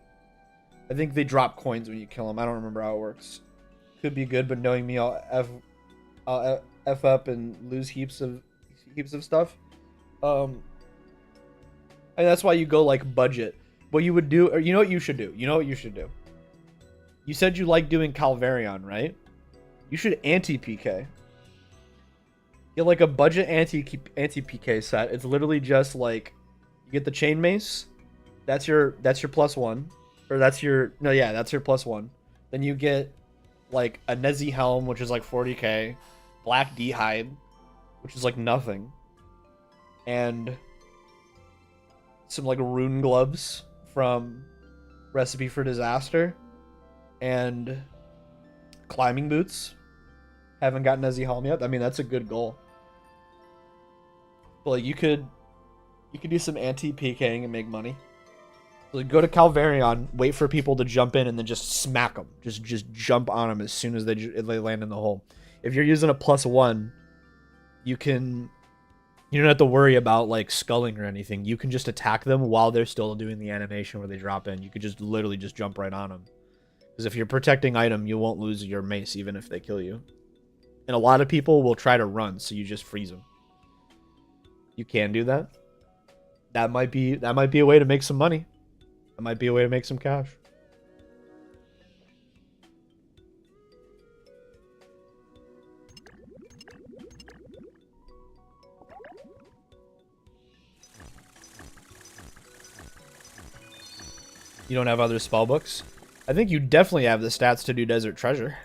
Speaker 2: I think they drop coins when you kill them. I don't remember how it works. Could be good, but knowing me, I'll F up and lose heaps of stuff. And that's why you go like budget. What you would do, or you know what you should do. You know what you should do. You said you like doing Calvarion, right? You should anti-PK. Get like a budget anti-PK set. It's literally just like you get the chain mace. That's your +1. Or that's your that's your +1. Then you get like a Nezi helm, which is like 40k, black D-hide, which is like nothing. And some like rune gloves from Recipe for Disaster. And climbing boots. Haven't gotten Nezi helm yet. I mean, that's a good goal. But like you could do some anti-PKing and make money. Like go to Calvarion, wait for people to jump in, and then just smack them. Just jump on them as soon as they land in the hole. If you're using a +1, you don't have to worry about like sculling or anything. You can just attack them while they're still doing the animation where they drop in. You could just literally just jump right on them. Because if you're protecting item, you won't lose your mace even if they kill you. And a lot of people will try to run, so you just freeze them. You can do that. That might be a way to make some money. That might be a way to make some cash. You don't have other spell books? I think you definitely have the stats to do Desert Treasure.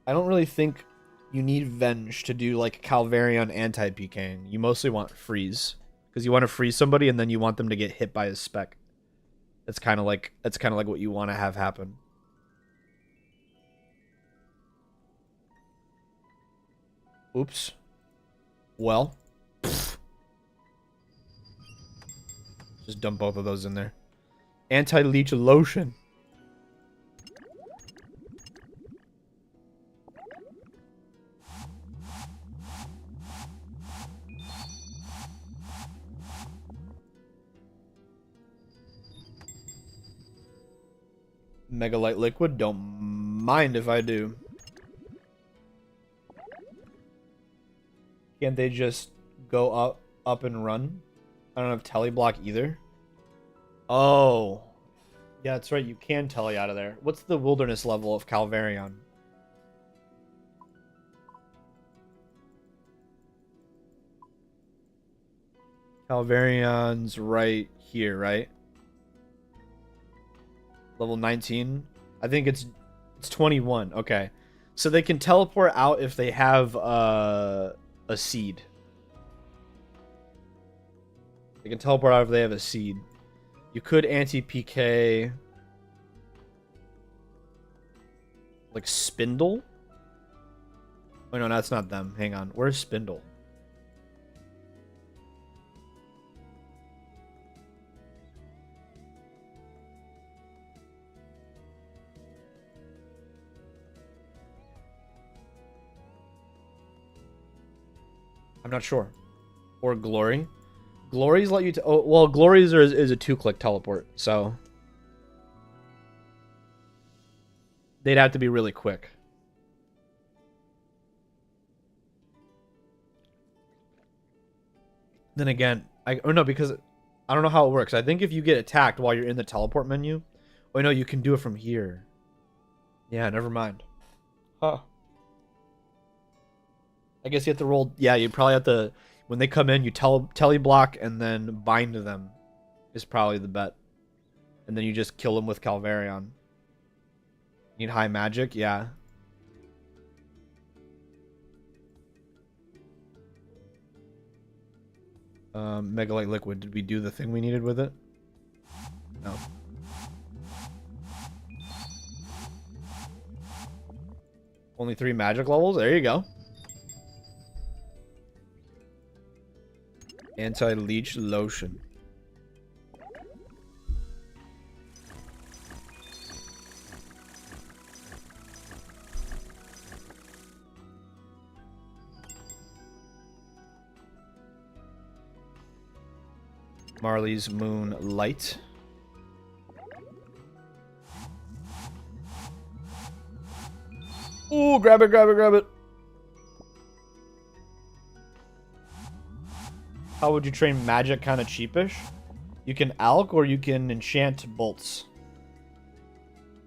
Speaker 2: I don't really think you need Venge to do like Calvarion anti-PKing. You mostly want freeze. Because you want to freeze somebody and then you want them to get hit by a spec. That's kind of like what you want to have happen. Oops. Well. Just dump both of those in there. Anti-leech lotion. Mega light liquid, don't mind if I do. Can't they just go up and run? I don't have teleblock either. Oh. Yeah, that's right, you can tele out of there. What's the wilderness level of Calvarion? Calvarion's right here, right? Level 19. I think it's 21. Okay. So they can teleport out if they have a seed. They can teleport out if they have a seed. You could anti-PK like Spindle. Oh no, that's not them. Hang on. Where's Spindle? I'm not sure. Or Glory. Glories let you to... Oh, well, Glories is a 2-click teleport, so... They'd have to be really quick. Then again, oh no, because I don't know how it works. I think if you get attacked while you're in the teleport menu... Oh no, you can do it from here. Yeah, never mind. Huh. I guess you have to roll... Yeah, you probably have to... When they come in, you teleblock and then bind them is probably the bet. And then you just kill them with Calvarion. Need high magic? Yeah. Megalite Liquid. Did we do the thing we needed with it? No. Only 3 magic levels? There you go. Anti-leech lotion. Marley's Moon Light. Ooh, grab it, grab it, grab it. How would you train magic kind of cheapish? You can alch or you can enchant bolts.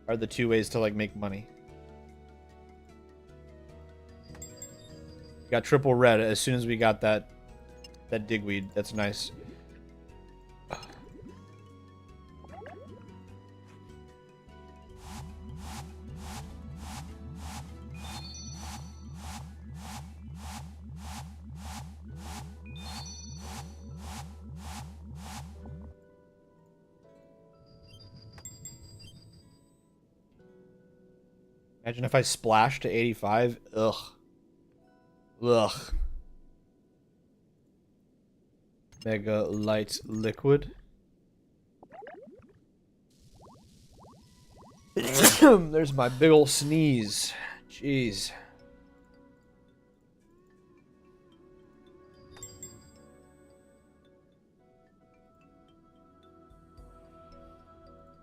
Speaker 2: Are the 2 ways to like make money. Got triple red as soon as we got that digweed. That's nice. Imagine if I splashed to 85. Ugh. Ugh. Mega Light Liquid. There's my big ol' sneeze. Jeez.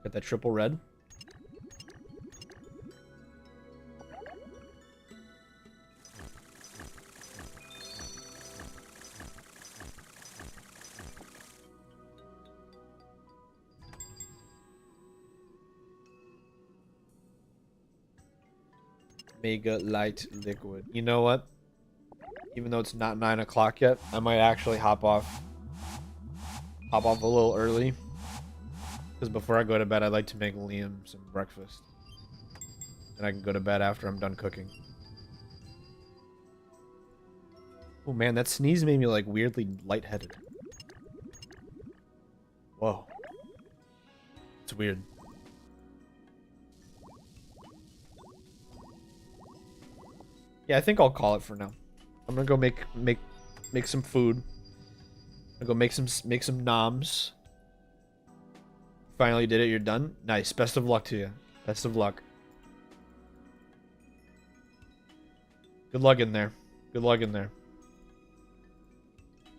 Speaker 2: Got that triple red. Mega Light Liquid. You know what? Even though it's not 9 o'clock yet, I might actually hop off a little early. Because before I go to bed, I'd like to make Liam some breakfast. And I can go to bed after I'm done cooking. Oh man, that sneeze made me like weirdly lightheaded. Whoa. It's weird. Yeah, I think I'll call it for now. I'm gonna go make some food. I'm gonna go make some noms. Finally did it. You're done. Nice. Best of luck to you. Best of luck. Good luck in there. Good luck in there.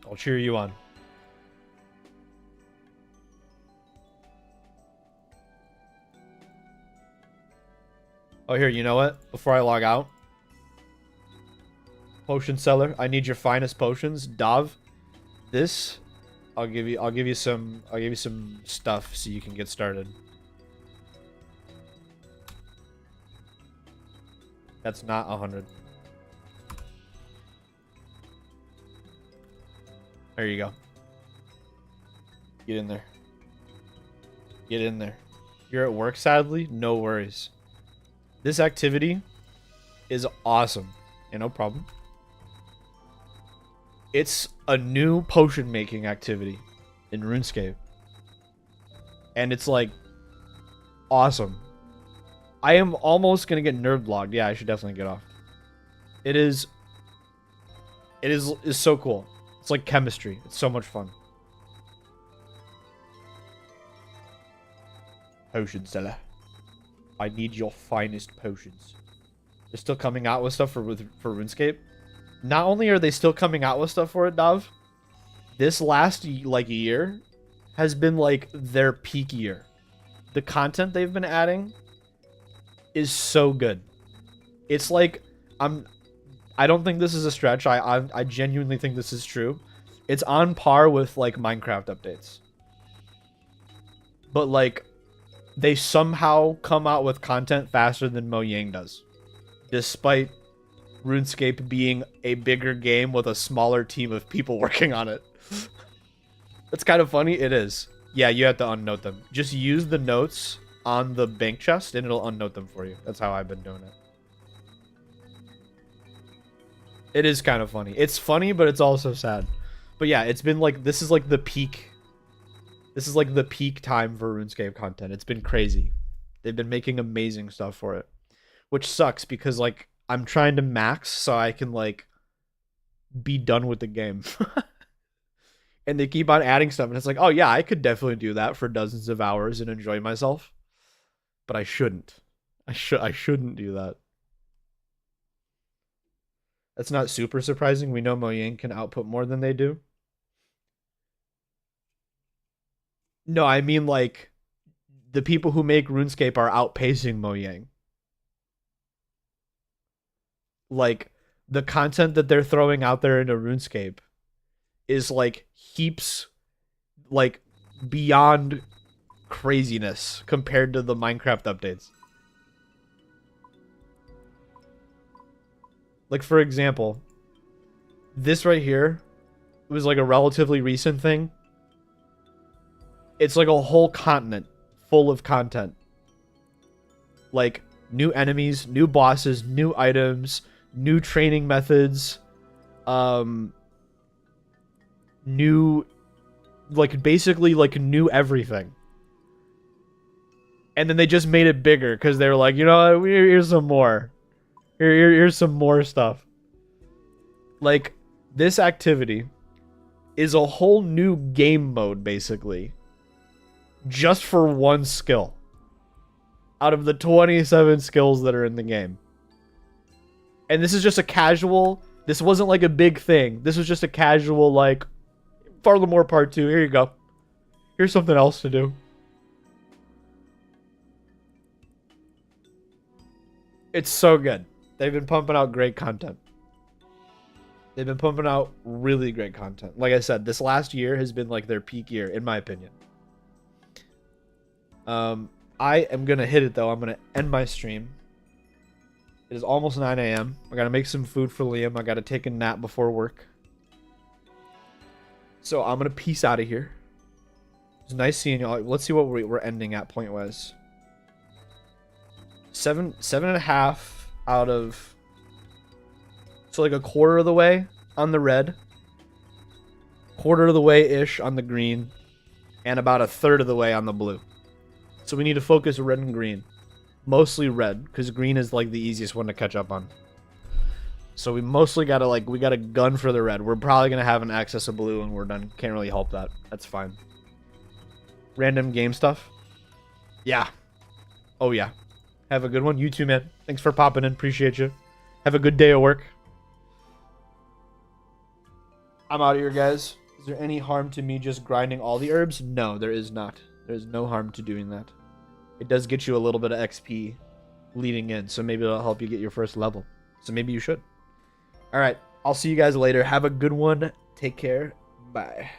Speaker 2: I'll cheer you on. Oh, here. You know what? Before I log out. Potion seller, I need your finest potions. Dav, this, I'll give you some stuff so you can get started. That's not 100. There you go. Get in there. Get in there. You're at work, sadly? No worries. This activity is awesome. Yeah, no problem. It's a new potion making activity in RuneScape. And it's like awesome. I am almost going to get nerve logged. Yeah, I should definitely get off. It is It is so cool. It's like chemistry. It's so much fun. Potion seller. I need your finest potions. They're still coming out with stuff for RuneScape. Not only are they still coming out with stuff for it, Dav, this last like year has been like their peak year. The content they've been adding is so good. It's like I don't think this is a stretch. I genuinely think this is true. It's on par with like Minecraft updates. But like they somehow come out with content faster than Mojang does. Despite RuneScape being a bigger game with a smaller team of people working on it. That's kind of funny. It is. Yeah, you have to unnote them. Just use the notes on the bank chest and it'll unnote them for you. That's how I've been doing it. It is kind of funny. It's funny, but it's also sad. But yeah, it's been like, this is like the peak. This is like the peak time for RuneScape content. It's been crazy. They've been making amazing stuff for it. Which sucks because like, I'm trying to max so I can like be done with the game. And they keep on adding stuff and it's like, oh yeah, I could definitely do that for dozens of hours and enjoy myself. But I shouldn't. I shouldn't do that. That's not super surprising. We know Mojang can output more than they do. No, I mean like the people who make RuneScape are outpacing Mojang. Like the content that they're throwing out there into RuneScape is like heaps like beyond craziness compared to the Minecraft updates. Like for example, this right here was like a relatively recent thing. It's like a whole continent full of content. Like new enemies, new bosses, new items, new training methods, new, like basically like new everything. And then they just made it bigger because they were like, you know what, here's some more. Here's some more stuff. Like this activity is a whole new game mode basically. Just for one skill. Out of the 27 skills that are in the game. And this is just a casual, this wasn't like a big thing. This was just a casual like, Furthermore Part 2, here you go. Here's something else to do. It's so good. They've been pumping out great content. They've been pumping out really great content. Like I said, this last year has been like their peak year, in my opinion. I am going to hit it though. I'm going to end my stream. It is almost 9 a.m. I got to make some food for Liam. I got to take a nap before work. So I'm going to peace out of here. It's nice seeing y'all. Let's see what we're ending at point-wise. 7.5 out of... So like a quarter of the way on the red. Quarter of the way-ish on the green. And about a third of the way on the blue. So we need to focus red and green. Mostly red, because green is like the easiest one to catch up on. So we mostly gotta like, we got a gun for the red. We're probably gonna have an access of blue and we're done. Can't really help that. That's fine. Random game stuff? Yeah. Oh yeah. Have a good one. You too, man. Thanks for popping in. Appreciate you. Have a good day at work. I'm out of here, guys. Is there any harm to me just grinding all the herbs? No, there is not. There's no harm to doing that. It does get you a little bit of XP leading in, so maybe it'll help you get your first level. So maybe you should. All right, I'll see you guys later. Have a good one. Take care. Bye.